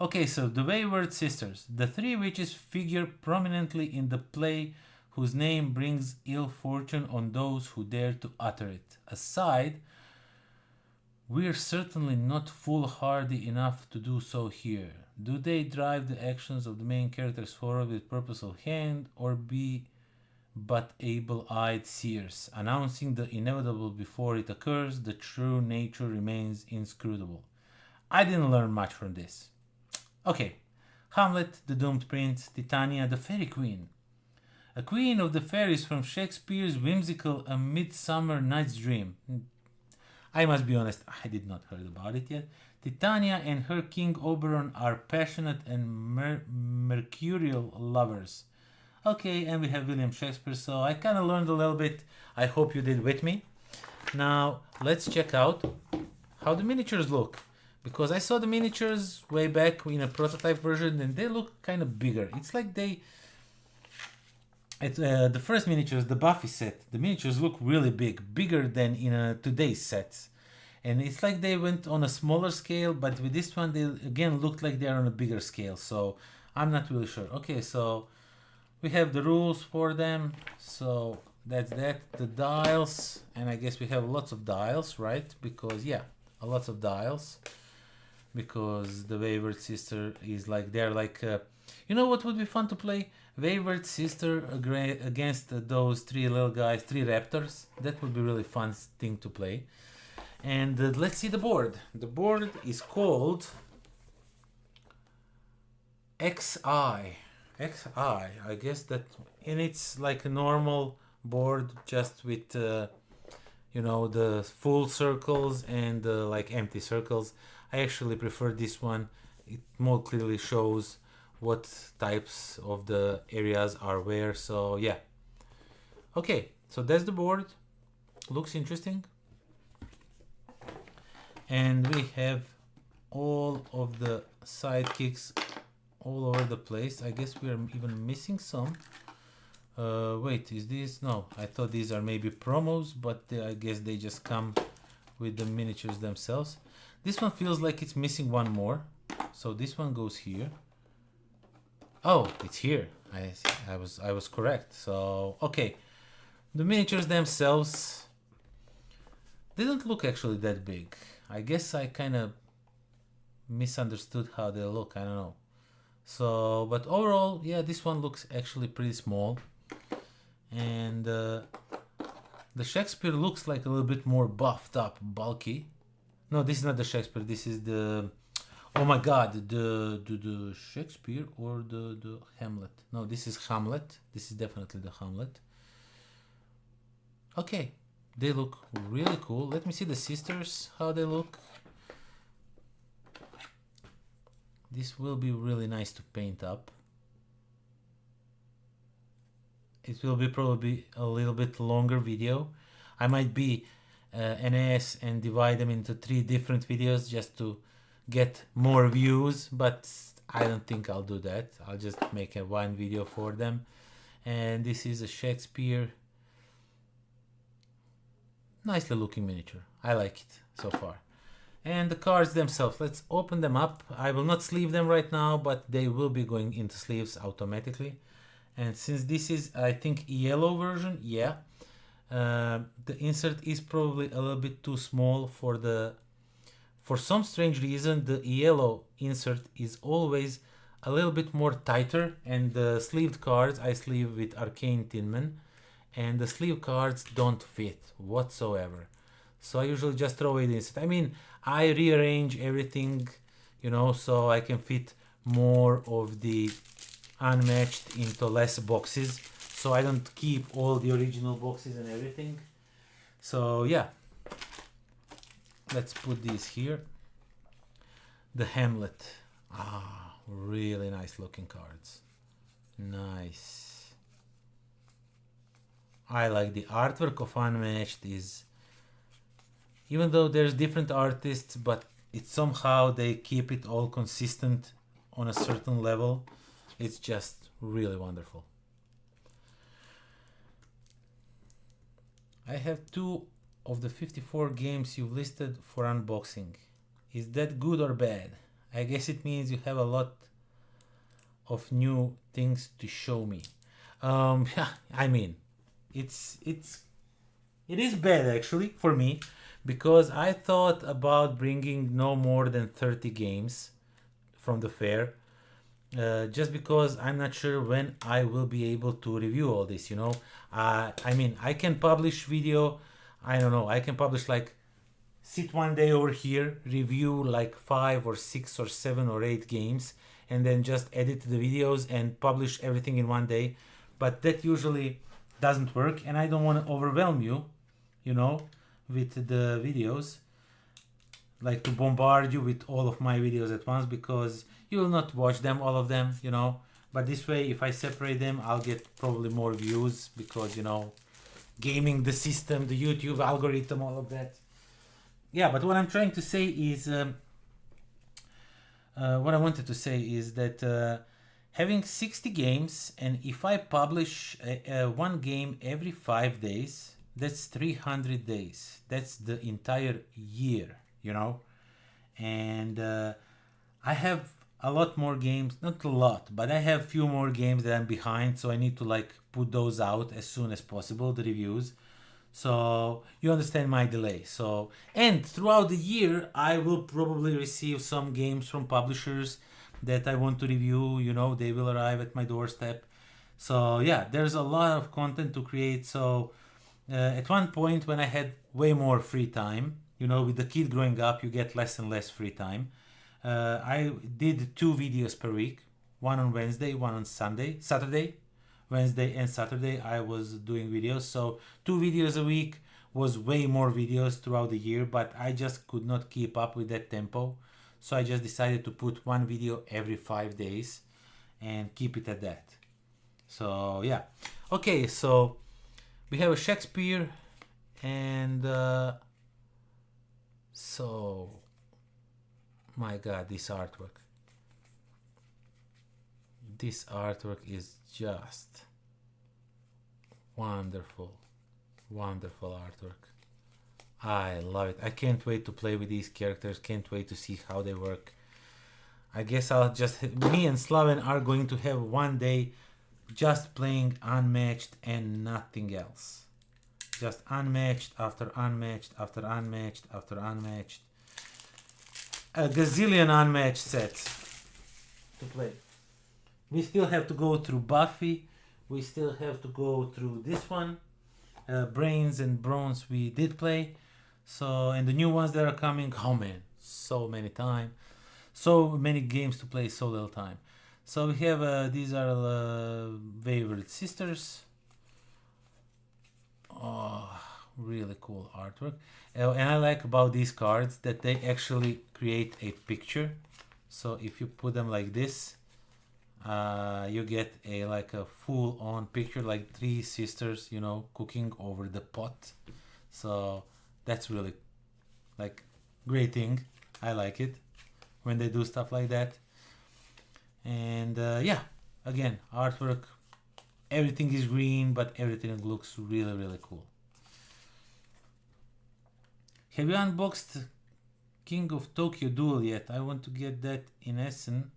okay, so the Wayward Sisters. The 3 witches figure prominently in the play whose name brings ill fortune on those who dare to utter it. Aside, we're certainly not foolhardy enough to do so here. Do they drive the actions of the main characters forward with purposeful hand, or be but able-eyed seers, announcing the inevitable before it occurs? The true nature remains inscrutable. I didn't learn much from this. Okay, Hamlet, the doomed prince, Titania, the fairy queen. A queen of the fairies from Shakespeare's whimsical A Midsummer Night's Dream. I must be honest, I did not heard about it yet. Titania and her king Oberon are passionate and mercurial lovers. Okay, and we have William Shakespeare, so I kind of learned a little bit. I hope you did with me. Now, let's check out how the miniatures look. Because I saw the miniatures way back in a prototype version and they look kind of bigger. It's like they... the first miniatures, the Buffy set, the miniatures look really big. Bigger than in today's sets. And it's like they went on a smaller scale, but with this one they again looked like they're on a bigger scale. So I'm not really sure. Okay, so we have the rules for them. So that's that. The dials, and I guess we have lots of dials, right? Because yeah, lots of dials. Because the Wayward Sister is like, they're like, you know what would be fun to play? Wayward Sister against those 3 little guys, 3 raptors. That would be really fun thing to play. And let's see the board. The board is called XI. XI, I guess that, and it's like a normal board just with, you know, the full circles and like empty circles. I actually prefer this one. It more clearly shows what types of the areas are where. So yeah. Okay, so that's the board. Looks interesting. And we have all of the sidekicks all over the place. I guess we are even missing some. Wait, is this? No, I thought these are maybe promos, but I guess they just come with the miniatures themselves. This one feels like it's missing one more. So this one goes here. Oh, it's here. I was correct. So okay, the miniatures themselves, they don't look actually that big. I guess I kind of misunderstood how they look. I don't know. So, but overall, yeah, this one looks actually pretty small, and the Shakespeare looks like a little bit more buffed up, bulky. No, this is not the Shakespeare. This is the, oh my God, the Shakespeare or the Hamlet. No, this is Hamlet. This is definitely the Hamlet. Okay, they look really cool. Let me see the sisters, how they look. This will be really nice to paint up. It will be probably a little bit longer video. I might be an ass and divide them into 3 different videos just to get more views, but I don't think I'll do that. I'll just make a 1 video for them. And this is a Shakespeare. Nicely looking miniature. I like it so far. And the cards themselves, let's open them up. I will not sleeve them right now, but they will be going into sleeves automatically. And since this is, I think, yellow version, yeah, the insert is probably a little bit too small for the, for some strange reason, the yellow insert is always a little bit more tighter, and the sleeved cards I sleeve with Arcane Tinman, and the sleeve cards don't fit whatsoever. So I usually just throw it insert. I mean, I rearrange everything, you know, so I can fit more of the unmatched into less boxes, so I don't keep all the original boxes and everything. So yeah, let's put these here. The Hamlet, really nice looking cards. Nice. I like the artwork of Unmatched. Is, even though there's different artists, but it's somehow they keep it all consistent on a certain level. It's just really wonderful. I have 2 of the 54 games you've listed for unboxing. Is that good or bad? I guess it means you have a lot of new things to show me. I mean, it is bad actually for me, because I thought about bringing no more than 30 games from the fair, just because I'm not sure when I will be able to review all this, you know. I mean, I can publish video, I don't know, I can publish like, sit one day over here, review like 5 or 6 or 7 or 8 games, and then just edit the videos and publish everything in one day. But that usually doesn't work, and I don't want to overwhelm you, you know, with the videos, like to bombard you with all of my videos at once, because you will not watch them, all of them, you know. But this way, if I separate them, I'll get probably more views, because, you know, gaming, the system, the YouTube algorithm, all of that. Yeah, but what I'm trying to say is, what I wanted to say is that having 60 games, and if I publish one game every 5 days, that's 300 days. That's the entire year, you know. And I have a lot more games, not a lot, but I have few more games that I'm behind, so I need to like put those out as soon as possible, the reviews. So you understand my delay. So, and throughout the year, I will probably receive some games from publishers that I want to review, you know, they will arrive at my doorstep. So yeah, there's a lot of content to create. So at one point when I had way more free time, you know, with the kid growing up, you get less and less free time. I did 2 videos per week, one on Wednesday, one on Saturday. Wednesday and Saturday I was doing videos, so 2 videos a week was way more videos throughout the year, but I just could not keep up with that tempo, so I just decided to put 1 video every 5 days and keep it at that. So yeah, okay, so we have a Shakespeare, and so my god, this artwork is just wonderful artwork. I love it. I can't wait to play with these characters, can't wait to see how they work. I guess I'll just, me and Slaven are going to have one day just playing unmatched and nothing else. Just unmatched after unmatched after unmatched after unmatched. A gazillion unmatched sets to play. We still have to go through Buffy. We still have to go through this one. Brains and Bronze we did play. So, and the new ones that are coming, oh man, so many time. So many games to play, so little time. So we have, these are favorite sisters. Oh, really cool artwork. And I like about these cards that they actually create a picture. So if you put them like this, you get a like a full-on picture, like three sisters, you know, cooking over the pot. So that's really like great thing. I like it when they do stuff like that. And yeah, again, artwork, everything is green, but everything looks really, really cool. Have you unboxed King of Tokyo Duel yet? I want to get that in Essen,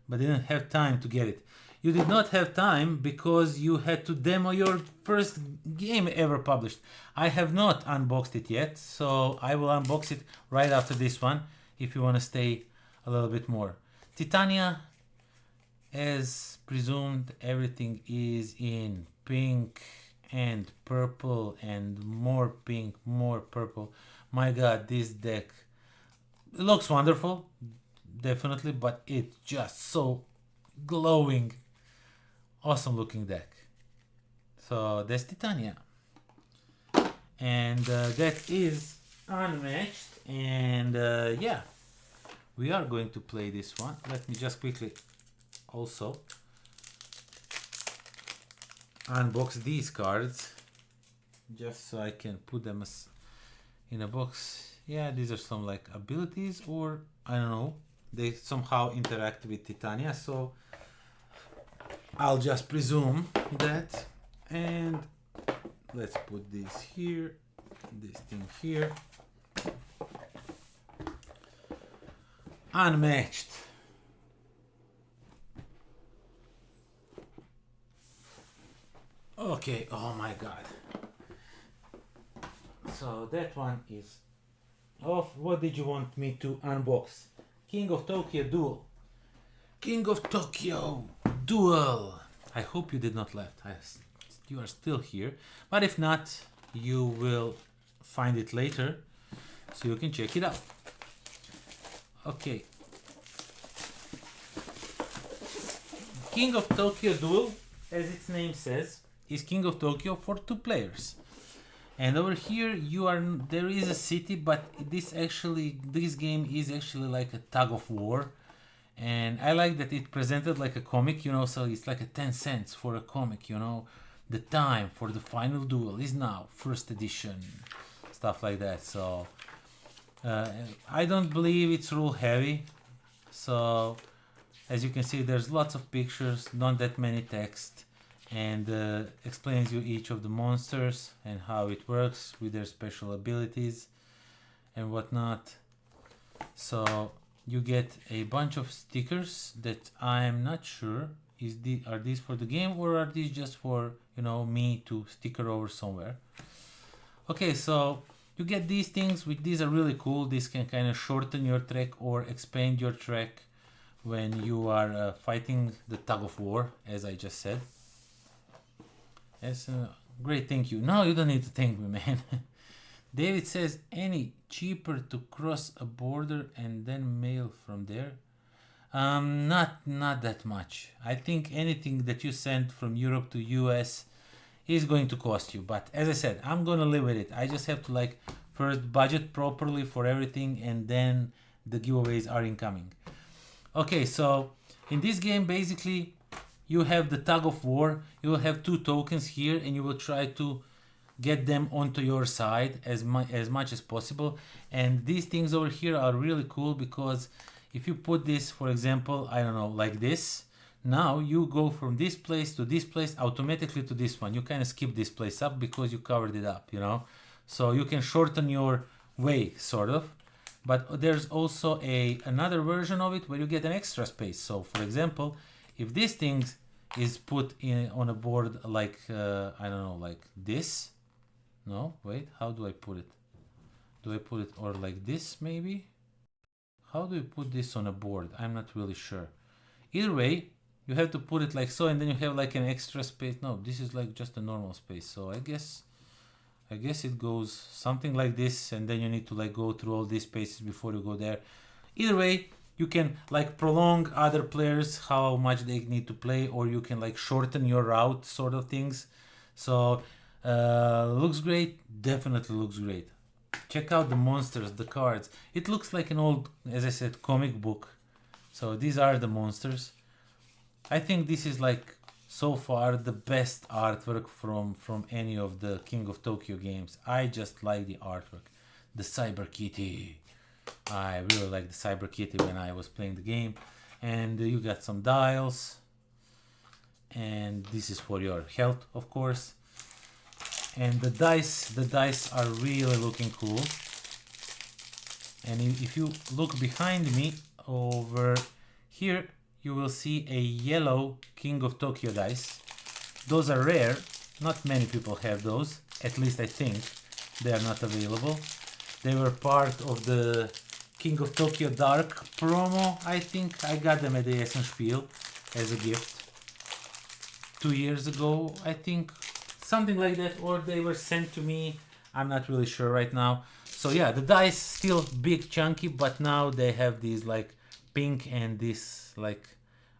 but didn't have time to get it. You did not have time because you had to demo your first game ever published. I have not unboxed it yet, so I will unbox it right after this one if you want to stay a little bit more. Titania, as presumed, everything is in pink and purple and more pink, more purple. My god, this deck, it looks wonderful, definitely, but it's just so glowing. Awesome looking deck. So that's Titania. And that is unmatched. And yeah, we are going to play this one. Let me just quickly also unbox these cards just so I can put them as in a box. Yeah, these are some like abilities, or I don't know, they somehow interact with Titania, so I'll just presume that. And let's put this here, this thing here. Unmatched. Okay, oh my god. So that one is off. What did you want me to unbox? King of Tokyo Duel. King of Tokyo Duel. I hope you did not left. You are still here. But if not, you will find it later, so you can check it out. Okay. King of Tokyo Duel, as its name says, is King of Tokyo for 2 players. And over here there is a city, but this game is actually like a tug of war. And I like that it presented like a comic, you know, so it's like a 10 cents for a comic, you know. The time for the final duel is now, first edition, stuff like that. So I don't believe it's rule heavy. So as you can see, there's lots of pictures, not that many text, and explains you each of the monsters and how it works with their special abilities and whatnot. So you get a bunch of stickers that I'm not sure are these for the game, or are these just for, you know, me to sticker over somewhere. Okay, so you get these things, which these are really cool. These can kind of shorten your trek or expand your trek when you are fighting the tug of war, as I just said. Yes, great, thank you. No, you don't need to thank me, man. David says, any cheaper to cross a border and then mail from there? Not that much. I think anything that you send from Europe to US is going to cost you. But as I said, I'm gonna live with it. I just have to like first budget properly for everything, and then the giveaways are incoming. Okay, so in this game, basically, you have the tug of war. You will have 2 tokens here, and you will try to get them onto your side as much as possible. And these things over here are really cool, because if you put this, for example, I don't know, like this, now you go from this place to this place automatically to this one. You kind of skip this place up because you covered it up, you know. So you can shorten your way, sort of. But there's also another version of it where you get an extra space. So for example, if these things is put in on a board like I don't know, like this. No, wait, how do I put it? Do I put it or like this maybe? How do you put this on a board? I'm not really sure. Either way, you have to put it like so, and then you have like an extra space. No, this is like just a normal space. So I guess it goes something like this, and then you need to like go through all these spaces before you go there. Either way, you can like prolong other players how much they need to play, or you can like shorten your route sort of things. So looks great, definitely looks great. Check out the monsters, the cards. It looks like an old, as I said, comic book. So these are the monsters. I think this is like so far the best artwork from any of the King of Tokyo games. I just like the artwork. The Cyber Kitty. I really like the Cyber Kitty when I was playing the game. And you got some dials. And this is for your health, of course. And the dice are really looking cool. And if you look behind me over here, you will see a yellow King of Tokyo dice. Those are rare. Not many people have those. At least I think they are not available. They were part of the King of Tokyo Dark promo. I think I got them at the Essen Spiel as a gift 2 years ago, I think. Something like that, or they were sent to me. I'm not really sure right now. So yeah, the dice still big chunky, but now they have these like pink and this like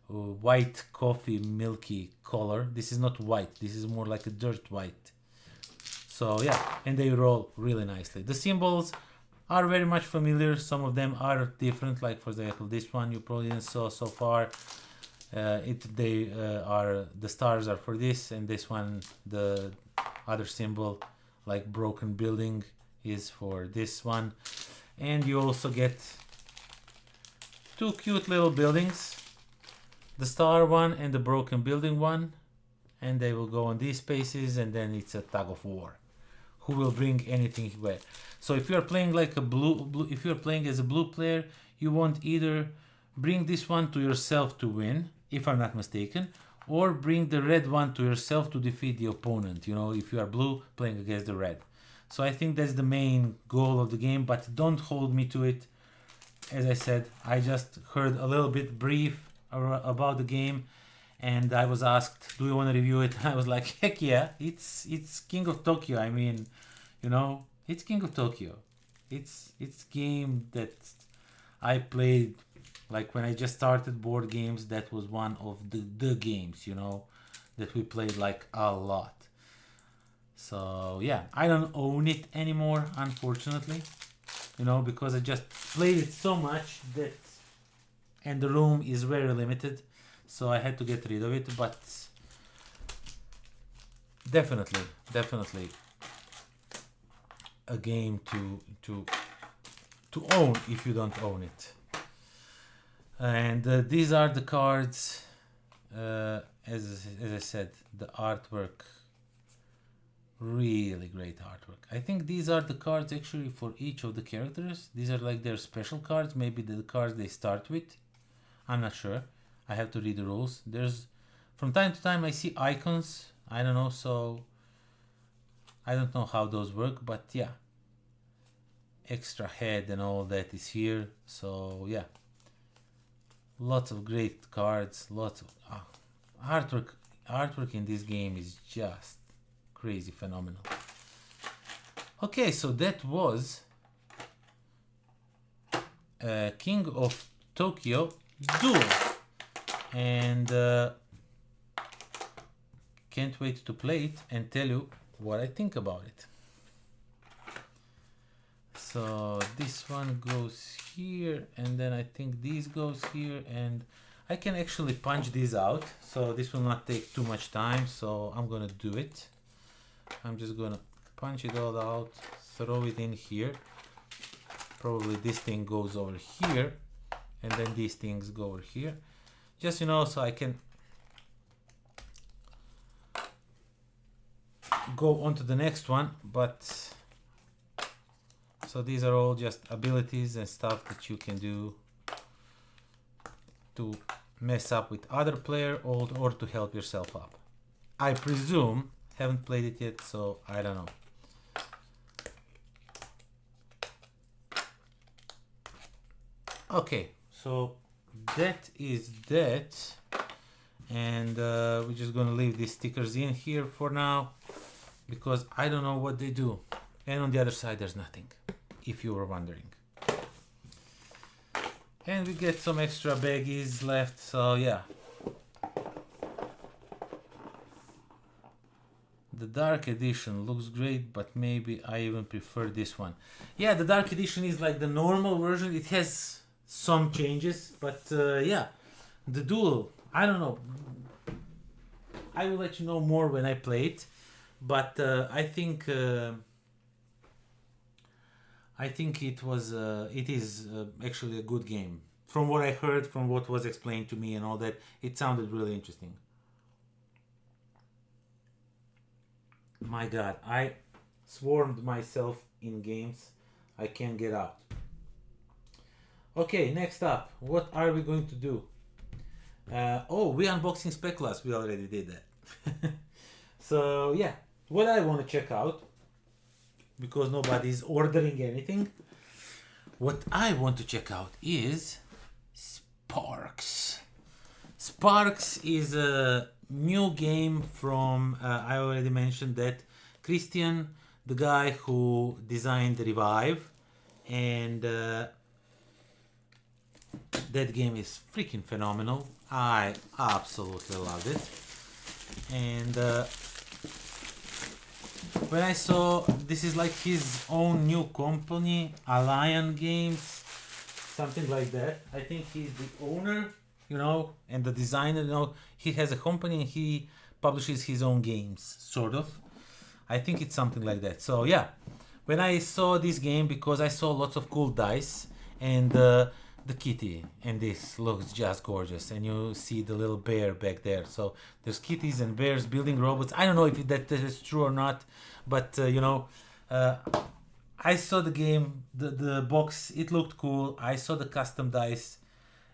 white coffee milky color. This is not white, this is more like a dirt white. So yeah, and they roll really nicely. The symbols are very much familiar. Some of them are different, like for example this one you probably didn't saw so far. The stars are for this, and this one, the other symbol like broken building, is for this one. And you also get two cute little buildings, the star one and the broken building one, and they will go on these spaces, and then it's a tug of war who will bring anything where. So if you're playing like a blue if you're playing as a blue player, you want either bring this one to yourself to win, if I'm not mistaken, or bring the red one to yourself to defeat the opponent, you know, if you are blue playing against the red. So I think that's the main goal of the game, but don't hold me to it. As I said, I just heard a little bit brief about the game, and I was asked, do you want to review it? I was like, heck yeah, it's King of Tokyo. I mean, you know, it's King of Tokyo. It's game that I played. Like when I just started board games, that was one of the games, you know, that we played like a lot. So yeah, I don't own it anymore, unfortunately, you know, because I just played it so much that, and the room is very limited, so I had to get rid of it. But definitely a game to own if you don't own it. And these are the cards. As I said, the artwork, really great artwork. I think these are the cards actually for each of the characters. These are like their special cards, maybe the cards they start with. I'm not sure. I have to read the rules. There's, from time to time I see icons. I don't know, so I don't know how those work, but yeah. Extra head and all that is here. So yeah. Lots of great cards, lots of artwork in this game is just crazy phenomenal. Okay, so that was King of Tokyo Duel, and can't wait to play it and tell you what I think about it. So this one goes here, and then I think this goes here, and I can actually punch these out, so this will not take too much time, so I'm gonna do it. I'm just gonna punch it all out, throw it in here. Probably this thing goes over here, and then these things go over here. Just, you know, so I can go on to the next one, but so these are all just abilities and stuff that you can do to mess up with other player or to help yourself up. I presume, haven't played it yet, so I don't know. Okay, so that is that, and we're just gonna leave these stickers in here for now because I don't know what they do. And on the other side there's nothing, if you were wondering. And we get some extra baggies left, so yeah. The dark edition looks great, but maybe I even prefer this one. Yeah, the dark edition is like the normal version. It has some changes, but yeah, the duel, I don't know. I will let you know more when I play it, but I think it is actually a good game. From what I heard, from what was explained to me and all that, it sounded really interesting. My god, I swarmed myself in games. I can't get out. Okay, next up, what are we going to do? Oh, we unboxing SPECULAAS. We already did that. So yeah, what I want to check out, because nobody's ordering anything, what I want to check out is Sparks. Sparks is a new game from, I already mentioned that, Christian, the guy who designed Revive, and that game is freaking phenomenal. I absolutely loved it. And when I saw this is like his own new company, Alliance Games, something like that. I think he's the owner, you know, and the designer, you know, he has a company and he publishes his own games, sort of. I think it's something like that. So yeah, when I saw this game, because I saw lots of cool dice and the kitty, and this looks just gorgeous, and you see the little bear back there. So there's kitties and bears building robots. I don't know if that is true or not, but you know, I saw the game, the box, it looked cool. I saw the custom dice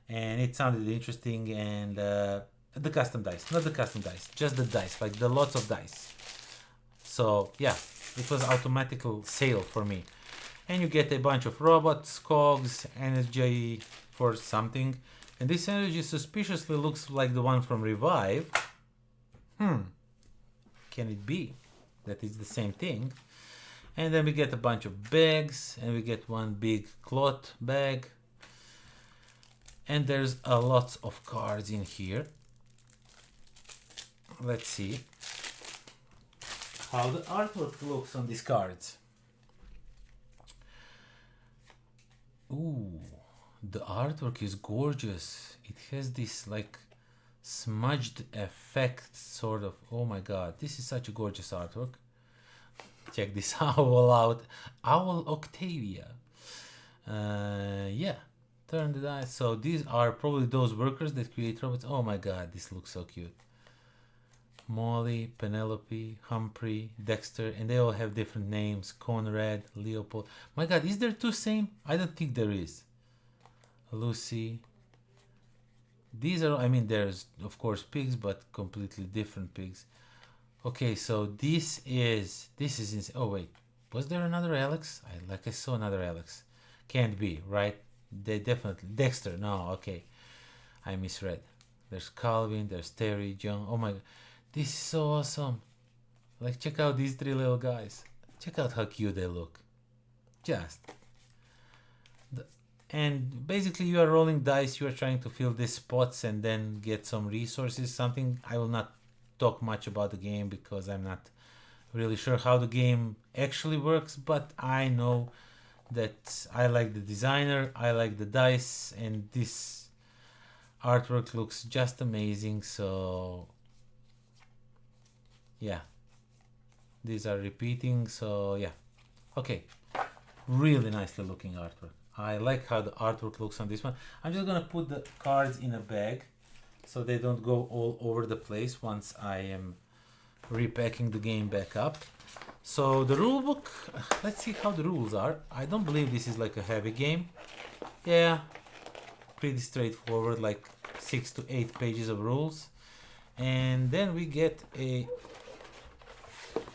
and it sounded interesting, and the custom dice, not the custom dice, just the dice, like the lots of dice. So yeah, it was automatical sale for me. And you get a bunch of robots, cogs, energy for something. And this energy suspiciously looks like the one from Revive. Can it be that it's the same thing? And then we get a bunch of bags, and we get one big cloth bag. And there's a lot of cards in here. Let's see how the artwork looks on these cards. Ooh, the artwork is gorgeous. It has this like smudged effect, sort of. Oh my god, this is such a gorgeous artwork. Check this owl out. Owl Octavia. Yeah, turn the dice. So these are probably those workers that create robots. Oh my god, this looks so cute. Molly, Penelope, Humphrey, Dexter, and they all have different names. Conrad, Leopold. My god, is there two same? I don't think there is. Lucy. These are, I mean, there's of course pigs, but completely different pigs. Okay, so this is oh wait, was there another Alex? I saw another Alex. Can't be, right? They definitely, Dexter, no, okay. I misread. There's Calvin, there's Terry, John. Oh my god. This is so awesome. Like, check out these three little guys. Check out how cute they look. Just. And basically you are rolling dice, you are trying to fill these spots and then get some resources, something. I will not talk much about the game because I'm not really sure how the game actually works, but I know that I like the designer, I like the dice, and this artwork looks just amazing. So yeah, these are repeating, so yeah, okay, really nicely looking artwork. I like how the artwork looks on this one. I'm just gonna put the cards in a bag so they don't go all over the place once I am repacking the game back up. So the rule book, let's see how the rules are. I don't believe this is like a heavy game. Yeah, pretty straightforward, like 6 to 8 pages of rules. And then we get a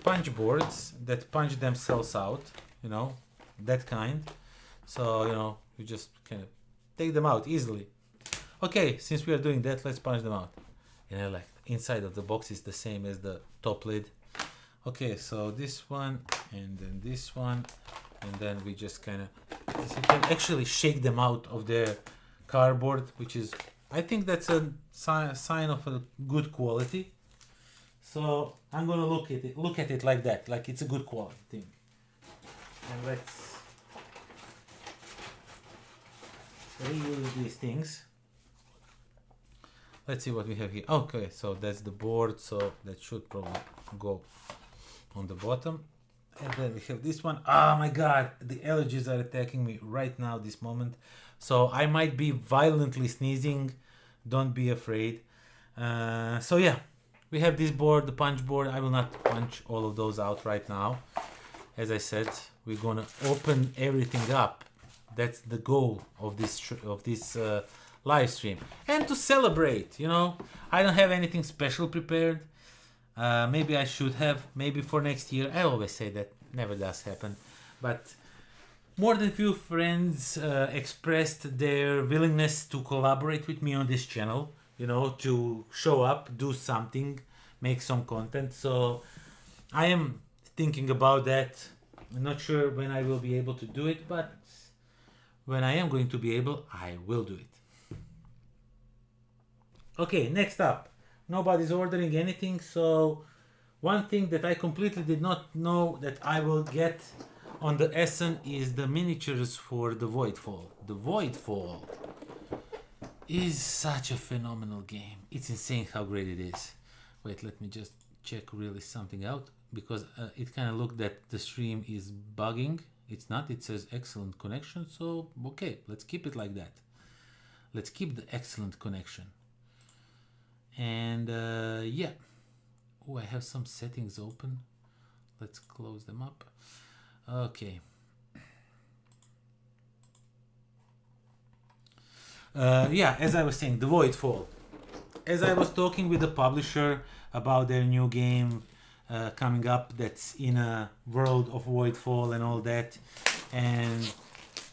punch boards that punch themselves out, you know, that kind. So, you know, you just kind of take them out easily. Okay, since we are doing that, let's punch them out. And I like inside of the box is the same as the top lid. Okay, so this one and then this one, and then we just kind of, you can actually shake them out of the cardboard, which is, I think that's a sign of a good quality. So I'm gonna look at it like that, like it's a good quality thing. And let's reuse these things. Let's see what we have here. Okay, so that's the board, so that should probably go on the bottom. And then we have this one. Oh my god, the allergies are attacking me right now, this moment. So I might be violently sneezing. Don't be afraid. So yeah, we have this board, the punch board. I will not punch all of those out right now. As I said, we're gonna open everything up. That's the goal of this live stream. And to celebrate, you know, I don't have anything special prepared. Maybe I should have, maybe for next year. I always say that, never does happen. But more than few friends expressed their willingness to collaborate with me on this channel, you know, to show up, do something, make some content. So I am thinking about that. I'm not sure when I will be able to do it, but when I am going to be able, I will do it. Okay, next up. Nobody's ordering anything, so one thing that I completely did not know that I will get on the Essen is the miniatures for the Voidfall. The Voidfall is such a phenomenal game. It's insane how great it is. Wait, let me just check really something out, because it kind of looked that the stream is bugging. It's not, it says excellent connection, so okay, let's keep it like that. Let's keep the excellent connection. And yeah, oh, I have some settings open. Let's close them up. Okay. Yeah, as I was saying, the Voidfall. As I was talking with the publisher about their new game coming up that's in a world of Voidfall and all that, and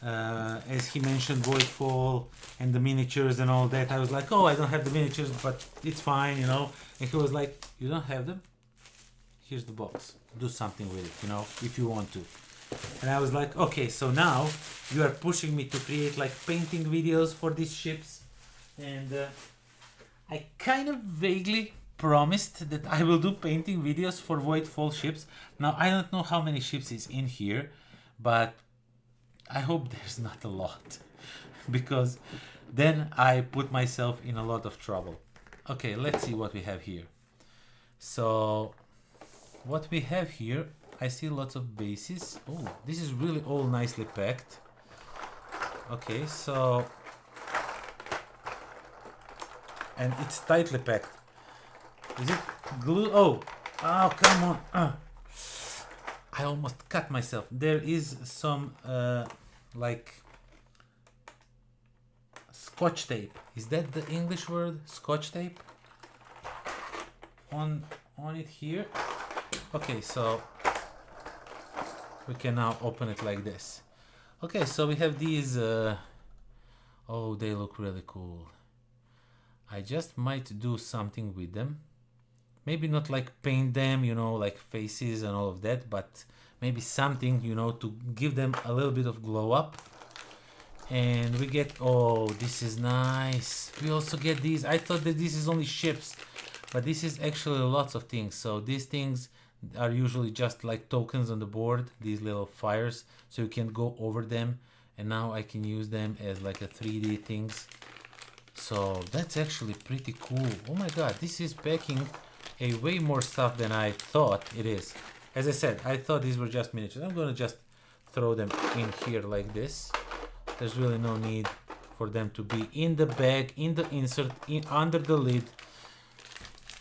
as he mentioned Voidfall and the miniatures and all that, I was like, oh, I don't have the miniatures, but it's fine, you know. And he was like, you don't have them? Here's the box. Do something with it, you know, if you want to. And I was like, okay, so now you are pushing me to create like painting videos for these ships. And I kind of vaguely promised that I will do painting videos for Voidfall ships. Now, I don't know how many ships is in here, but I hope there's not a lot, because then I put myself in a lot of trouble. Okay, let's see what we have here. So what we have here, I see lots of bases. Oh, this is really all nicely packed. Okay, so, and it's tightly packed. Is it glue? Oh, come on. I almost cut myself. There is some like scotch tape. Is that the English word? Scotch tape on it here. Okay, so we can now open it like this. Okay, so we have these. Oh, they look really cool. I just might do something with them. Maybe not like paint them, you know, like faces and all of that, but maybe something, you know, to give them a little bit of glow up. And we get, oh, this is nice. We also get these. I thought that this is only ships, but this is actually lots of things. So these things are usually just like tokens on the board, these little fires, so you can go over them. And now I can use them as like a 3D things. So that's actually pretty cool. Oh my god, this is packing a way more stuff than I thought it is. As I said, I thought these were just miniatures. I'm gonna just throw them in here like this. There's really no need for them to be in the bag, in the insert, under the lid.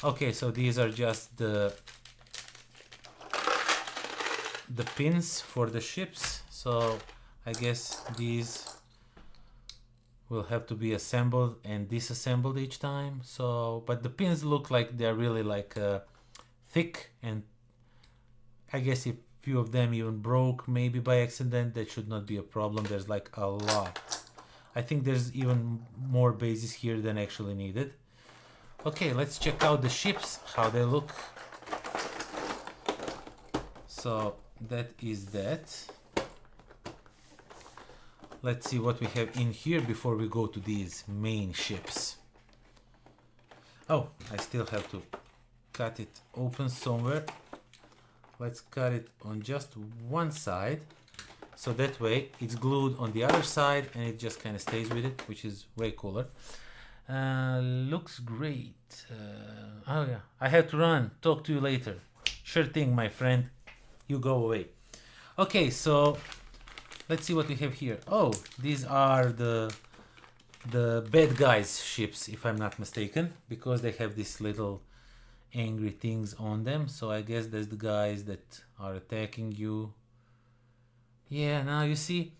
Okay, so these are just the pins for the ships. So I guess these will have to be assembled and disassembled each time. So, but the pins look like they're really like thick, and I guess if few of them even broke maybe by accident, that should not be a problem. There's like a lot. I think there's even more bases here than actually needed. Okay, let's check out the ships, how they look. So that is that. Let's see what we have in here before we go to these main ships. Oh, I still have to cut it open somewhere. Let's cut it on just one side, so that way it's glued on the other side and it just kind of stays with it, which is way cooler. Looks great. Oh yeah, I have to run. Talk to you later. Sure thing, my friend. You go away. Okay, so let's see what we have here. Oh, these are the bad guys ships, if I'm not mistaken, because they have these little angry things on them. So I guess that's the guys that are attacking you. Yeah, now you see,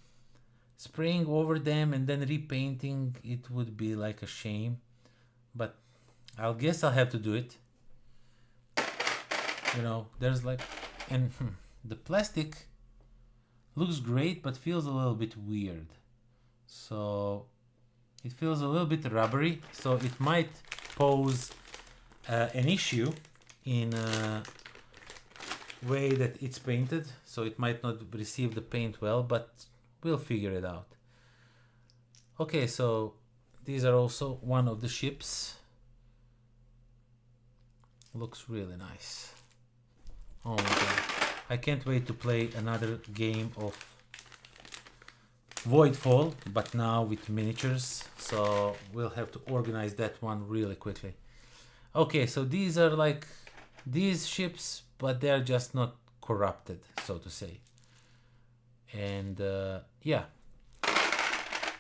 spraying over them and then repainting it would be like a shame, but I'll guess I'll have to do it. You know, there's like, and the plastic looks great but feels a little bit weird. So it feels a little bit rubbery, so it might pose an issue in a way that it's painted, so it might not receive the paint well, but we'll figure it out. Okay, so these are also one of the ships. Looks really nice. Oh my god, I can't wait to play another game of Voidfall, but now with miniatures, so we'll have to organize that one really quickly. Okay, so these are like these ships, but they're just not corrupted, so to say. And yeah,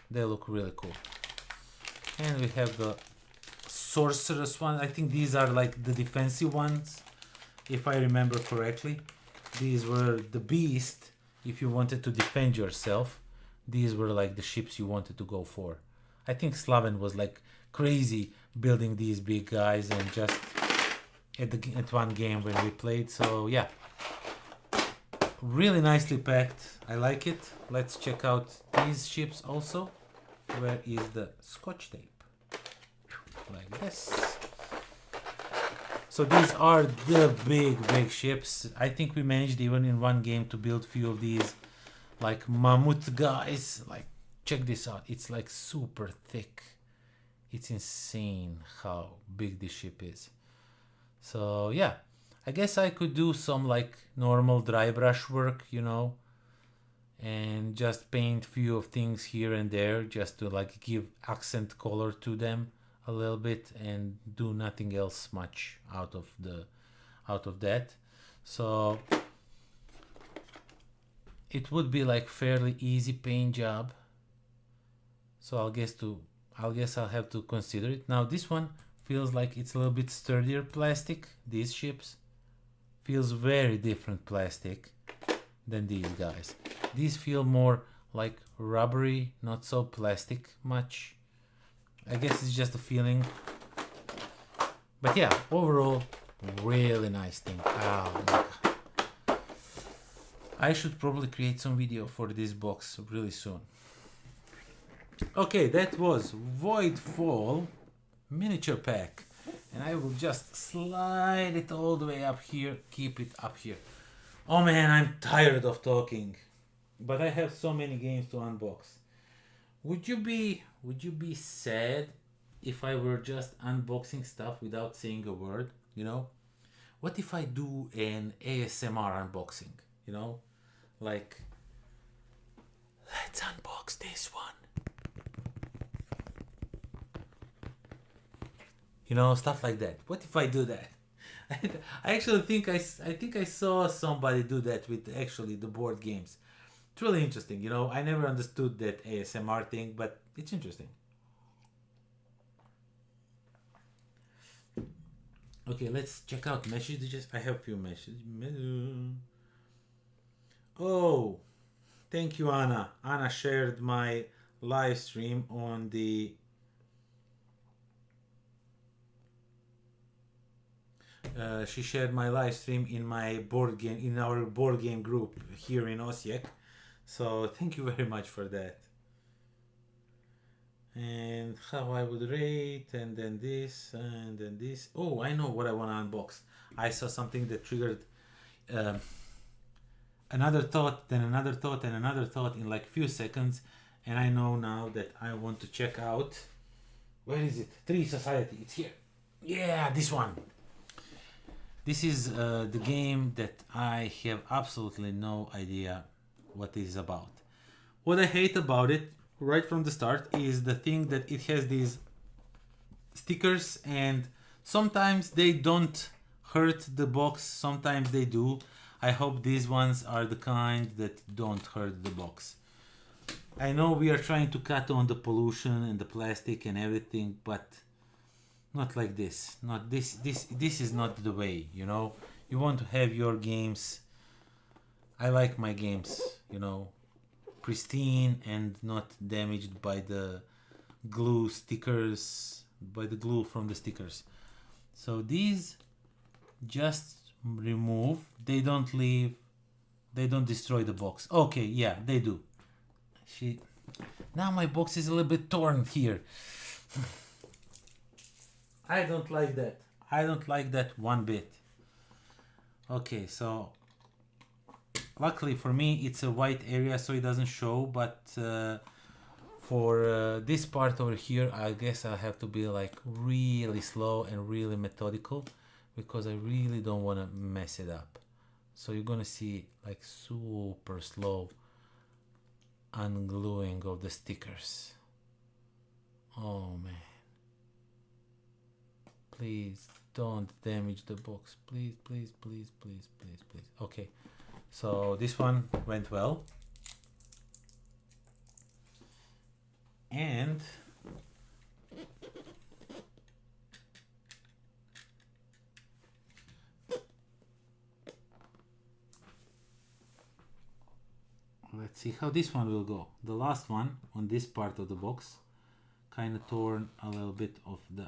they look really cool. And we have the sorceress one. I think these are like the defensive ones, if I remember correctly. These were the beast if you wanted to defend yourself. These were like the ships you wanted to go for. I think Slaven was like crazy building these big guys, and just at one game when we played. So yeah, really nicely packed. I like it. Let's check out these ships also. Where is the scotch tape? Like this. So these are the big ships. I think we managed even in one game to build few of these like mammoth guys. Like, check this out. It's like super thick. It's insane how big this ship is. So yeah, I guess I could do some like normal dry brush work, you know, and just paint few of things here and there just to like give accent color to them a little bit, and do nothing else much out of that. So it would be like fairly easy paint job. So I'll guess I'll have to consider it. Now this one feels like it's a little bit sturdier plastic. These ships feels very different plastic than these guys. These feel more like rubbery, not so plastic much. I guess it's just a feeling. But yeah, overall, really nice thing. Oh my god. I should probably create some video for this box really soon. Okay, that was Voidfall miniature pack, and I will just slide it all the way up here, keep it up here. Oh man, I'm tired of talking, but I have so many games to unbox. Would you be sad if I were just unboxing stuff without saying a word, you know? What if I do an ASMR unboxing, you know? Like, let's unbox this one. You know, stuff like that. What if I do that? I actually think I saw somebody do that with actually the board games. It's really interesting, you know. I never understood that ASMR thing, but it's interesting. Okay, let's check out messages. I have a few messages. Oh, thank you, Anna. Anna shared my live stream on the she shared my live stream in my board game, in our board game group here in Osijek. So thank you very much for that. And how I would rate, and then this, and then this. Oh, I know what I want to unbox. I saw something that triggered another thought, then another thought, and another thought in like few seconds. And I know now that I want to check out. Where is it? Tree Society. It's here. Yeah, this one. This is the game that I have absolutely no idea what it is about. What I hate about it right from the start is the thing that it has these stickers, and sometimes they don't hurt the box, sometimes they do. I hope these ones are the kind that don't hurt the box. I know we are trying to cut on the pollution and the plastic and everything, but not like this. Not this. This is not the way, you know. You want to have your games. I like my games, you know, pristine and not damaged by the glue stickers, by the glue from the stickers. So these just remove. They don't leave. They don't destroy the box. Okay, yeah, they do. Now my box is a little bit torn here. I don't like that. I don't like that one bit. Okay, so luckily for me it's a white area, so it doesn't show, but for this part over here, I guess I have to be like really slow and really methodical, because I really don't want to mess it up. So you're gonna see like super slow ungluing of the stickers. Oh man. Please don't damage the box. Please, please, please, please, please, please. Okay. So this one went well. And let's see how this one will go. The last one on this part of the box kind of torn a little bit of the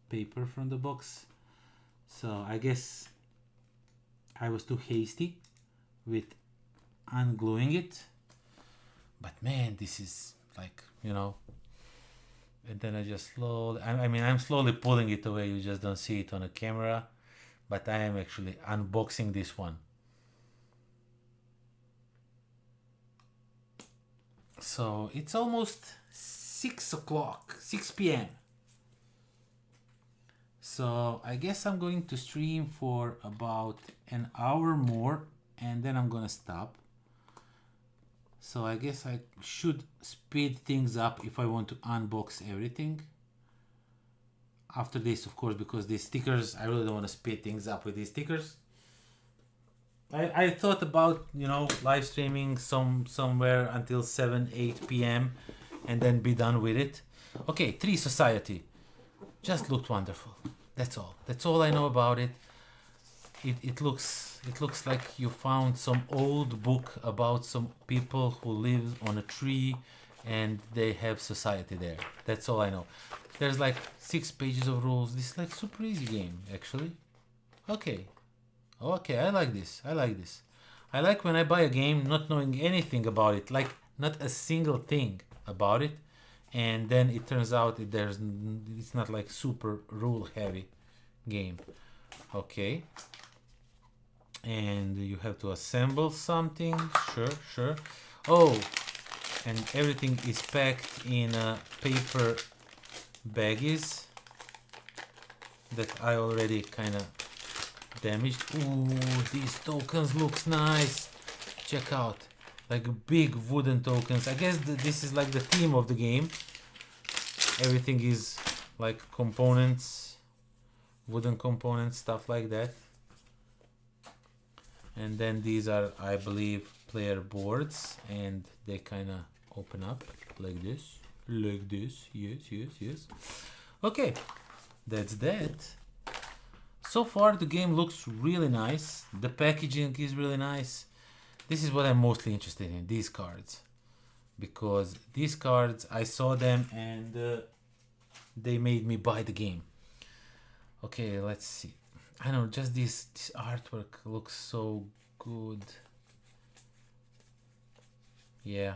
paper from the box. So I guess I was too hasty with ungluing it. But man, this is like, you know, and then I just slowly, I mean, I'm slowly pulling it away. You just don't see it on a camera, but I am actually unboxing this one. So it's almost 6 o'clock, 6 p.m. So I guess I'm going to stream for about an hour more, and then I'm gonna stop. So I guess I should speed things up if I want to unbox everything. After this, of course, because these stickers, I really don't want to speed things up with these stickers. I thought about, you know, live streaming somewhere until 7-8 p.m. and then be done with it. Okay, Tree Society. Just looked wonderful. That's all. That's all I know about it. It looks like you found some old book about some people who live on a tree and they have society there. That's all I know. There's like 6 pages of rules. This is like super easy game, actually. Okay. Okay, I like this. I like this. I like when I buy a game not knowing anything about it, like not a single thing about it, and then it turns out it's not like super rule heavy game. Okay. And you have to assemble something. Sure. Oh, and everything is packed in paper baggies that I already kind of damaged. Ooh, these tokens looks nice. Check out, like big wooden tokens. I guess this is like the theme of the game. Everything is like components, wooden components, stuff like that. And then these are, I believe, player boards, and they kind of open up like this. Yes. Okay, that's that. So far the game looks really nice. The packaging is really nice. This is what I'm mostly interested in, these cards. because these cards, I saw them and they made me buy the game. Okay, let's see. I don't know, just this artwork looks so good. Yeah,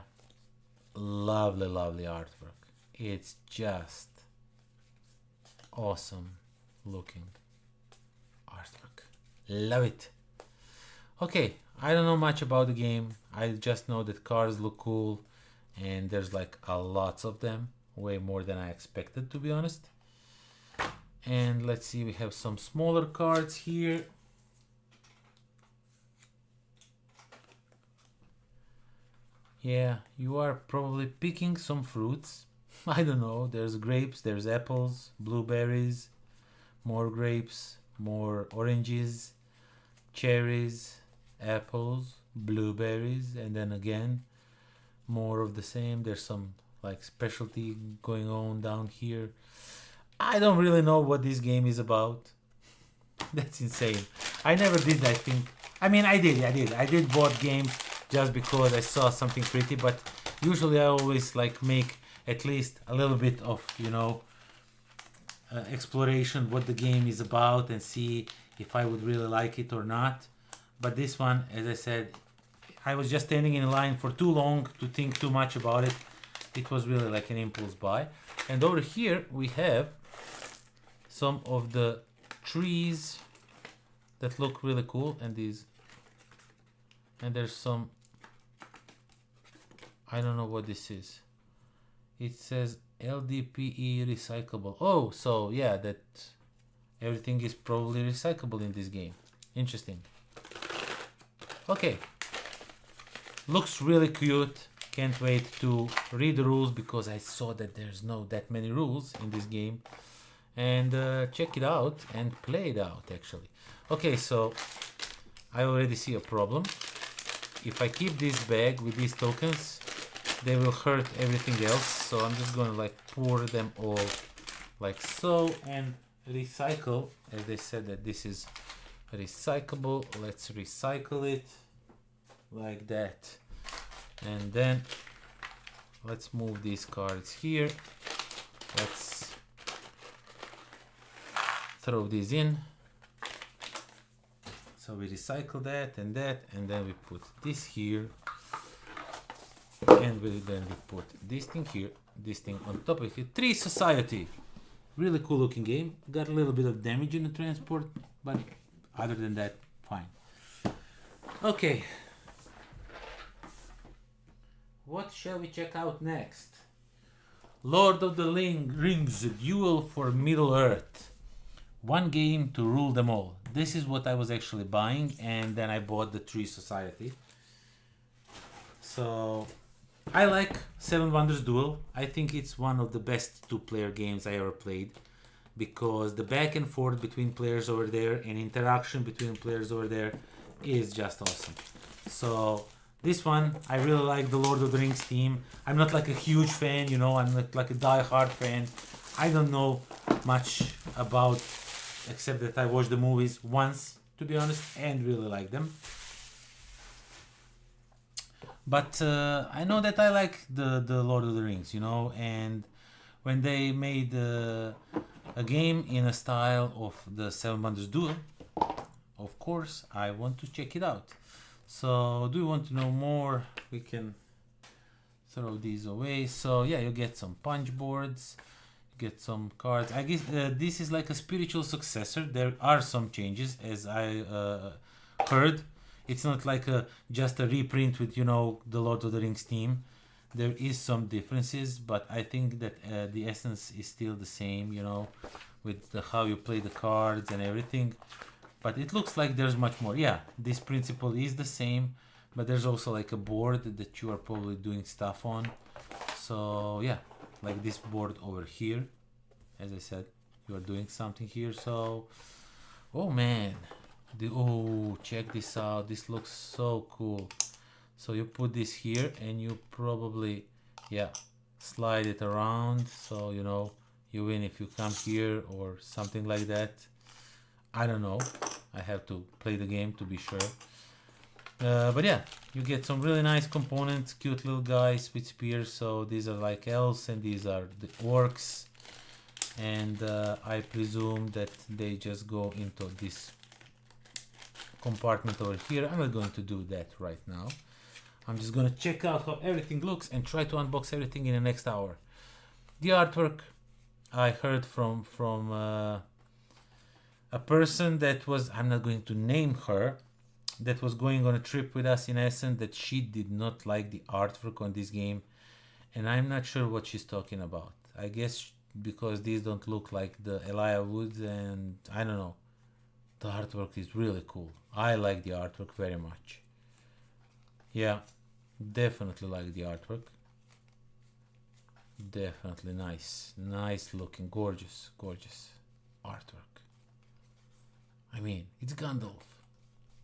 lovely, lovely artwork. It's just awesome looking artwork. Love it. Okay, I don't know much about the game. I just know that cards look cool and there's like a lots of them, way more than I expected, to be honest. And let's see, we have some smaller cards here. Yeah, you are probably picking some fruits. I don't know, there's grapes, there's apples, blueberries, more grapes, more oranges, cherries, apples, blueberries, and then again more of the same. There's some like specialty going on down here. I don't really know what this game is about. That's insane. I never did, I think. I mean, I did board games just because I saw something pretty, but usually I always like make at least a little bit of, you know, exploration, what the game is about, and see if I would really like it or not. But this one, as I said, I was just standing in line for too long to think too much about it. It was really like an impulse buy. And over here we have some of the trees that look really cool, and these, and there's some, I don't know what this is. It says LDPE recyclable. Oh, so yeah, that everything is probably recyclable in this game. Interesting. Okay, looks really cute. Can't wait to read the rules because I saw that there's no that many rules in this game, and check it out and play it out actually. Okay, so I already see a problem. If I keep this bag with these tokens, they will hurt everything else, so I'm just gonna like pour them all like so and recycle, as they said that this is recyclable. Let's recycle it like that, and then let's move these cards here. Let's throw these in. So we recycle that, and then we put this here, and then we put this thing here, this thing on top of it. Tree Society, really cool looking game. Got a little bit of damage in the transport, but other than that, fine. Okay, what shall we check out next? Lord of the Rings, Duel for Middle Earth. One game to rule them all. This is what I was actually buying, and then I bought the Tree Society. So I like Seven Wonders Duel. I think it's one of the best two-player games I ever played, because the back and forth between players over there and interaction between players over there is just awesome. So this one, I really like the Lord of the Rings team. I'm not like a huge fan, you know, I'm not like a die-hard fan. I don't know much about, except that I watched the movies once, to be honest, and really like them. But I know that I like the Lord of the Rings, you know, and when they made a game in a style of the Seven Wonders Duel, of course, I want to check it out. So, do you want to know more? We can throw these away. So, yeah, you get some punch boards, you get some cards. I guess this is like a spiritual successor. There are some changes, as I heard. It's not like just a reprint with, you know, the Lord of the Rings team. There is some differences, but I think that the essence is still the same, you know, with how you play the cards and everything. But it looks like there's much more. Yeah, this principle is the same, but there's also like a board that you are probably doing stuff on. So yeah, like this board over here, as I said, you are doing something here. So, oh man, oh, check this out. This looks so cool. So you put this here and you probably, yeah, slide it around. So, you know, you win if you come here or something like that. I don't know. I have to play the game to be sure. But yeah, you get some really nice components, cute little guys with spears. So these are like elves and these are the orcs. And I presume that they just go into this compartment over here. I'm not going to do that right now. I'm just going to check out how everything looks and try to unbox everything in the next hour. The artwork, I heard from a person that was, I'm not going to name her, that was going on a trip with us in Essen, that she did not like the artwork on this game, and I'm not sure what she's talking about. I guess because these don't look like the Elia woods, and I don't know. The artwork is really cool. I like the artwork very much. Yeah, definitely like the artwork. Definitely nice. Nice looking, gorgeous, gorgeous artwork. I mean, it's Gandalf.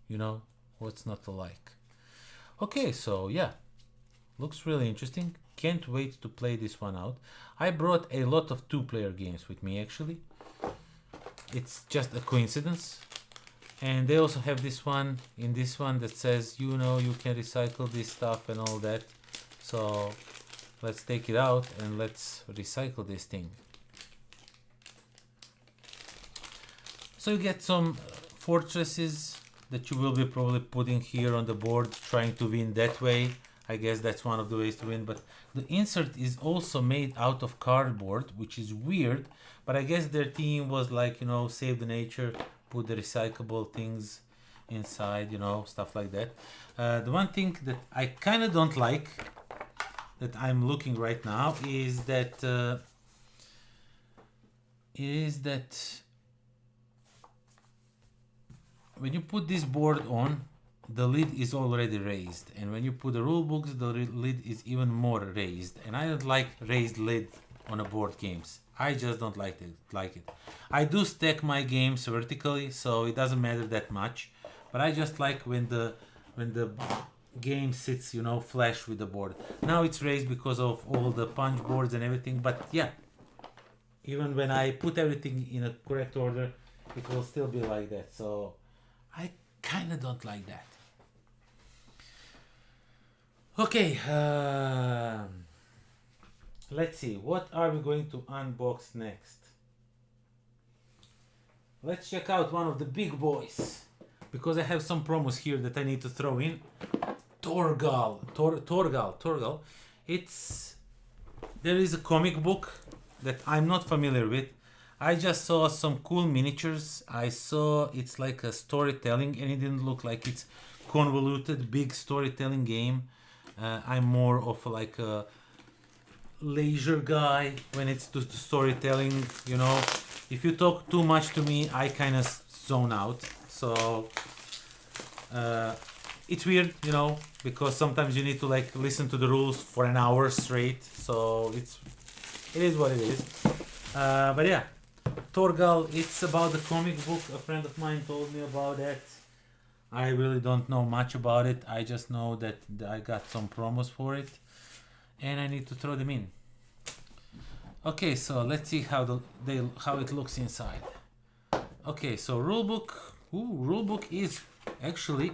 You know, what's not to like? Okay, so yeah, looks really interesting. Can't wait to play this one out. I brought a lot of two-player games with me actually. It's just a coincidence. And they also have this one, in this one, that says, you know, you can recycle this stuff and all that. So let's take it out and let's recycle this thing. So you get some fortresses that you will be probably putting here on the board, trying to win that way. I guess that's one of the ways to win, but the insert is also made out of cardboard, which is weird, but I guess their theme was like, you know, save the nature, put the recyclable things inside, you know, stuff like that. The one thing that I kind of don't like, that I'm looking right now, is that when you put this board on, the lid is already raised, and when you put the rule books, the lid is even more raised, and I don't like raised lid on a board games. I just don't like it. I do stack my games vertically, so it doesn't matter that much, but I just like when the game sits, you know, flush with the board. Now it's raised because of all the punch boards and everything, but yeah, even when I put everything in a correct order, it will still be like that. So I kind of don't like that. Okay, let's see, what are we going to unbox next? Let's check out one of the big boys, because I have some promos here that I need to throw in. THORGAL. There is a comic book that I'm not familiar with. I just saw some cool miniatures. I saw it's like a storytelling, and it didn't look like it's convoluted big storytelling game. I'm more of like a leisure guy when it's to storytelling, you know. If you talk too much to me, I kind of zone out. So it's weird, you know, because sometimes you need to like listen to the rules for an hour straight. So it is what it is. But yeah, THORGAL, it's about the comic book. A friend of mine told me about that. I really don't know much about it. I just know that I got some promos for it, and I need to throw them in. Okay, so let's see how it looks inside. Okay, so rulebook. Ooh, rulebook is actually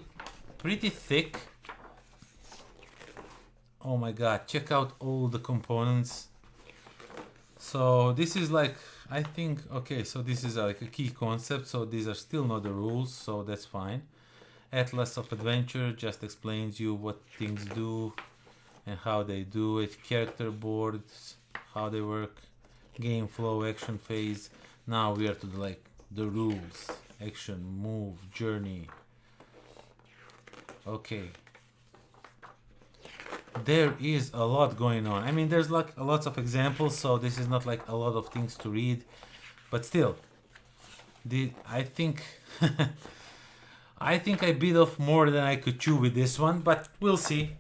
pretty thick. Oh my god, check out all the components. So this is like, I think, okay, so this is like a key concept, so these are still not the rules, so that's fine. Atlas of Adventure just explains you what things do and how they do it. Character boards, how they work. Game flow, action phase. Now we are to the rules. Action, move, journey. Okay. There is a lot going on. I mean, there's like a lot of examples, so this is not like a lot of things to read, but still, I think I think I bit off more than I could chew with this one, but we'll see.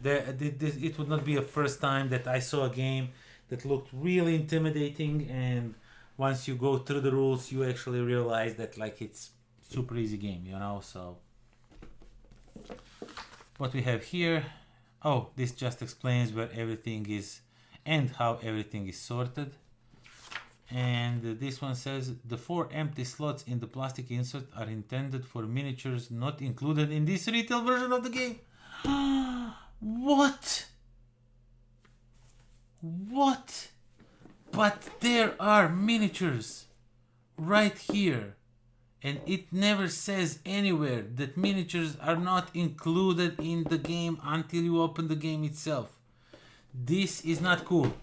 It would not be a first time that I saw a game that looked really intimidating, and once you go through the rules, you actually realize that like it's super easy game, you know. So what we have here, oh, this just explains where everything is and how everything is sorted. And this one says the 4 empty slots in the plastic insert are intended for miniatures not included in this retail version of the game. What? What? But there are miniatures right here, and it never says anywhere that miniatures are not included in the game until you open the game itself. This is not cool.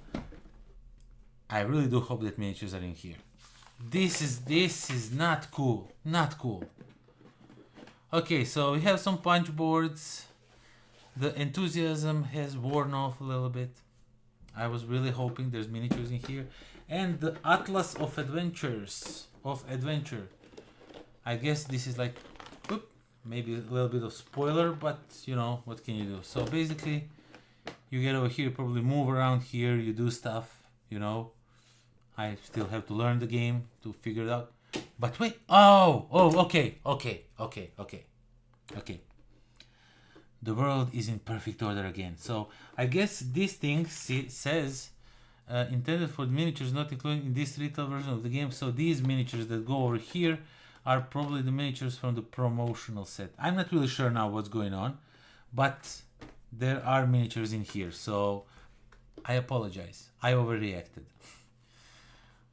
I really do hope that miniatures are in here. This is not cool. Not cool. Okay, so we have some punch boards. The enthusiasm has worn off a little bit. I was really hoping there's miniatures in here. And the Atlas of Adventures. Adventure. I guess this is like, maybe a little bit of spoiler, but you know, what can you do? So basically, you get over here, probably move around here, you do stuff, you know. I still have to learn the game to figure it out. But wait, okay. The world is in perfect order again. So I guess this thing says intended for miniatures not included in this retail version of the game. So these miniatures that go over here are probably the miniatures from the promotional set. I'm not really sure now what's going on, but there are miniatures in here. So I apologize. I overreacted.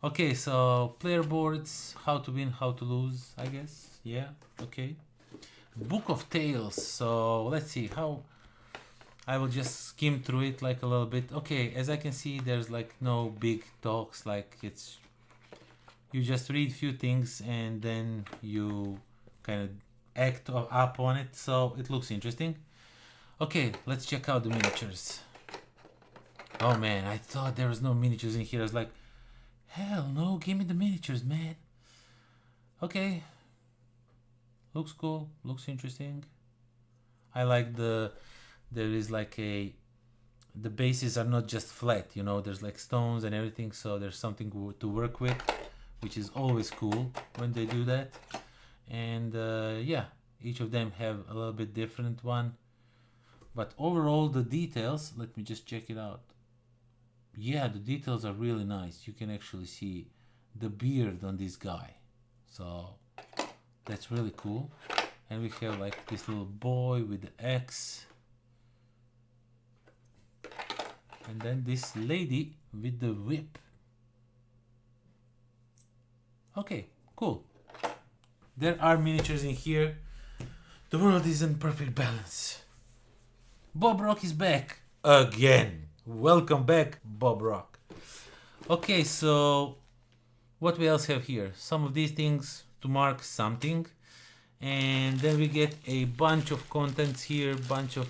Okay, so player boards, how to win, how to lose, I guess. Yeah, okay. Book of Tales. So let's see how I will just skim through it like a little bit. Okay, as I can see, there's like no big talks, like it's you just read few things and then you kind of act up on it. So it looks interesting. Okay, let's check out the miniatures. Oh man, I thought there was no miniatures in here. I was like, hell no, give me the miniatures, man. Okay. Looks cool, looks interesting. I like there is like the bases are not just flat, you know, there's like stones and everything, so there's something to work with, which is always cool when they do that. And yeah, each of them have a little bit different one. But overall, the details, let me just check it out. Yeah, the details are really nice. You can actually see the beard on this guy. So that's really cool. And we have like this little boy with the X. And then this lady with the whip. Okay, cool. There are miniatures in here. The world is in perfect balance. Bob Rock is back again. Welcome back, Bob Rock. Okay, so what we else have here? Some of these things to mark something, and then we get a bunch of contents here, bunch of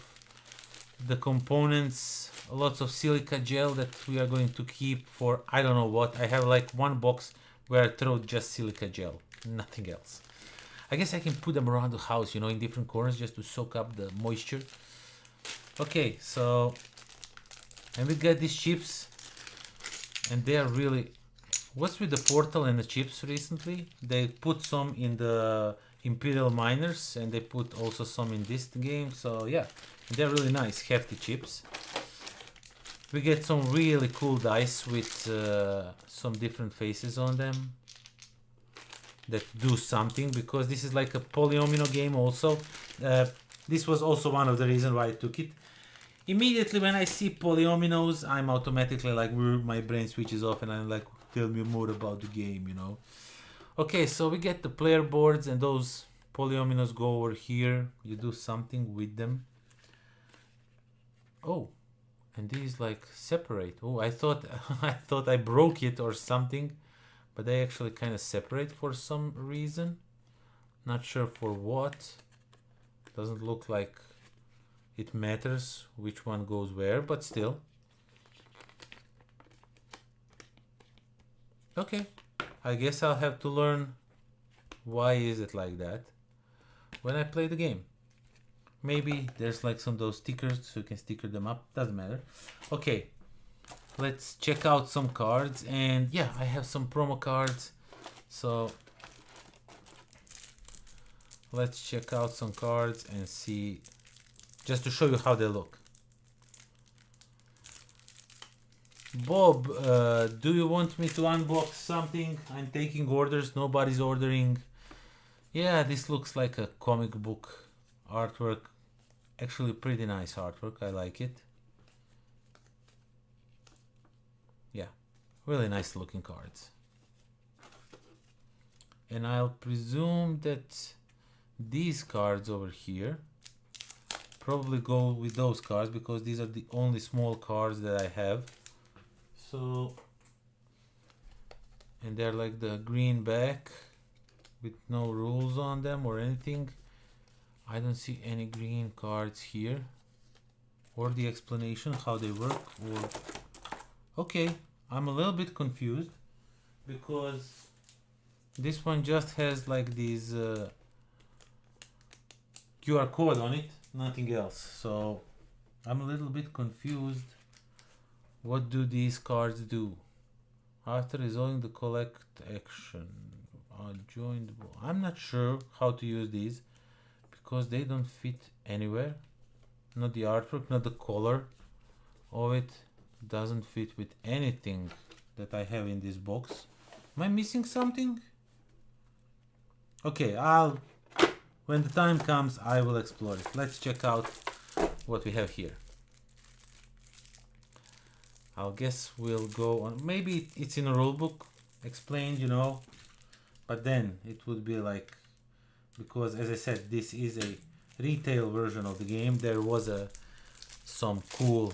the components, lots of silica gel that we are going to keep for I don't know what. I have like one box where I throw just silica gel, nothing else. I guess I can put them around the house, you know, in different corners just to soak up the moisture. Okay, so and we got these chips, and they are really, what's with the portal and the chips recently? They put some in the Imperial Miners and they put also some in this game. So yeah, they're really nice, hefty chips. We get some really cool dice with some different faces on them that do something, because this is like a polyomino game also. This was also one of the reasons why I took it. Immediately when I see polyominoes, I'm automatically like, my brain switches off and I'm like, tell me more about the game, you know. Okay, so we get the player boards and those polyominoes go over here. You do something with them. Oh, and these like separate. Oh, I thought I broke it or something, but they actually kind of separate for some reason. Not sure for what. Doesn't look like it matters which one goes where, but still. Okay, I guess I'll have to learn why is it like that when I play the game. Maybe there's like some of those stickers so you can sticker them up, doesn't matter. Okay, let's check out some cards, and yeah, I have some promo cards, so let's check out some cards and see, just to show you how they look. Bob, do you want me to unbox something? I'm taking orders, nobody's ordering. Yeah, this looks like a comic book artwork. Actually pretty nice artwork, I like it. Yeah, really nice looking cards. And I'll presume that these cards over here probably go with those cards because these are the only small cards that I have. So, and they're like the green back with no rules on them or anything. I don't see any green cards here or the explanation how they work. Or okay, I'm a little bit confused because this one just has like these QR code on it, nothing else. So I'm a little bit confused. What do these cards do? After resolving the collect action, join the ball. I'm not sure how to use these because they don't fit anywhere. Not the artwork, not the color of it doesn't fit with anything that I have in this box. Am I missing something? Okay, when the time comes, I will explore it. Let's check out what we have here. I guess we'll go on. Maybe it's in a rulebook explained, you know, but then it would be like, because as I said, this is a retail version of the game. There was some cool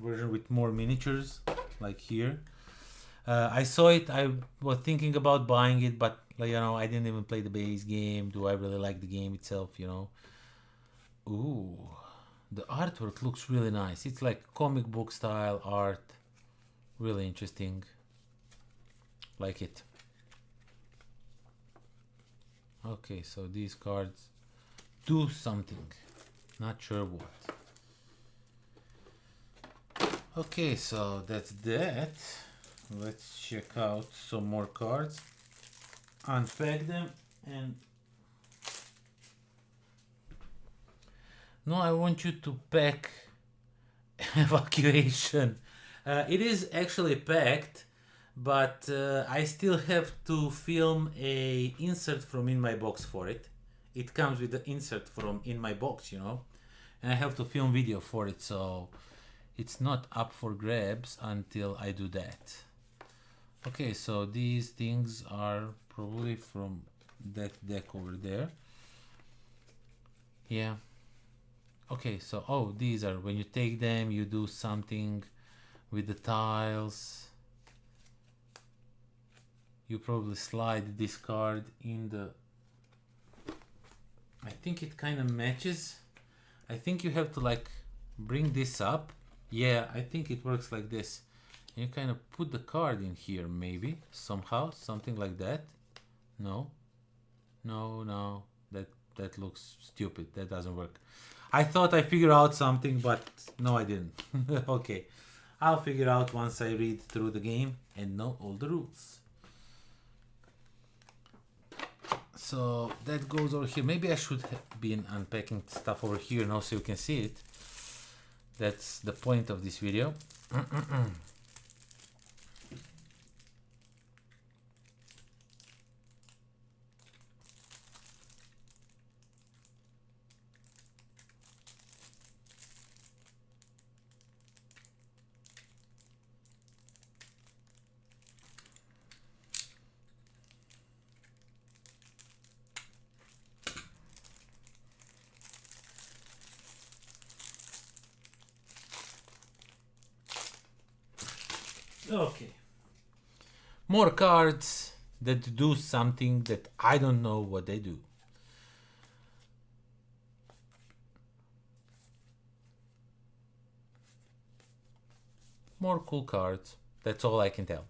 version with more miniatures, like here. I saw it. I was thinking about buying it, but like, you know, I didn't even play the base game. Do I really like the game itself? You know. Ooh. The artwork looks really nice. It's like comic book style art. Really interesting. Like it. Okay, so these cards do something. Not sure what. Okay, so that's that. Let's check out some more cards. Unpack them and no, I want you to pack evacuation. It is actually packed, but I still have to film a insert from in my box for it. It comes with the insert from in my box, you know, and I have to film video for it, so it's not up for grabs until I do that. Okay, so these things are probably from that deck over there. Yeah. Okay, so oh, these are when you take them, you do something with the tiles. You probably slide this card in the. I think it kind of matches. I think you have to like bring this up. Yeah, I think it works like this. You kind of put the card in here, maybe somehow, something like that. No, no, that looks stupid. That doesn't work. I thought I figured out something, but no, I didn't. Okay, I'll figure out once I read through the game and know all the rules. So that goes over here. Maybe I should have been unpacking stuff over here now so you can see it. That's the point of this video. Okay. More cards that do something that I don't know what they do. More cool cards. That's all I can tell.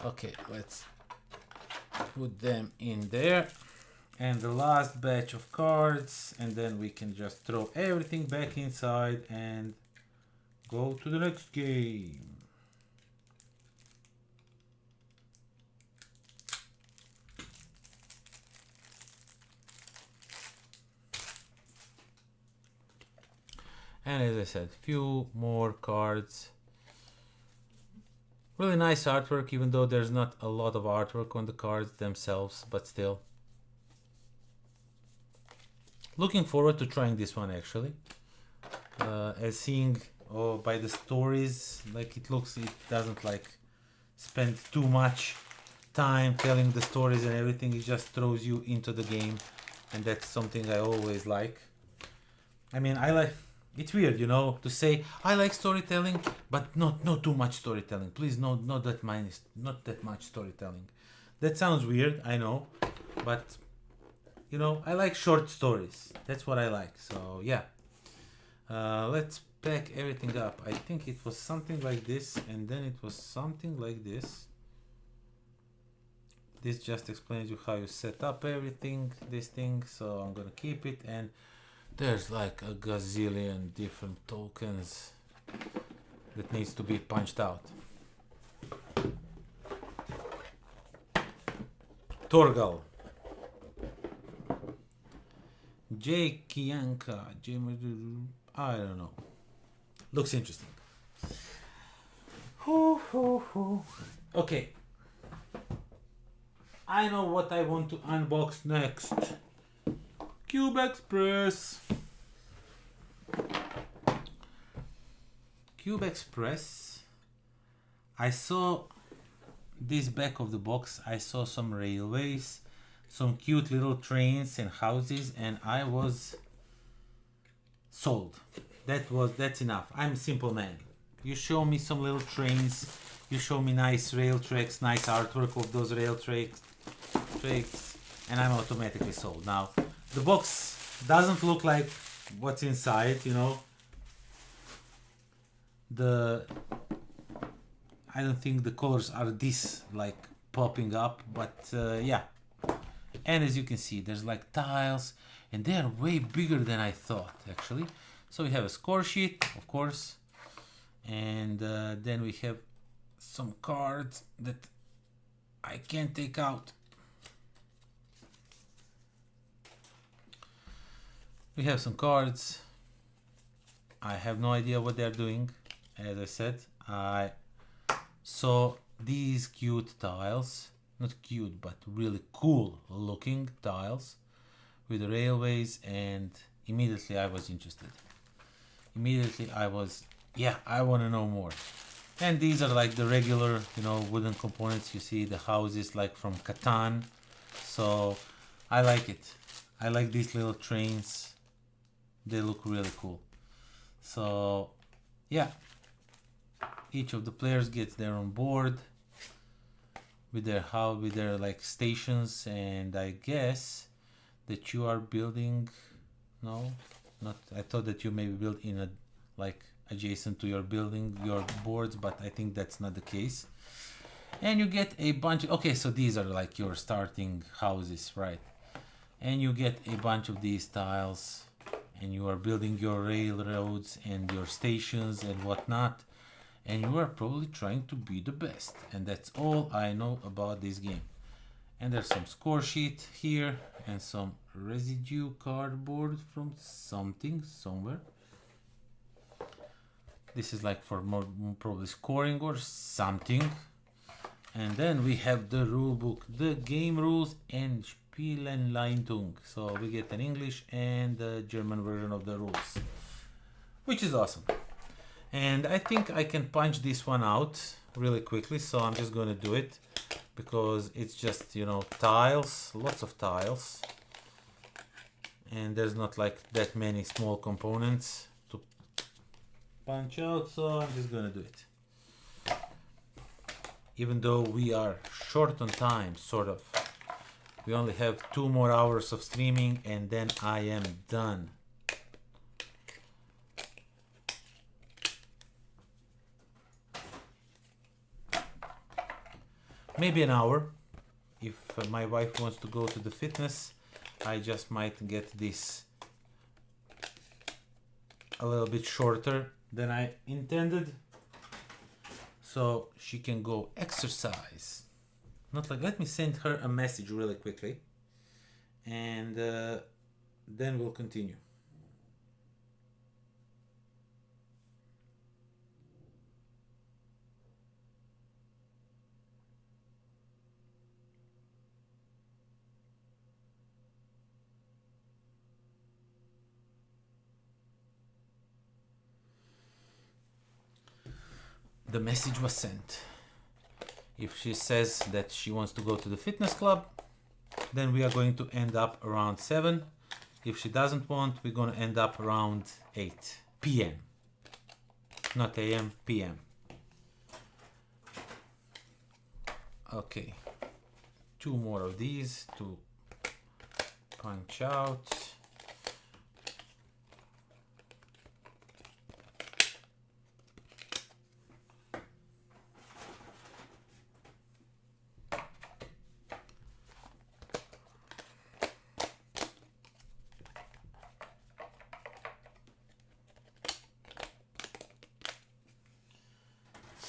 Okay, let's put them in there. And the last batch of cards, and then we can just throw everything back inside and go to the next game. And as I said, few more cards. Really nice artwork, even though there's not a lot of artwork on the cards themselves, but still. Looking forward to trying this one actually. As seeing by the stories, like it looks, it doesn't like spend too much time telling the stories and everything. It just throws you into the game, and that's something I always like. I mean, I like. It's weird, you know, to say I like storytelling, but not too much storytelling. Please, not that much storytelling. That sounds weird, I know, but you know, I like short stories. That's what I like. So yeah, let's pack everything up. I think it was something like this, and then it was something like this. This just explains you how you set up everything, this thing. So I'm gonna keep it, and there's like a gazillion different tokens that needs to be punched out. THORGAL, J. Kianka, I don't know. Looks interesting. Okay. I know what I want to unbox next. Cube Express. Cube Express. I saw this back of the box. I saw some railways, some cute little trains and houses, and I was sold. That's enough. I'm a simple man. You show me some little trains, you show me nice rail tracks, nice artwork of those rail tracks, and I'm automatically sold. Now, the box doesn't look like what's inside, you know. I don't think the colors are this like popping up, but yeah. And as you can see, there's like tiles, and they are way bigger than I thought actually. So we have a score sheet, of course, and then we have some cards that I can't take out. We have some cards. I have no idea what they're doing. As I said, I saw these cute tiles, not cute, but really cool looking tiles with the railways, and immediately I was interested. Immediately I was, yeah, I want to know more. And these are like the regular, you know, wooden components. You see the houses like from Catan. So I like it. I like these little trains. They look really cool. So yeah, each of the players gets their own board with their like stations, and I guess that you are building, no, not, I thought that you maybe build in a like adjacent to your building, your boards, but I think that's not the case. And you get a bunch of, okay, so these are like your starting houses, right? And you get a bunch of these tiles, and you are building your railroads and your stations and whatnot, and you are probably trying to be the best, and that's all I know about this game. And there's some score sheet here and some residue cardboard from something somewhere. This is like for more probably scoring or something. And then we have the rule book, the game rules, and Spiel and Leitung. So we get an English and the German version of the rules, which is awesome. And I think I can punch this one out really quickly, so I'm just going to do it because it's just, you know, tiles, lots of tiles, and there's not like that many small components to punch out, so I'm just going to do it. Even though we are short on time, sort of. We only have 2 more hours of streaming and then I am done. Maybe an hour. If my wife wants to go to the fitness, I just might get this a little bit shorter than I intended, so she can go exercise. Not like, let me send her a message really quickly, and then we'll continue. the message was sent. If she says that she wants to go to the fitness club, then we are going to end up around 7. If she doesn't want, we're going to end up around 8 p.m. Not a.m., p.m. Okay, 2 more of these to punch out.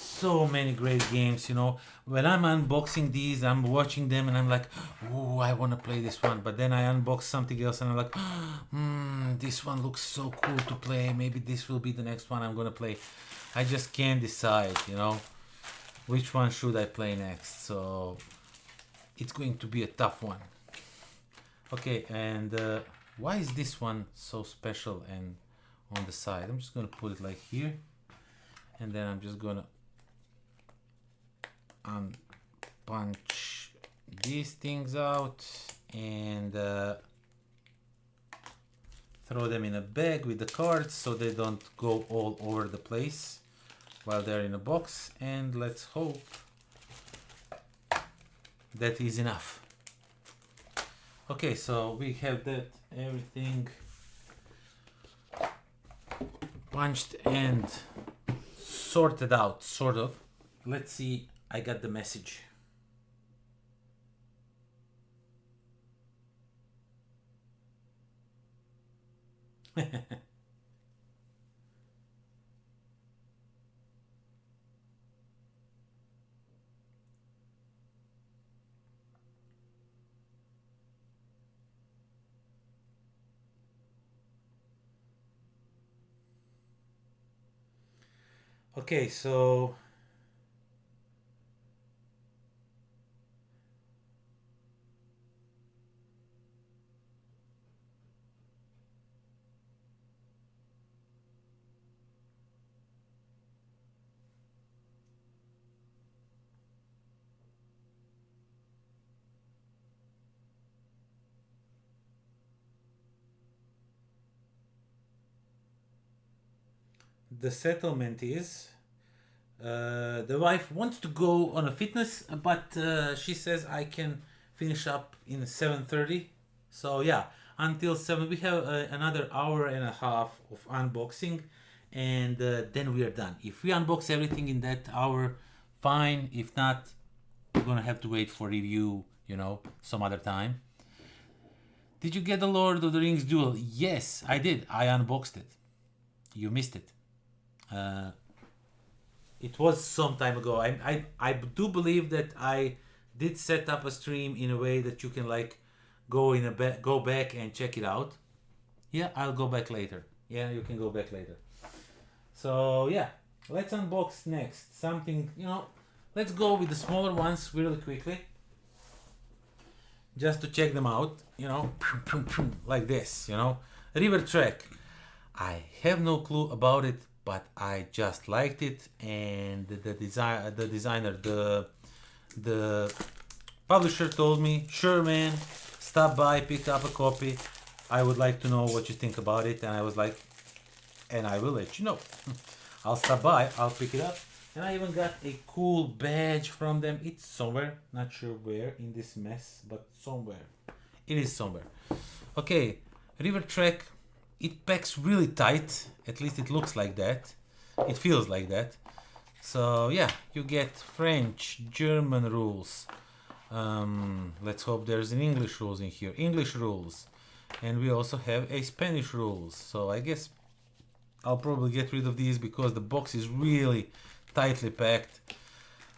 So many great games, you know. When I'm unboxing these, I'm watching them and I'm like, oh, I want to play this one. But then I unbox something else and I'm like, this one looks so cool to play. Maybe this will be the next one I'm going to play. I just can't decide, you know, which one should I play next. So it's going to be a tough one. Okay, and why is this one so special and on the side? I'm just going to put it like here. And then I'm just going to punch these things out and throw them in a bag with the cards so they don't go all over the place while they're in a box, and let's hope that is enough. Okay, so we have that everything punched and sorted out, sort of. Let's see. I got the message. Okay, so the settlement is the wife wants to go on a fitness, but she says I can finish up in 7:30. So yeah, until 7 we have another hour and a half of unboxing, and then we are done. If we unbox everything in that hour, fine. If not, we're gonna have to wait for review, you know, some other time. Did you get the Lord of the Rings Duel? Yes, I did. I unboxed it. You missed it. It was some time ago. I do believe that I did set up a stream in a way that you can like go back and check it out. Yeah, I'll go back later. Yeah, you can go back later. So yeah, let's unbox next. Something, you know, let's go with the smaller ones really quickly. Just to check them out, you know, like this, you know. River Trek. I have no clue about it, but I just liked it, and the designer, the publisher told me, sure man, stop by, pick up a copy. I would like to know what you think about it, and I was like, and I will let you know. I'll stop by, I'll pick it up, and I even got a cool badge from them. It's somewhere, not sure where in this mess, but somewhere. It is somewhere. Okay, River Trek. It packs really tight, at least it looks like that. It feels like that. So yeah, you get French, German rules. Let's hope there's an English rules in here. English rules. And we also have a Spanish rules. So I guess I'll probably get rid of these because the box is really tightly packed.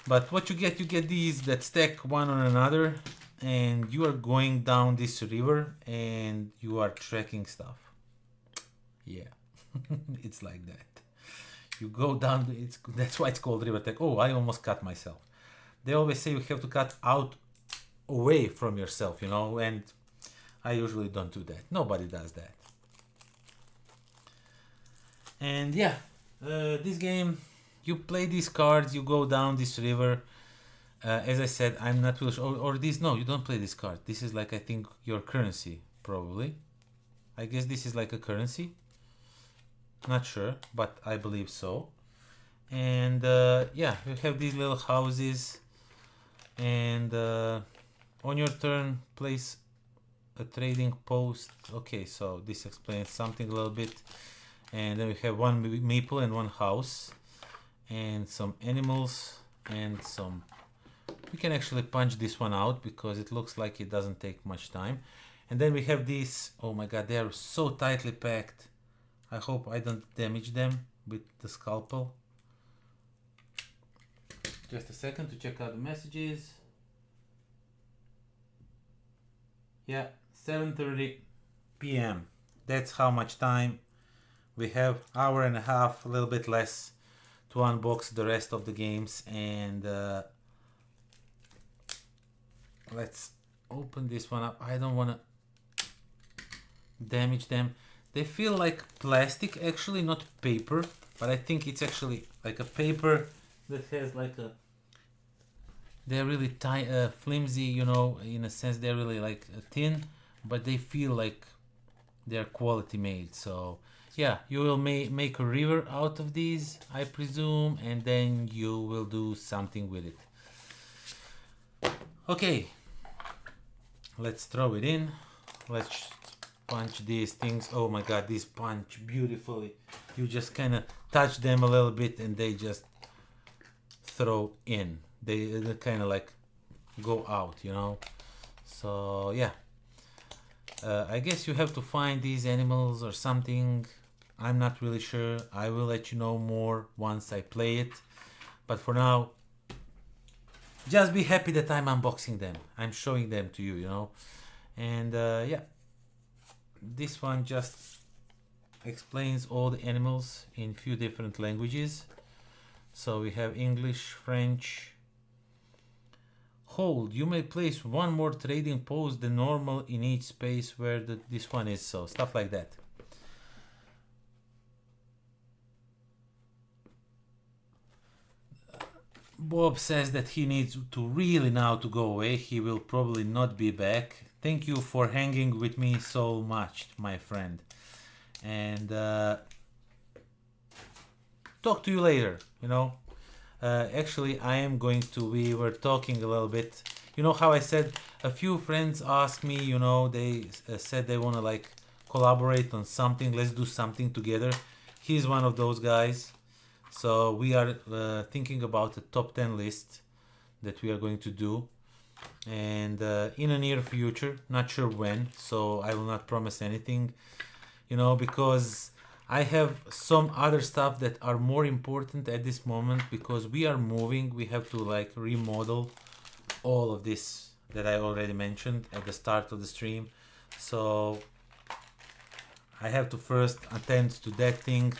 But what you get these that stack one on another, and you are going down this river and you are tracking stuff. Yeah, it's like that. You go down, that's why it's called River Trek. Oh, I almost cut myself. They always say you have to cut out away from yourself, you know, and I usually don't do that. Nobody does that. And yeah, this game, you play these cards, you go down this river. As I said, I'm not really sure. Or this, no, you don't play this card. This is like, I think, your currency, probably. I guess this is like a currency. Not sure, but I believe so. And yeah, you have these little houses. And on your turn, place a trading post. Okay, so this explains something a little bit. And then we have one maple and one house. And some animals and some... We can actually punch this one out because it looks like it doesn't take much time. And then we have these... Oh my god, they are so tightly packed. I hope I don't damage them with the scalpel. Just a second to check out the messages. Yeah, 7:30 p.m. That's how much time we have. Hour and a half, a little bit less, to unbox the rest of the games. And let's open this one up. I don't want to damage them. They feel like plastic, actually, not paper, but I think it's actually like a paper that has like a... They're really flimsy, you know, in a sense they're really like thin, but they feel like they're quality made. So yeah, you will make a river out of these, I presume, and then you will do something with it. Okay, let's throw it in. Let's punch these things. Oh my god, these punch beautifully. You just kind of touch them a little bit and they just throw in. They kind of like go out, you know. So yeah, I guess you have to find these animals or something. I'm not really sure. I will let you know more once I play it, but for now, just be happy that I'm unboxing them. I'm showing them to you, you know. And yeah, this one just explains all the animals in few different languages. So we have English, French. Hold, you may place one more trading post than normal in each space where this one is, so stuff like that. Bob says that he needs to really now to go away. He will probably not be back. Thank you for hanging with me so much, my friend. And talk to you later, you know. Actually, I am going to... We were talking a little bit. You know how I said a few friends asked me, you know, they said they want to like collaborate on something. Let's do something together. He's one of those guys. So we are thinking about a top 10 list that we are going to do. And in a near future, not sure when. So I will not promise anything, you know, because I have some other stuff that are more important at this moment because we are moving. We have to like remodel all of this that I already mentioned at the start of the stream. So I have to first attend to that thing.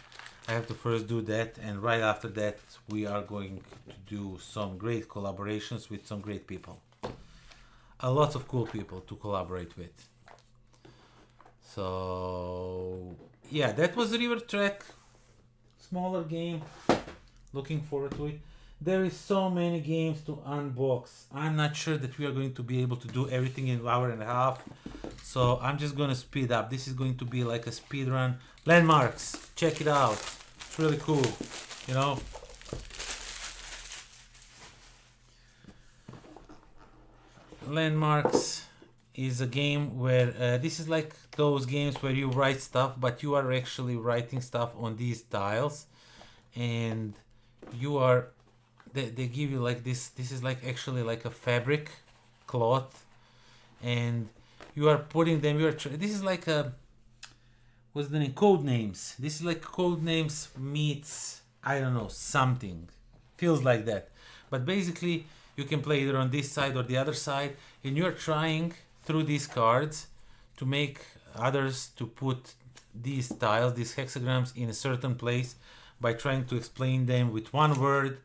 I have to first do that, and right after that we are going to do some great collaborations with some great people. A lot of cool people to collaborate with. So yeah, that was River Trek. Smaller game. Looking forward to it. There is so many games to unbox. I'm not sure that we are going to be able to do everything in an hour and a half. So I'm just going to speed up. This is going to be like a speed run. Landmarks. Check it out. It's really cool. You know. Landmarks is a game where this is like those games where you write stuff, but you are actually writing stuff on these tiles, and you are they give you like this is like actually like a fabric cloth, and you are putting them, this is like a, what's the name, code names. This is like code names meets, I don't know, something feels like that, but basically you can play either on this side or the other side, and you're trying through these cards to make others to put these tiles, these hexagrams, in a certain place by trying to explain them with one word.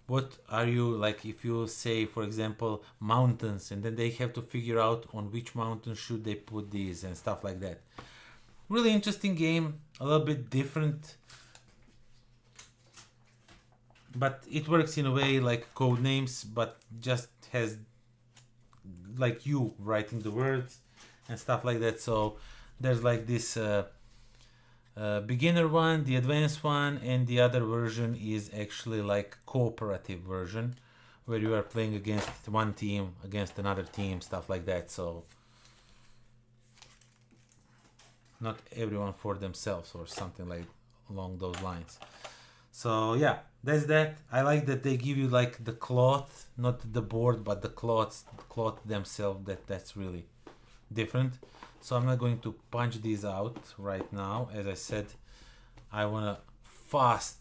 What are you, like if you say, for example, mountains, and then they have to figure out on which mountain should they put these and stuff like that. Really interesting game, a little bit different. but it works in a way like code names, but just has like you writing the words and stuff like that. So there's like this beginner one, the advanced one, and the other version is actually like cooperative version where you are playing against one team against another team, stuff like that. So not everyone for themselves or something like along those lines. So yeah, that's that. I like that they give you like the cloth, not the board, but the cloth themselves. That's really different. So I'm not going to punch these out right now. As I said, I want to fast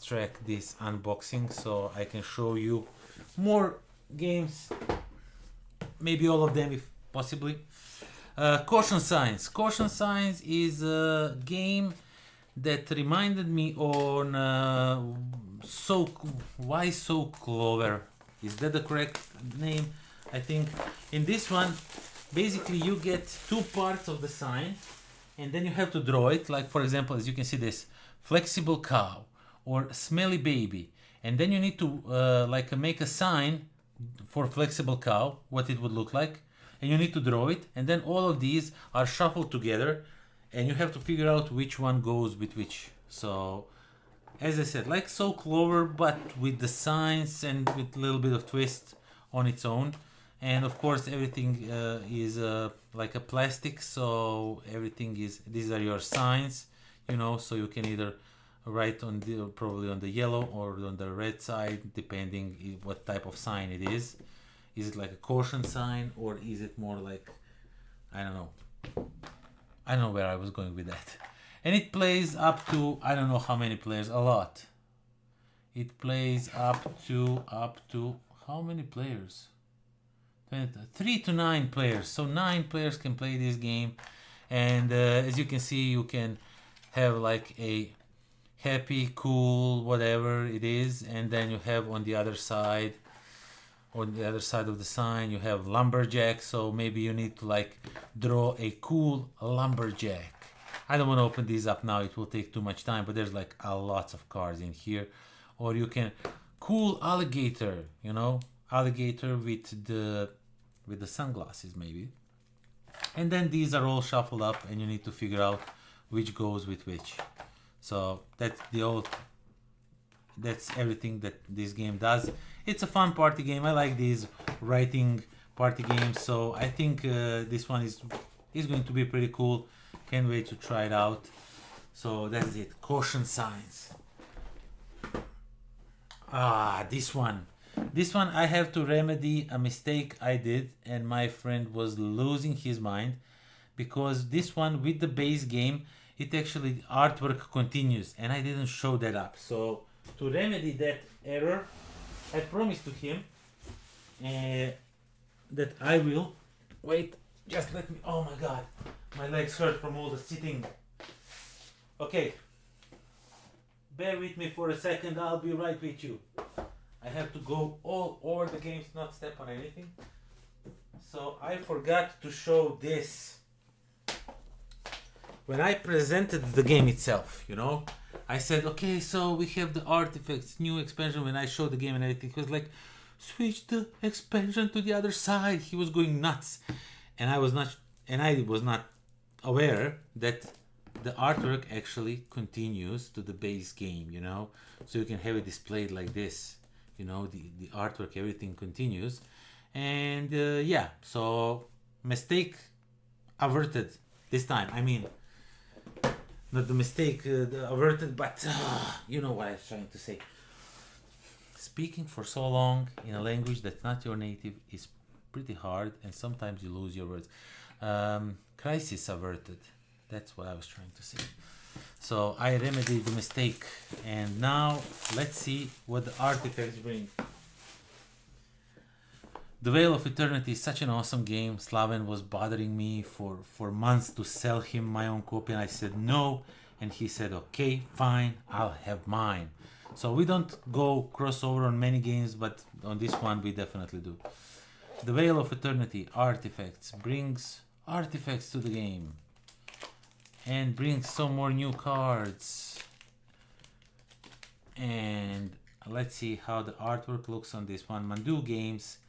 track this unboxing so I can show you more games, maybe all of them if possibly. Caution Signs. Caution Signs is a game that reminded me on Why So Clover. Is that the correct name? I think in this one, basically you get two parts of the sign and then you have to draw it. Like for example, as you can see this, flexible cow or smelly baby. And then you need to like make a sign for flexible cow, what it would look like. And you need to draw it. And then all of these are shuffled together and you have to figure out which one goes with which. So as I said, like So Clover, but with the signs and with a little bit of twist on its own. And of course everything is like a plastic, so everything is, these are your signs, you know, so you can either write on the, probably on the yellow or on the red side, depending what type of sign it is. Is it like a caution sign or is it more like, I don't know where I was going with that. And it plays up to, I don't know how many players, a lot. It plays up to how many players? 3 to 9 players. So 9 players can play this game. And as you can see, you can have like a happy, cool, whatever it is. And then you have on the other side of the sign, you have lumberjack. So maybe you need to like draw a cool lumberjack. I don't want to open these up now. It will take too much time, but there's like lots of cards in here. Or you can, cool alligator, you know, alligator with the sunglasses maybe. And then these are all shuffled up and you need to figure out which goes with which. So that's everything that this game does. It's a fun party game. I like these writing party games, so I think this one is going to be pretty cool. Can't wait to try it out. So that's it. Caution Signs. This one I have to remedy a mistake I did, and my friend was losing his mind because this one with the base game, it actually artwork continues and I didn't show that up. So to remedy that error, I promised to him that I will wait. Just let me. Oh my god, my legs hurt from all the sitting. Okay, bear with me for a second. I'll be right with you. I have to go all over the games, not step on anything. So I forgot to show this when I presented the game itself, you know. I said, okay, so we have the artifacts, new expansion. When I showed the game and everything, he was like, switch the expansion to the other side. He was going nuts. And I was not aware that the artwork actually continues to the base game, you know. So you can have it displayed like this, you know, the artwork, everything continues. And yeah, so mistake averted this time. I mean, not the mistake averted, but you know what I was trying to say. Speaking for so long in a language that's not your native is pretty hard, and sometimes you lose your words. Crisis averted. That's what I was trying to say. So I remedied the mistake, and now let's see what the artifacts bring. The Veil of Eternity is such an awesome game. Slaven was bothering me for months to sell him my own copy, and I said no, and he said okay, fine, I'll have mine. So we don't go crossover on many games, but on this one we definitely do. The Veil of Eternity artifacts brings artifacts to the game and brings some more new cards And let's see how the artwork looks on this one. Mandu Games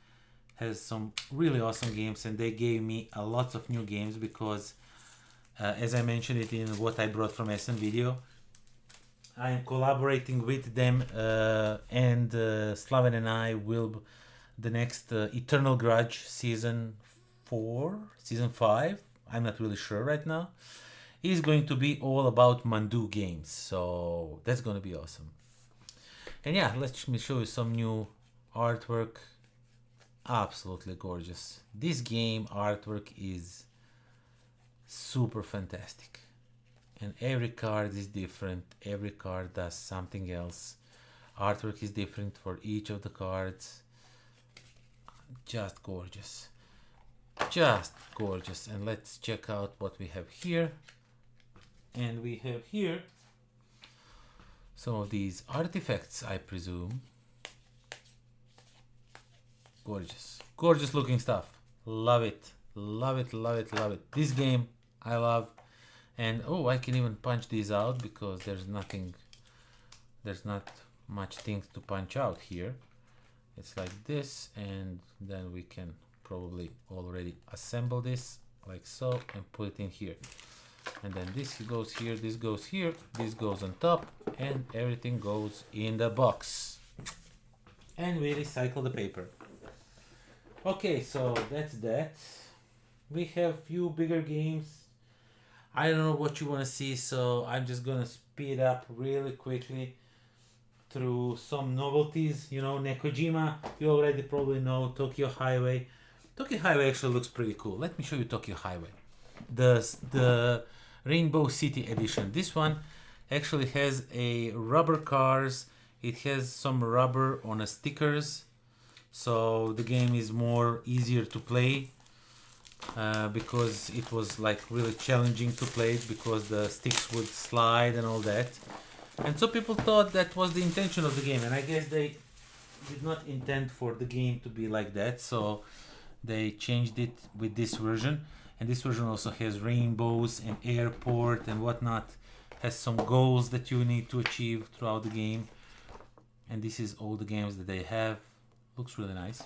has some really awesome games, and they gave me a lot of new games because as I mentioned it in what I brought from Essen video, I am collaborating with them, and Slaven and I will the next Eternal Grudge season 5, I'm not really sure right now, is going to be all about Mandu games, so that's going to be awesome. And yeah, let me show you some new artwork. Absolutely gorgeous. This game artwork is super fantastic, and every card is different, every card does something else, artwork is different for each of the cards. Just gorgeous, just gorgeous. And let's check out what we have here. And we have here some of these artifacts, I presume. Gorgeous, gorgeous looking stuff. Love it, love it, love it, love it. This game I love. And oh, I can even punch these out because there's not much things to punch out here. It's like this, and then we can probably already assemble this like so and put it in here. And then this goes here, this goes here, this goes on top, and everything goes in the box. And we recycle the paper. Okay, so that's that. We have few bigger games. I don't know what you want to see, so I'm just gonna speed up really quickly through some novelties. You know, NEKOJIMA, you already probably know. Tokyo Highway. Tokyo Highway actually looks pretty cool. Let me show you Tokyo Highway. The Rainbow City edition. This one actually has a rubber cars. It has some rubber on the stickers, so the game is more easier to play. Because it was like really challenging to play it because the sticks would slide and all that. And so people thought that was the intention of the game, and I guess they did not intend for the game to be like that, so they changed it with this version. And this version also has rainbows and airport and whatnot, has some goals that you need to achieve throughout the game. And this is all the games that they have. Looks really nice.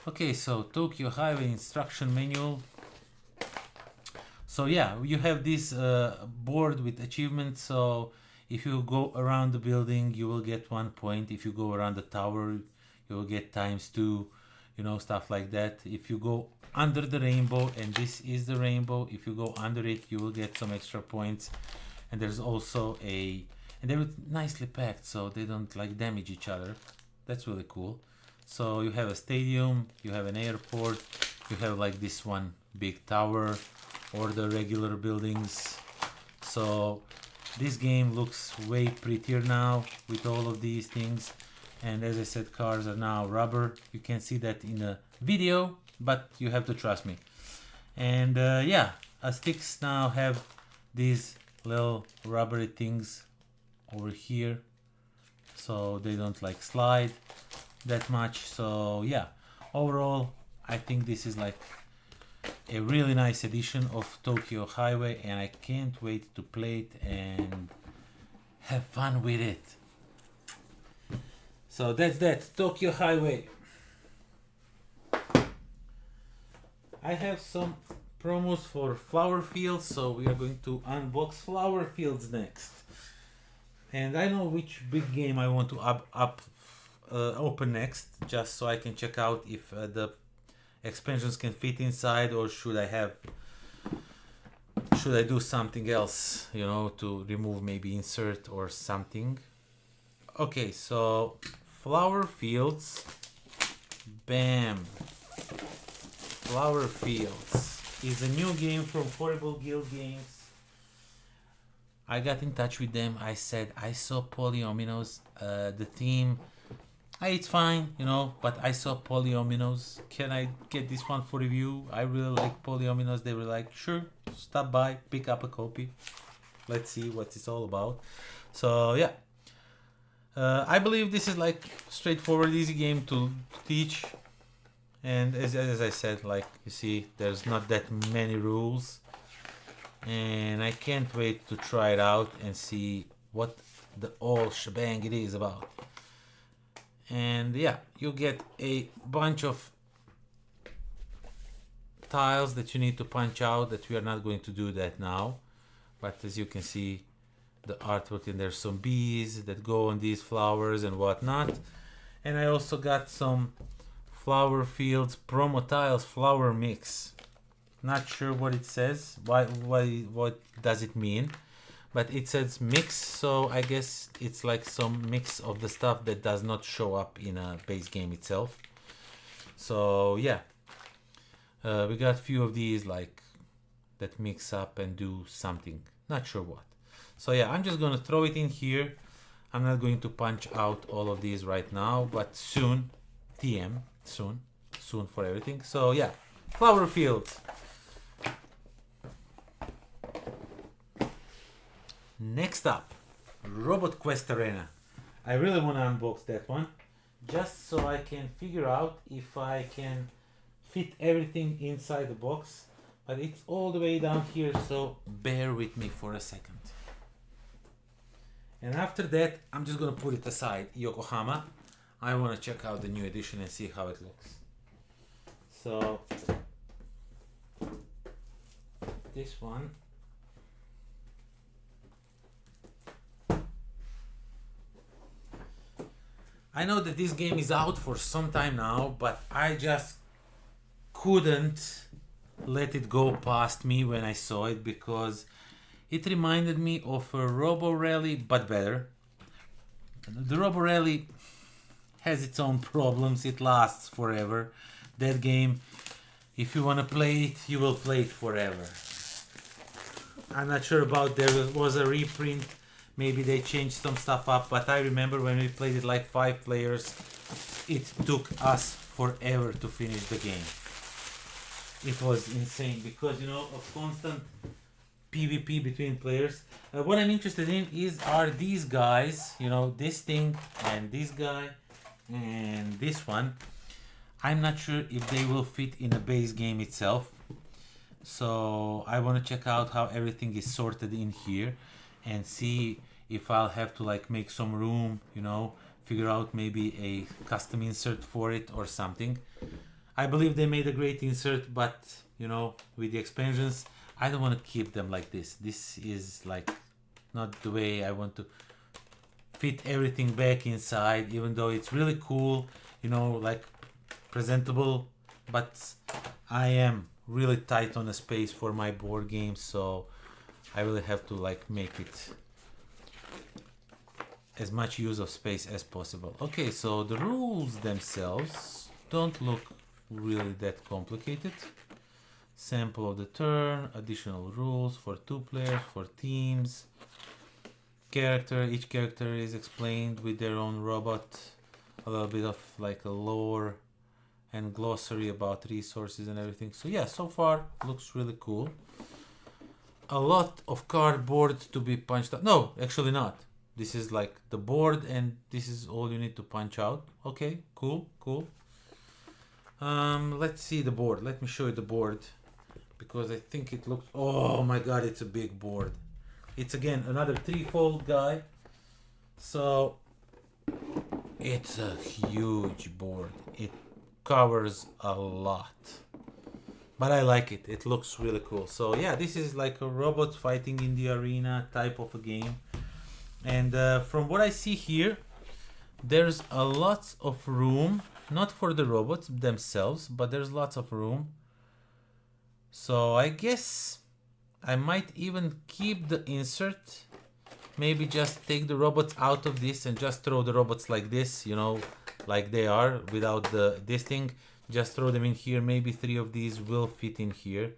Okay, so Tokyo Highway instruction manual. So yeah, you have this board with achievements. So if you go around the building, you will get 1 point. If you go around the tower, you will get ×2, you know, stuff like that. If you go under the rainbow, and this is the rainbow, if you go under it, you will get some extra points. And there's also and they're nicely packed, so they don't like damage each other. That's really cool. So you have a stadium, you have an airport, you have like this one big tower, or the regular buildings. So this game looks way prettier now with all of these things. And as I said, cars are now rubber. You can see that in the video, but you have to trust me. And yeah, sticks now have these little rubbery things over here, so they don't like slide that much. So yeah, overall I think this is like a really nice edition of Tokyo Highway, and I can't wait to play it and have fun with it. So that's that, Tokyo Highway. I have some promos for Flower Fields, so we are going to unbox Flower Fields next. And I know which big game I want to open next, just so I can check out if the expansions can fit inside, or should I do something else, you know, to remove maybe insert or something. Okay, so Flower Fields, bam. Flower Fields is a new game from Horrible Guild Games. I got in touch with them. I said I saw Polyominoes, the theme. It's fine, you know, but I saw Polyominoes. Can I get this one for review? I really like Polyominoes. They were like, sure, stop by, pick up a copy. Let's see what it's all about. So yeah, I believe this is like straightforward, easy game to teach. And as I said, like you see, there's not that many rules. And I can't wait to try it out and see what the whole shebang it is about. And yeah, you get a bunch of tiles that you need to punch out, that we are not going to do that now. But as you can see, the artwork, and there's some bees that go on these flowers and whatnot. And I also got some flower fields promo tiles flower mix. Not sure what it says, what does it mean, but it says mix, so I guess it's like some mix of the stuff that does not show up in a base game itself. So yeah, we got a few of these like that mix up and do something, not sure what. So yeah, I'm just gonna throw it in here. I'm not going to punch out all of these right now, but soon, TM, soon for everything. So yeah, flower fields. Next up, ROBOTQUEST Arena. I really want to unbox that one, just so I can figure out if I can fit everything inside the box. But it's all the way down here, so bear with me for a second. And after that, I'm just gonna put it aside. Yokohama. I want to check out the new edition and see how it looks. So this one. I know that this game is out for some time now, but I just couldn't let it go past me when I saw it, because it reminded me of a Robo Rally, but better. The Robo Rally has its own problems. It lasts forever. That game, if you want to play it, you will play it forever. I'm not sure about, there was a reprint. Maybe they changed some stuff up, but I remember when we played it like 5 players, it took us forever to finish the game. It was insane because, you know, of constant PvP between players. What I'm interested in are these guys, you know, this thing and this guy and this one. I'm not sure if they will fit in a base game itself. So I want to check out how everything is sorted in here and see if I'll have to like make some room, you know, figure out maybe a custom insert for it or something. I believe they made a great insert, but you know, with the expansions, I don't want to keep them like this. This is like not the way I want to fit everything back inside, even though it's really cool, you know, like presentable, but I am really tight on the space for my board games, so I really have to like make it as much use of space as possible. Okay, so the rules themselves don't look really that complicated. Sample of the turn, additional rules for 2 players, for teams. Character, each character is explained with their own robot. A little bit of like a lore and glossary about resources and everything. So yeah, so far looks really cool. A lot of cardboard to be punched out. No, actually not. This is like the board and this is all you need to punch out. Okay, cool. Let's see the board. Let me show you the board, because I think it looks, oh my god, it's a big board. It's again another 3-fold guy. So it's a huge board. It covers a lot. But I like it. It looks really cool. So yeah, this is like a robot fighting in the arena type of a game. And from what I see here, there's a lot of room, not for the robots themselves, but there's lots of room. So I guess I might even keep the insert. Maybe just take the robots out of this and just throw the robots like this, you know, like they are without this thing. Just throw them in here. Maybe 3 of these will fit in here.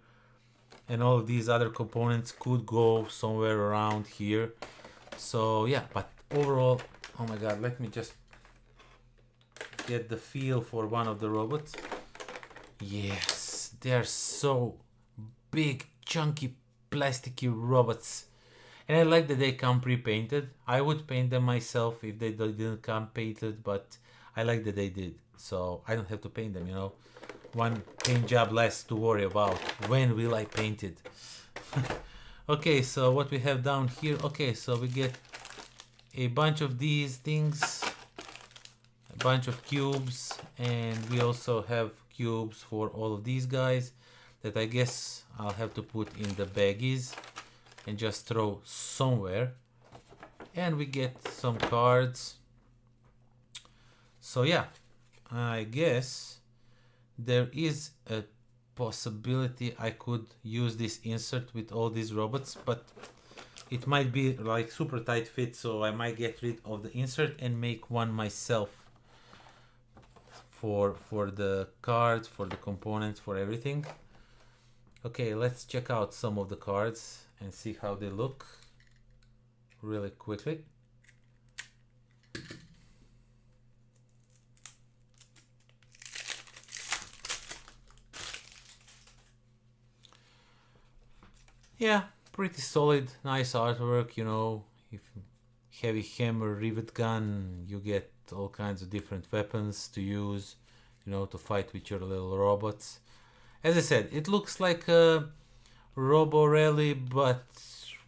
And all of these other components could go somewhere around here. So yeah, but overall, oh my god, let me just get the feel for one of the robots. Yes, they're so big, chunky, plasticky robots. And I like that they come pre-painted. I would paint them myself if they didn't come painted, but I like that they did. So I don't have to paint them, you know. One paint job less to worry about. When will I paint it? Okay, so what we have down here. Okay, so we get a bunch of these things, a bunch of cubes, and we also have cubes for all of these guys that I guess I'll have to put in the baggies and just throw somewhere. And we get some cards. So yeah, I guess there is a possibility I could use this insert with all these robots, but it might be like super tight fit, so I might get rid of the insert and make one myself for the cards, for the components, for everything. Okay, let's check out some of the cards and see how they look really quickly. Yeah, pretty solid, nice artwork, you know. If heavy hammer, rivet gun, you get all kinds of different weapons to use, you know, to fight with your little robots. As I said, it looks like a Robo Rally, but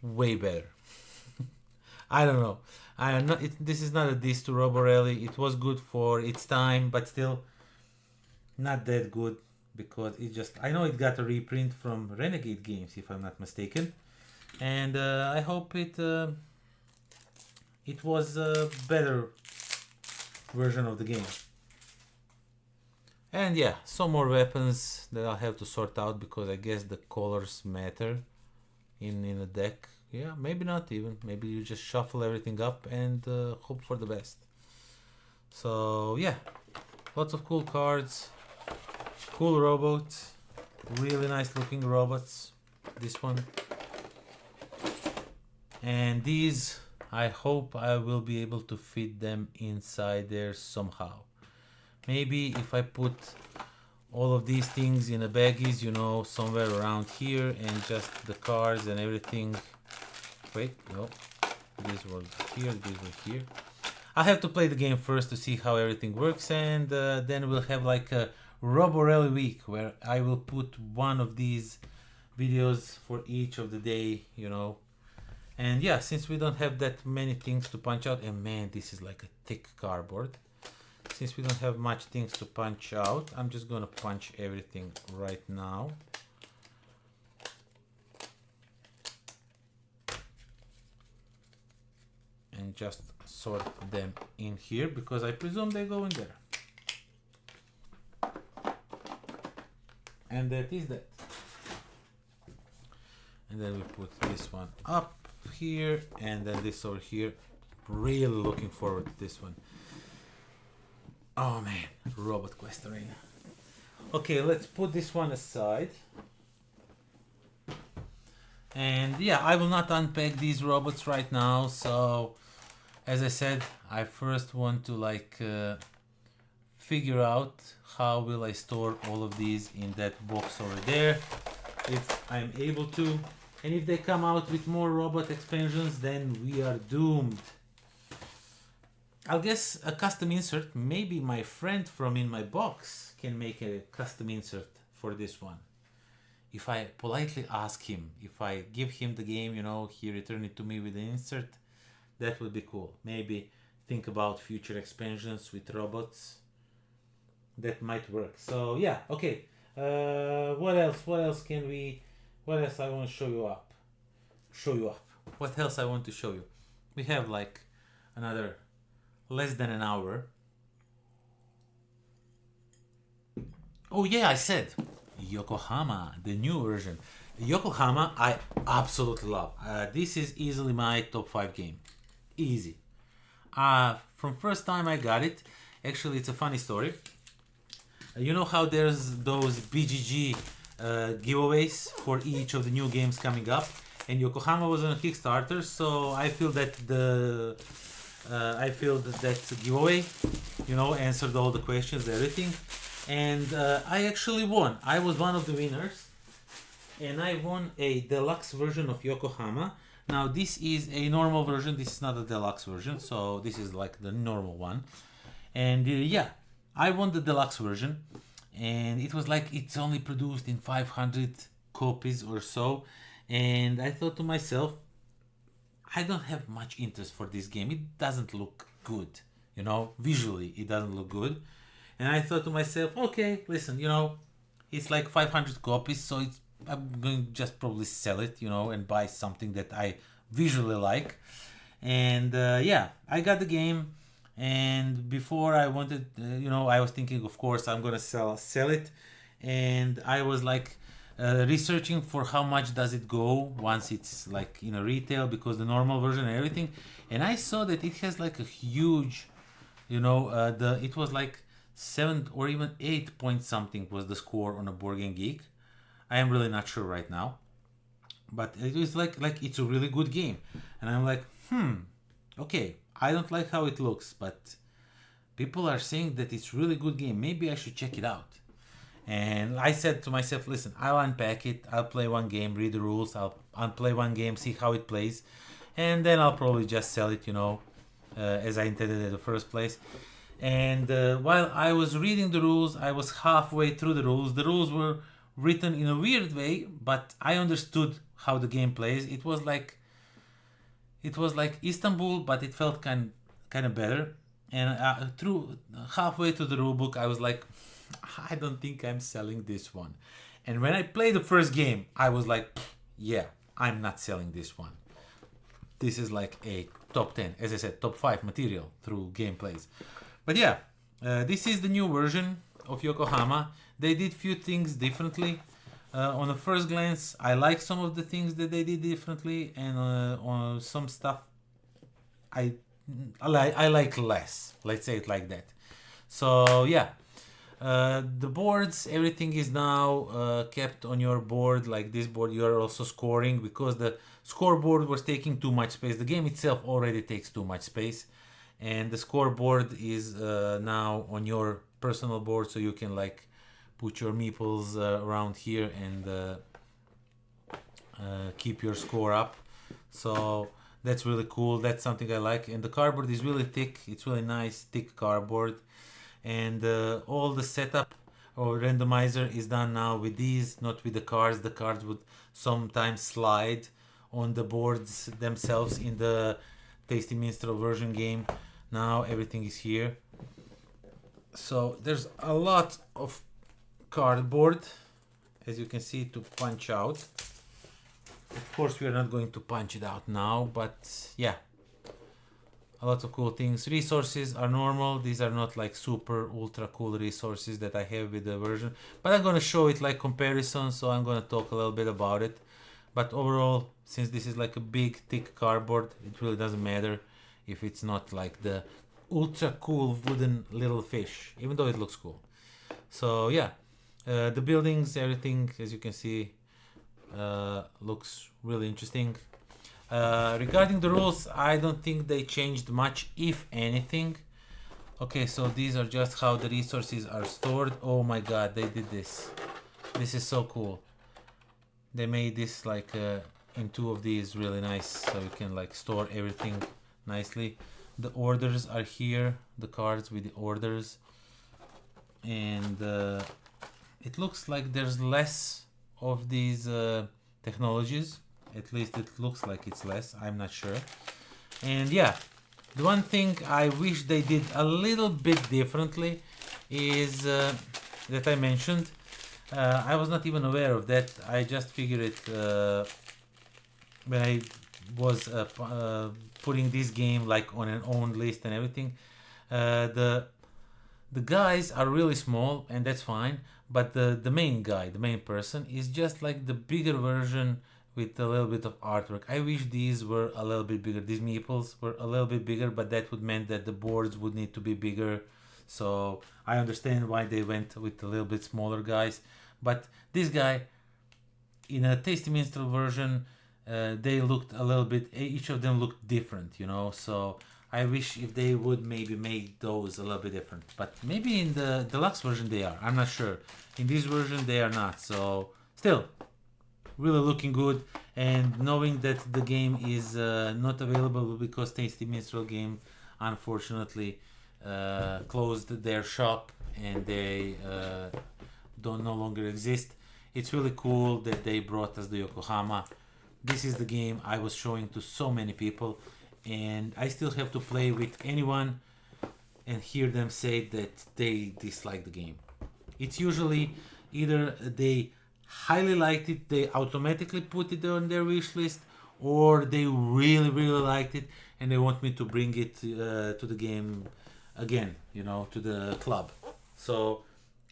way better. I don't know. This is not a diss to Robo Rally. It was good for its time, but still not that good, because it just, I know it got a reprint from Renegade Games, if I'm not mistaken, and I hope it was a better version of the game. And yeah, some more weapons that I'll have to sort out, because I guess the colors matter in a deck. Yeah, maybe not even. Maybe you just shuffle everything up and hope for the best. So yeah, lots of cool cards, cool robots, really nice looking robots. This one. And these, I hope I will be able to fit them inside there somehow. Maybe if I put all of these things in a baggies, you know, somewhere around here, and just the cards and everything. Wait, no, these were here, these were here. I have to play the game first to see how everything works, and then we'll have like a Robo Rally week where I will put one of these videos for each of the day, you know. And yeah, since we don't have that many things to punch out, and man, this is like a thick cardboard. Since we don't have much things to punch out, I'm just gonna punch everything right now. And just sort them in here, because I presume they go in there. And that is that. And then we put this one up here, and then this over here. Really looking forward to this one. Oh man, ROBOTQUEST Arena. Okay, let's put this one aside. And yeah, I will not unpack these robots right now. So, as I said, I first want to like figure out how will I store all of these in that box over there, if I'm able to. And if they come out with more robot expansions, then we are doomed. I'll guess a custom insert. Maybe my friend from In My Box can make a custom insert for this one. If I politely ask him, if I give him the game, you know, he return it to me with an insert, that would be cool. Maybe think about future expansions with robots. That might work. So yeah, okay. What else can we, what else I want to show you up? What else I want to show you? We have like another less than an hour. Oh yeah, I said Yokohama, the new version. Yokohama, I absolutely love. This is easily my top 5 game. Easy. From first time I got it, actually it's a funny story. You know how there's those BGG giveaways for each of the new games coming up, and Yokohama was on a Kickstarter, so I feel that that giveaway, you know, answered all the questions, everything, and I actually won. I was one of the winners, and I won a deluxe version of Yokohama. Now this is a normal version, this is not a deluxe version, so this is like the normal one. And yeah, I won the deluxe version, and it was like it's only produced in 500 copies or so, and I thought to myself, I don't have much interest for this game. It doesn't look good, you know, visually it doesn't look good. And I thought to myself, okay, listen, you know, it's like 500 copies, so I'm going to just probably sell it, you know, and buy something that I visually like. And yeah, I got the game. And before I wanted, you know, I was thinking, of course, I'm gonna sell it. And I was like researching for how much does it go once it's like in a retail, because the normal version and everything. And I saw that it has like a huge, you know, it was like 7 or even 8 point something was the score on a Board Game Geek. I am really not sure right now, but it was like it's a really good game. And I'm like, okay, I don't like how it looks, but people are saying that it's really good game. Maybe I should check it out. And I said to myself, listen, I'll unpack it, I'll play one game, read the rules, I'll play one game, see how it plays, and then I'll probably just sell it, you know, as I intended in the first place. And while I was reading the rules, I was halfway through the rules. The rules were written in a weird way, but I understood how the game plays. It was like Istanbul, but it felt kind of better. And through halfway through the rulebook, I was like, I don't think I'm selling this one. And when I played the first game, I was like, yeah, I'm not selling this one. This is like a top 10, as I said, top 5 material through gameplays. But yeah, this is the new version of Yokohama. They did few things differently. On the first glance, I like some of the things that they did differently, and on some stuff I like less. Let's say it like that. So yeah, the boards, everything is now kept on your board. Like this board, you are also scoring, because the scoreboard was taking too much space. The game itself already takes too much space, and the scoreboard is now on your personal board, so you can like put your meeples around here and keep your score up. So that's really cool. That's something I like. And the cardboard is really thick. It's really nice, thick cardboard. And all the setup or randomizer is done now with these, not with the cards. The cards would sometimes slide on the boards themselves in the Tasty Minstrel version game. Now everything is here. So there's a lot of cardboard, as you can see, to punch out. Of course we are not going to punch it out now, but yeah, a lot of cool things. Resources are normal. These are not like super ultra cool resources that I have with the version, but I'm gonna show it like comparison, so I'm gonna talk a little bit about it. But overall, since this is like a big thick cardboard, it really doesn't matter if it's not like the ultra cool wooden little fish, even though it looks cool. So yeah, the buildings, everything, as you can see, looks really interesting. Regarding the rules, I don't think they changed much, if anything. Okay, so these are just how the resources are stored. Oh my god, they did this. This is so cool. They made this like in 2 of these, really nice, so you can like store everything nicely. The orders are here, the cards with the orders. And it looks like there's less of these technologies. At least it looks like it's less. I'm not sure. And yeah, the one thing I wish they did a little bit differently is that I mentioned. I was not even aware of that. I just figured it when I was putting this game like on an own list and everything. The guys are really small, and that's fine, but the main guy, the main person, is just like the bigger version with a little bit of artwork. I wish these were a little bit bigger. These meeples were a little bit bigger, but that would mean that the boards would need to be bigger. So I understand why they went with a little bit smaller guys. But this guy, in a Tasty Minstrel version, they looked a little bit, each of them looked different, you know. So I wish if they would maybe make those a little bit different. But maybe in the deluxe version they are. I'm not sure. In this version they are not. So still, really looking good. And knowing that the game is not available because Tasty Minstrel game unfortunately closed their shop and they don't no longer exist. It's really cool that they brought us the Yokohama. this is the game I was showing to so many people, and I still have to play with anyone and hear them say that they dislike the game. It's usually either they highly liked it, they automatically put it on their wish list, or they really liked it and they want me to bring it to the game again, you know, to the club. So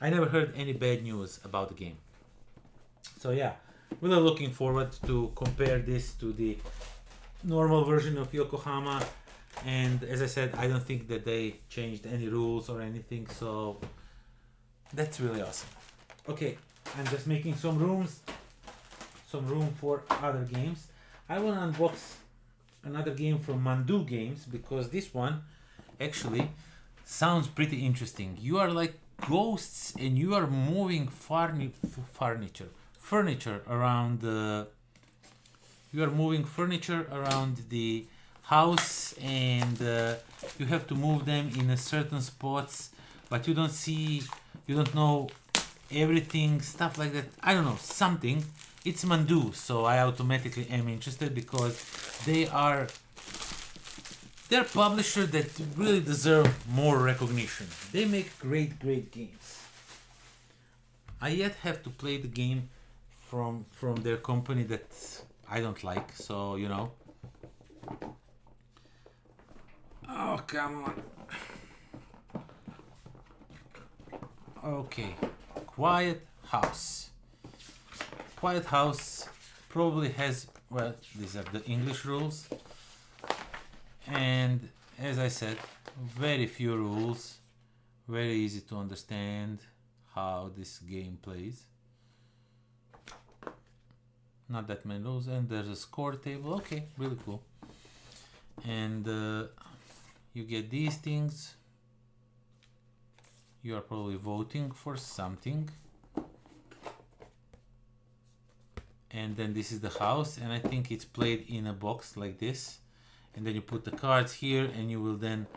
I never heard any bad news about the game. So yeah, really looking forward to compare this to the normal version of Yokohama. And as I said, I don't think that they changed any rules or anything, so that's really awesome. Okay, I'm just making some room for other games. I will unbox another game from Mandu Games, because this one actually sounds pretty interesting. You are like ghosts and you are moving furniture around the house, and you have to move them in a certain spots, but you don't know everything, stuff like that. I don't know, something. It's Mandu, so I automatically am interested, because they're publisher that really deserve more recognition. They make great games. I yet have to play the game from their company that I don't like, so you know. Oh, come on. Okay, Quiet House. Quiet House probably has, well, these are the English rules, and as I said, very few rules, very easy to understand how this game plays. Not that many rules, and there's a score table. Okay, really cool. And you get these things. You are probably voting for something. And then this is the house, and I think it's played in a box like this. And then you put the cards here, and you will then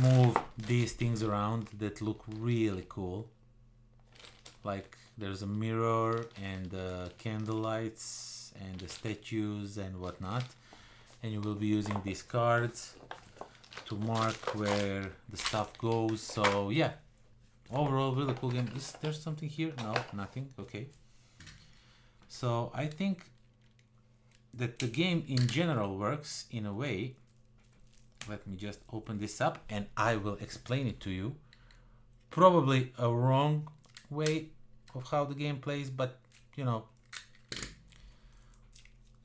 move these things around that look really cool. Like there's a mirror and candle lights and the statues and whatnot. And you will be using these cards to mark where the stuff goes. So yeah, overall really cool game. Is there something here? No, nothing. Okay. So I think that the game in general works in a way. Let me just open this up and I will explain it to you. Probably a wrong way of how the game plays, but you know,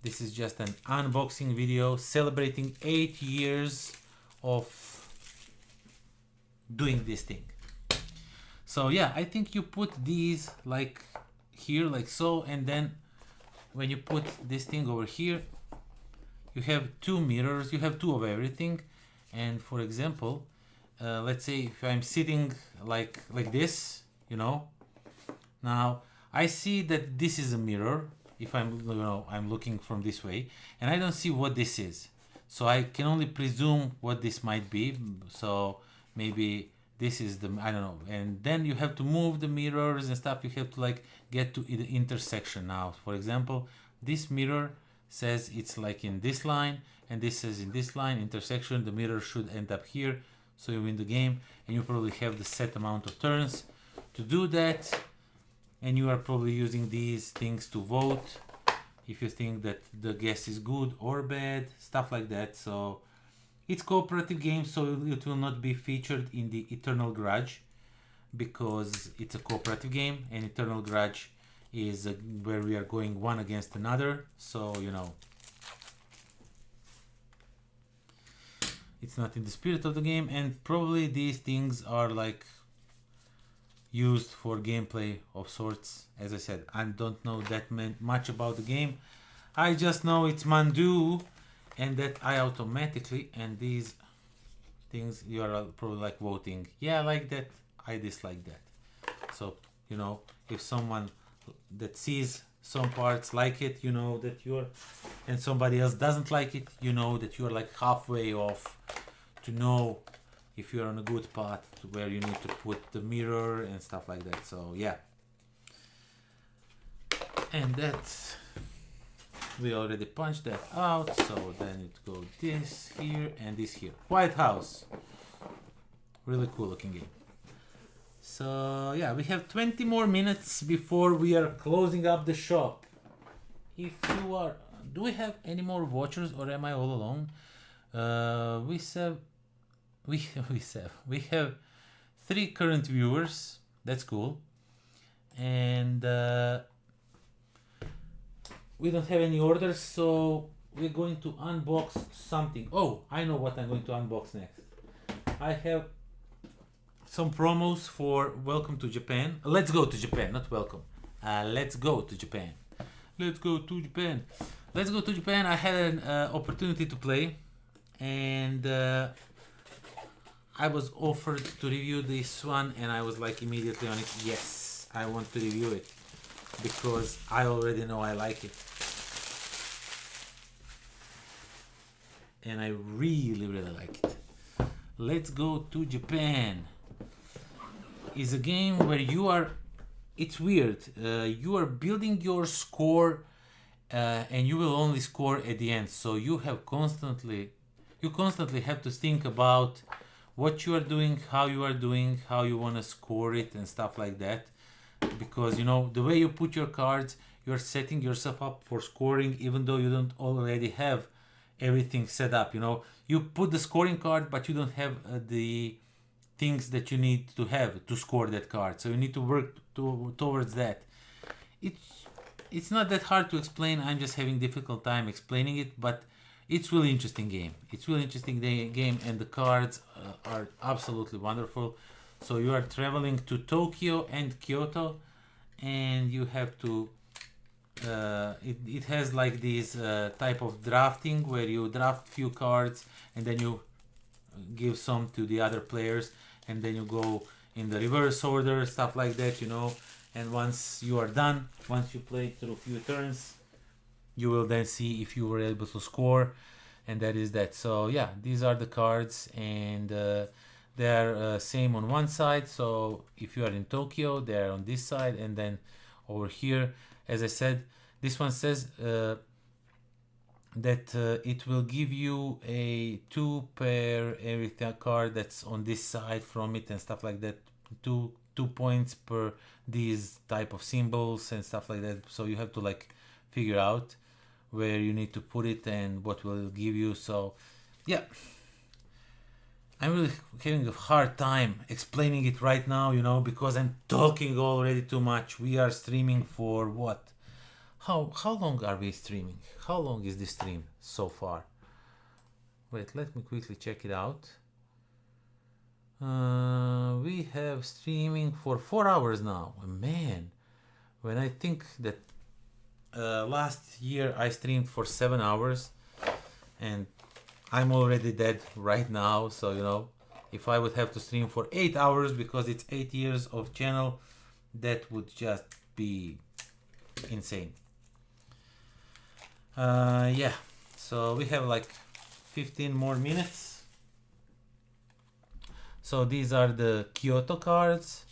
this is just an unboxing video celebrating 8 years of doing this thing. So yeah, I think you put these like here, like so, and then when you put this thing over here, you have two mirrors, you have two of everything. And for example, let's say if I'm sitting like this, you know, now I see that this is a mirror. If I'm, you know, I'm looking from this way, and I don't see what this is, so I can only presume what this might be. So maybe this is the, I don't know. And then you have to move the mirrors and stuff. You have to like get to the intersection. Now, for example, this mirror says it's like in this line, and this says in this line, intersection. The mirror should end up here, so you win the game. And you probably have the set amount of turns to do that. And you are probably using these things to vote if you think that the guess is good or bad, stuff like that. So it's cooperative game, so it will not be featured in the Eternal Grudge, because it's a cooperative game, and Eternal Grudge is where we are going one against another. So, you know, it's not in the spirit of the game, and probably these things are like used for gameplay of sorts. As I said, I don't know that much about the game. I just know it's Mandu, and that I automatically, and these things you are probably like voting, yeah, I like that, I dislike that. So, you know, if someone that sees some parts like it, you know that you're, and somebody else doesn't like it, you know that you're like halfway off to know if you're on a good path to where you need to put the mirror and stuff like that. So yeah, and that's We already punched that out, so then it goes this here and this here. White House. Really cool looking game. So yeah, we have 20 more minutes before we are closing up the shop. If you are, do we have any more watchers or am I all alone? We have 3 current viewers. That's cool. And we don't have any orders, so we're going to unbox something. Oh, I know what I'm going to unbox next. I have some promos for Welcome to Japan. Let's go to Japan, not welcome. Let's go to Japan. Let's go to Japan. Let's go to Japan. I had an opportunity to play, and I was offered to review this one, and I was like immediately on it. Yes, I want to review it because I already know I like it, and I really like it. Let's go to Japan is a game where you are, it's weird, you are building your score and you will only score at the end, so you constantly have to think about what you are doing, how you want to score it and stuff like that, because you know the way you put your cards, you're setting yourself up for scoring even though you don't already have everything set up. You know, you put the scoring card but you don't have the things that you need to have to score that card, so you need to work towards that. It's not that hard to explain. I'm just having difficult time explaining it, but it's really interesting game. It's really interesting game, and the cards are absolutely wonderful. So you are traveling to Tokyo and Kyoto, and you have to it has like this type of drafting where you draft few cards and then you give some to the other players, and then you go in the reverse order, stuff like that, you know. And once you are done, once you play through a few turns, you will then see if you were able to score, and that is that. So yeah, these are the cards, and they are same on one side. So if you are in Tokyo, they are on this side, and then over here, as I said, this one says that it will give you a 2 pair everything card that's on this side from it and stuff like that. Two points per these type of symbols and stuff like that. So you have to like figure out where you need to put it and what will give you. So yeah, I'm really having a hard time explaining it right now, you know, because I'm talking already too much. We are streaming for what? How long are we streaming? How long is this stream so far? Wait, let me quickly check it out. We have streaming for 4 hours now. Man, when I think that last year I streamed for 7 hours, and I'm already dead right now. So you know, if I would have to stream for 8 hours because it's 8 years of channel, that would just be insane. Yeah, so we have like 15 more minutes. So these are the Kyoto cards.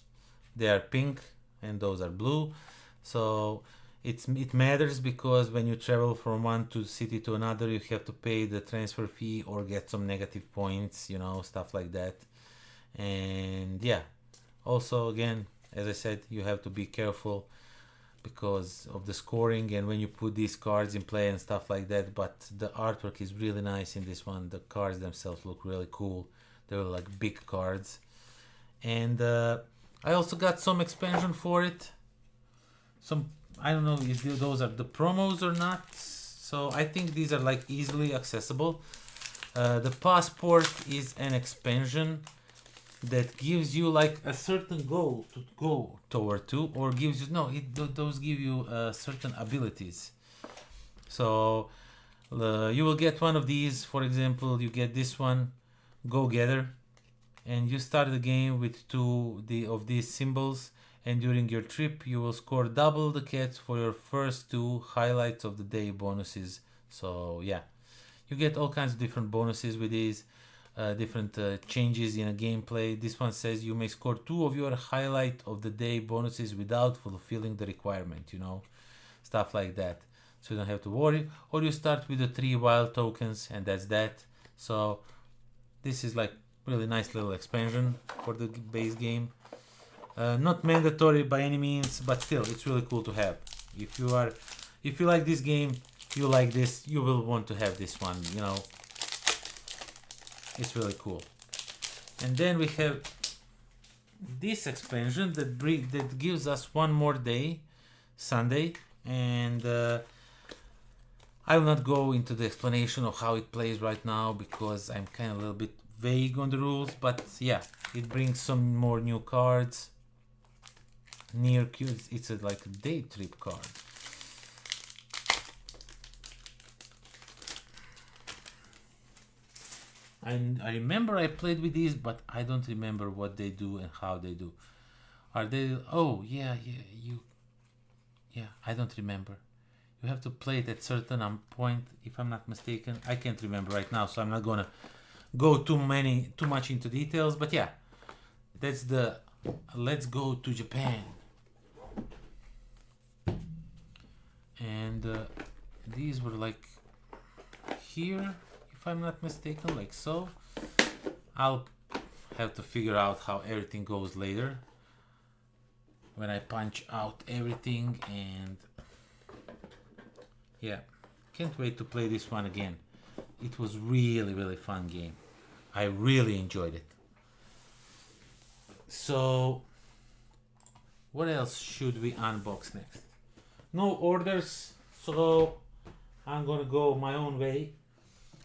They are pink and those are blue. So it matters because when you travel from one city to another, you have to pay the transfer fee or get some negative points, you know, stuff like that. And yeah, also again, as I said, you have to be careful because of the scoring and when you put these cards in play and stuff like that. But the artwork is really nice in this one. The cards themselves look really cool. They're like big cards. And I also got some expansion for it. Some, I don't know if those are the promos or not. So I think these are like easily accessible. The passport is an expansion that gives you like a certain goal to go toward to, or gives you, no, those give you certain abilities. So you will get one of these. For example, you get this one, Go Getter, and you start the game with 2 of these symbols, and during your trip you will score double the cats for your first 2 highlights of the day bonuses. So yeah, you get all kinds of different bonuses with these. Different changes in a gameplay. This one says you may score 2 of your highlight of the day bonuses without fulfilling the requirement, you know, stuff like that. so you don't have to worry. Or you start with the 3 wild tokens, and that's that. So this is like really nice little expansion for the base game. Not mandatory by any means, but still it's really cool to have. If you like this game, you like this, you will want to have this one, you know. It's really cool. And then we have this expansion that gives us one more day, Sunday, and I will not go into the explanation of how it plays right now because I'm kind of a little bit vague on the rules, but yeah, it brings some more new cards. Near Q, it's like a day trip card. I remember I played with these, but I don't remember what they do and how they do. Are they? Oh yeah, I don't remember. You have to play it at certain point, if I'm not mistaken. I can't remember right now, so I'm not gonna go too much into details. But yeah, that's the Let's Go to Japan. And these were like here, if I'm not mistaken, like so. I'll have to figure out how everything goes later when I punch out everything. And yeah, can't wait to play this one again. It was really fun game. I really enjoyed it. So what else should we unbox next? No orders, so I'm gonna go my own way.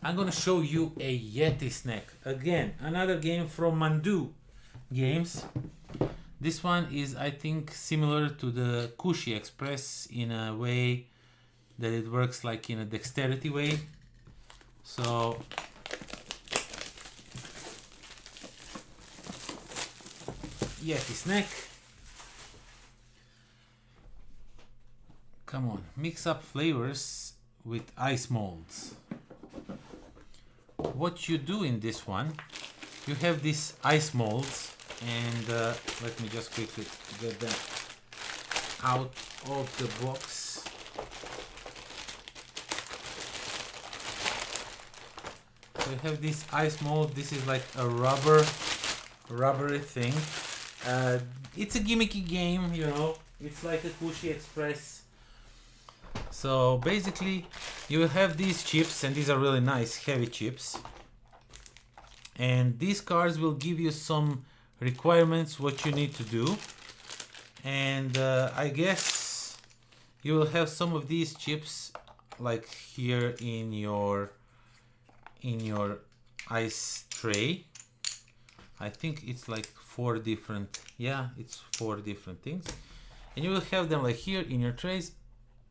I'm gonna show you a YETI snack. Again, another game from Mandu Games. This one is, I think, similar to the Kushi Express in a way that it works like in a dexterity way. So YETI snack. Come on, mix up flavors with ice molds. What you do in this one, you have these ice molds, and let me just quickly get them out of the box. So you have this ice mold. This is like a rubbery thing. It's a gimmicky game, you know. It's like a Kushi Express. So basically you will have these chips, and these are really nice heavy chips, and these cards will give you some requirements what you need to do. And I guess you will have some of these chips like here in your ice tray. I think it's like 4 different, yeah, it's 4 different things, and you will have them like here in your trays.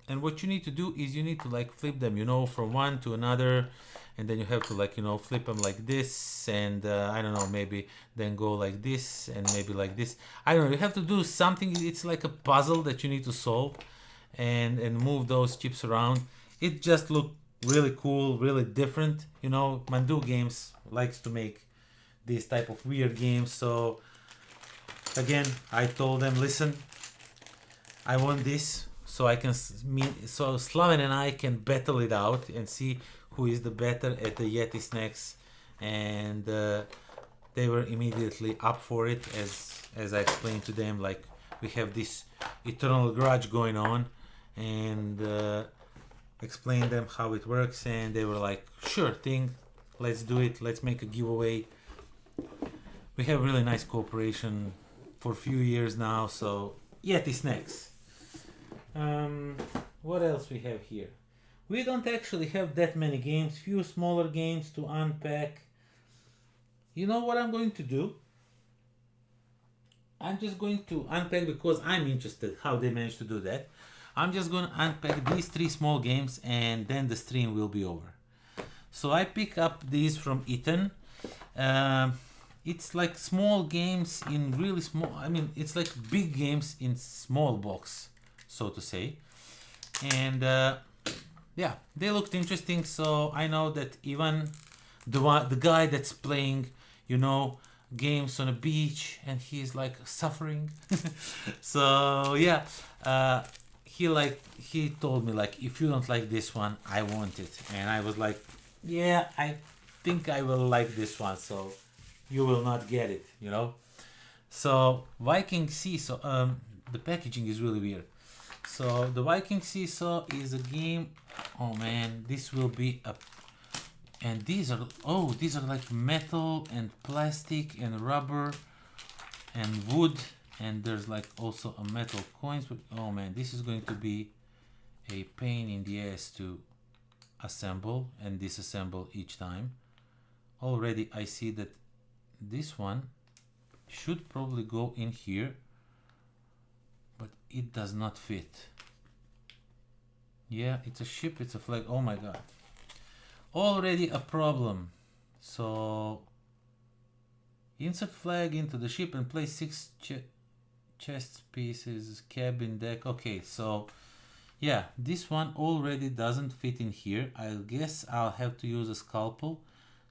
And what you need to do is you need to like flip them, you know, from one to another, and then you have to like, you know, flip them like this, and I don't know, maybe then go like this and maybe like this. I don't know, you have to do something. It's like a puzzle that you need to solve and move those chips around. It just looked really cool, really different. You know, Mandu Games likes to make these type of weird games. So again, I told them, listen, I want this. So I can, so Slaven and I can battle it out and see who is the better at the YETI snacks, and they were immediately up for it. As I explained to them, like we have this eternal grudge going on, and explained them how it works, and they were like, sure thing, let's do it, let's make a giveaway. We have really nice cooperation for a few years now. So YETI snacks. What else we have here? We don't actually have that many games, few smaller games to unpack. You know what I'm going to do? I'm just going to unpack, because I'm interested how they managed to do that. I'm just going to unpack these 3 small games, and then the stream will be over. So I pick up these from Essen. It's like small games in really small, I mean, it's like big games in small box, so to say. And yeah, they looked interesting. So I know that even the guy that's playing, you know, games on a beach, and he's like suffering. So yeah, he told me like, if you don't like this one, I want it. And I was like, yeah, I think I will like this one, so you will not get it, you know. So Viking Seesaw, the packaging is really weird. So the Viking Seesaw is a game. Oh man, this will be a, and these are, oh, these are like metal and plastic and rubber and wood, and there's like also a metal coins. But oh man, this is going to be a pain in the ass to assemble and disassemble each time. Already I see that this one should probably go in here, but it does not fit. Yeah, it's a ship, it's a flag. Oh my god, already a problem. So insert flag into the ship and place 6 chest pieces, cabin deck. Okay, so yeah, this one already doesn't fit in here. I guess I'll have to use a scalpel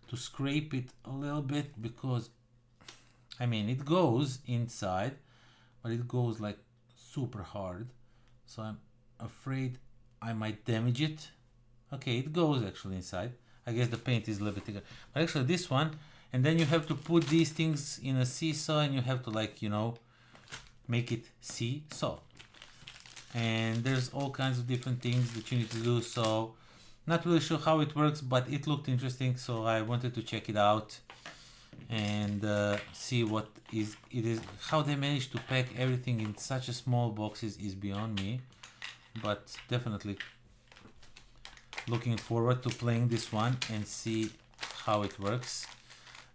to scrape it a little bit, because I mean it goes inside, but it goes like super hard, so I'm afraid I might damage it. Okay, it goes actually inside. I guess the paint is a little bit thicker, but actually this one, and then you have to put these things in a seesaw, and you have to, like, you know, make it seesaw. And there's all kinds of different things that you need to do, so not really sure how it works, but it looked interesting, so I wanted to check it out and see what it is. How they managed to pack everything in such a small boxes is beyond me, but definitely looking forward to playing this one and see how it works.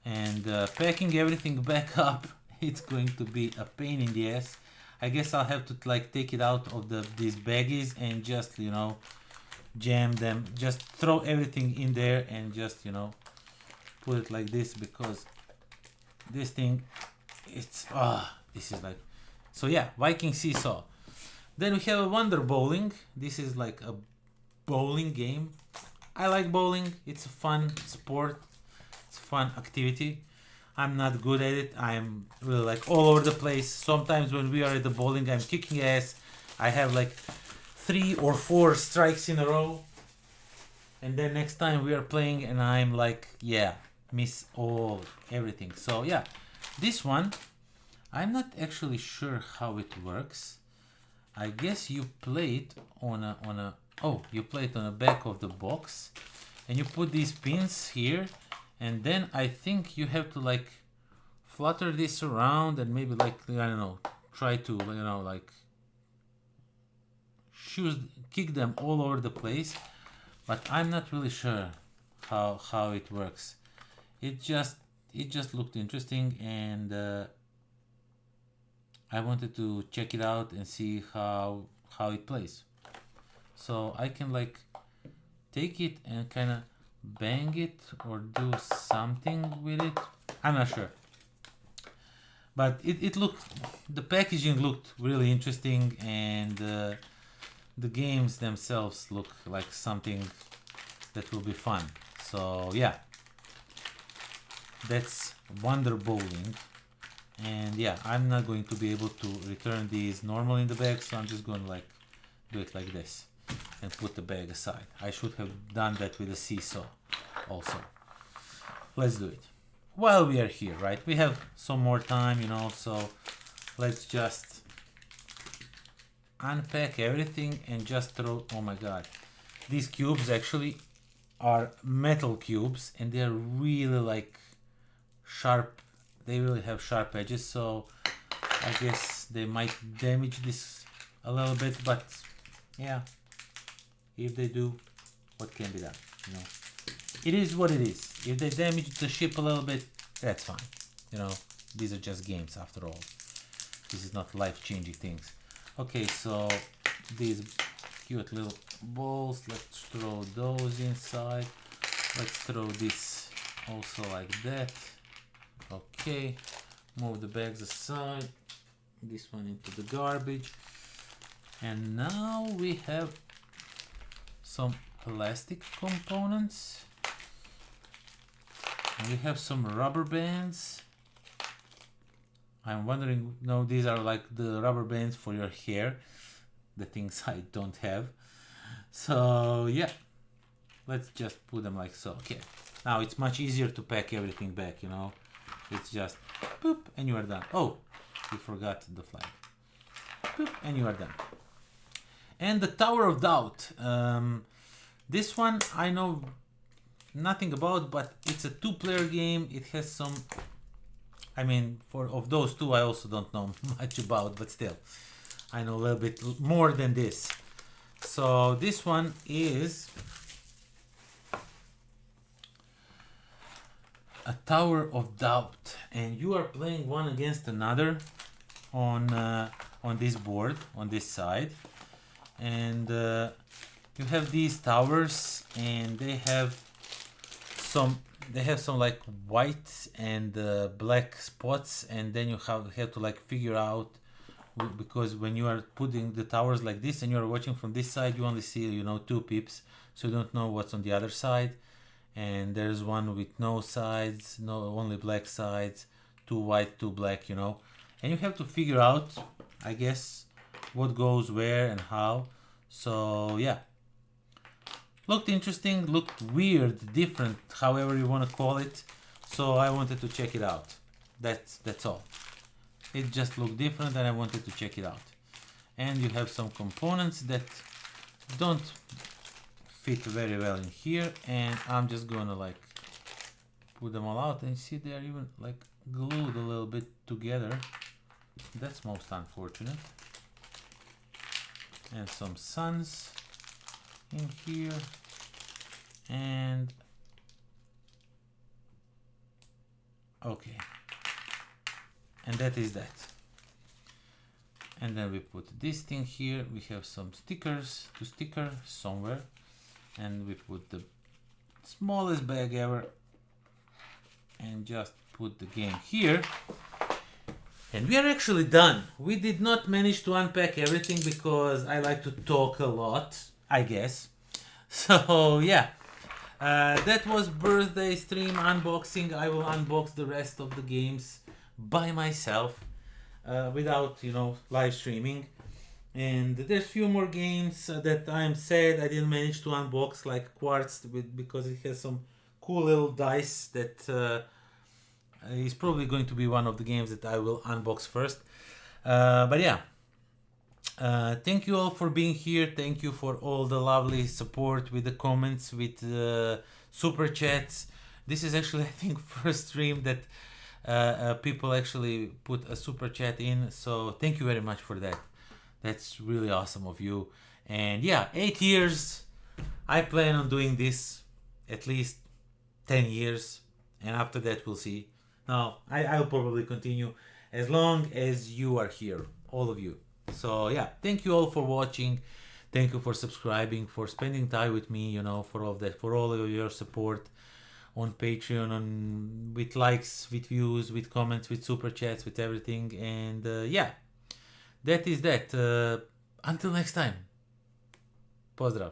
And packing everything back up, it's going to be a pain in the ass. I guess I'll have to like take it out of these baggies and just, you know, jam them, just throw everything in there and just, you know, put it like this, because this thing, it's this is like, so yeah, Viking Seesaw. Then we have a Wonder Bowling. This is like a bowling game. I like bowling, it's a fun sport, it's a fun activity. I'm not good at it. I'm really like all over the place. Sometimes when we are at the bowling, I'm kicking ass. I have like 3 or 4 strikes in a row, and then next time we are playing and I'm like, yeah, miss everything. So yeah, this one I'm not actually sure how it works. I guess you play it on a you play it on the back of the box, and you put these pins here, and then I think you have to like flutter this around and maybe like, I don't know, try to, you know, like kick them all over the place, but I'm not really sure how it works. It just looked interesting, and I wanted to check it out and see how it plays. So I can like take it and kind of bang it or do something with it. I'm not sure, but it looked, the packaging looked really interesting, and the games themselves look like something that will be fun. So yeah, that's Wonder Bowling. And yeah, I'm not going to be able to return these normal in the bag, so I'm just going to like do it like this and put the bag aside. I should have done that with a seesaw also. Let's do it while we are here, right? We have some more time, you know, so let's just unpack everything and just throw. Oh my god, these cubes actually are metal cubes, and they're really like sharp. They really have sharp edges, so I guess they might damage this a little bit, but yeah, if they do, what can be done, you know? It is what it is. If they damage the ship a little bit, that's fine, you know, these are just games after all. This is not life-changing things. Okay, so these cute little balls, let's throw those inside. Let's throw this also like that. Okay, move the bags aside, this one into the garbage, and now we have some plastic components, and we have some rubber bands. I'm wondering, no, these are like the rubber bands for your hair. the things I don't have. So yeah, let's just put them like so. Okay, now it's much easier to pack everything back, you know. It's just boop and you are done. Oh, you forgot the flag. Boop and you are done. And the Tower of Doubt. This one I know nothing about, but it's a two-player game. It has some, I mean, of those two I also don't know much about, but still I know a little bit more than this. So this one is a Tower of Doubt, and you are playing one against another on this board, on this side, and you have these towers, and they have some like white and black spots, and then you have to like figure out, because when you are putting the towers like this and you are watching from this side, you only see, you know, two pips, so you don't know what's on the other side. And there's one with no sides, only black sides, two white, two black, you know, and you have to figure out, I guess, what goes where and how. So yeah, looked interesting, looked weird, different, however you want to call it. So I wanted to check it out. That's all. It just looked different and I wanted to check it out. And you have some components that don't fit very well in here, and I'm just gonna like put them all out, and see they're even like glued a little bit together. That's most unfortunate. And some suns in here, and okay, and that is that. And then we put this thing here. We have some stickers to sticker somewhere, and we put the smallest bag ever and just put the game here, and we are actually done. We did not manage to unpack everything because I like to talk a lot, I guess. So yeah, that was birthday stream unboxing. I will unbox the rest of the games by myself without, you know, live streaming. And there's few more games that I'm sad I didn't manage to unbox, like Quartz, because it has some cool little dice that is probably going to be one of the games that I will unbox first. But yeah, thank you all for being here. Thank you for all the lovely support with the comments, with super chats. This is actually, I think, first stream that people actually put a super chat in, so thank you very much for that. That's really awesome of you. And yeah, 8 years. I plan on doing this at least 10 years, and after that we'll see. Now I'll probably continue as long as you are here, all of you. So yeah, thank you all for watching. Thank you for subscribing, for spending time with me, you know, for all of that, for all of your support on Patreon, with likes, with views, with comments, with super chats, with everything. And yeah, that is that. Until next time. Pozdrav.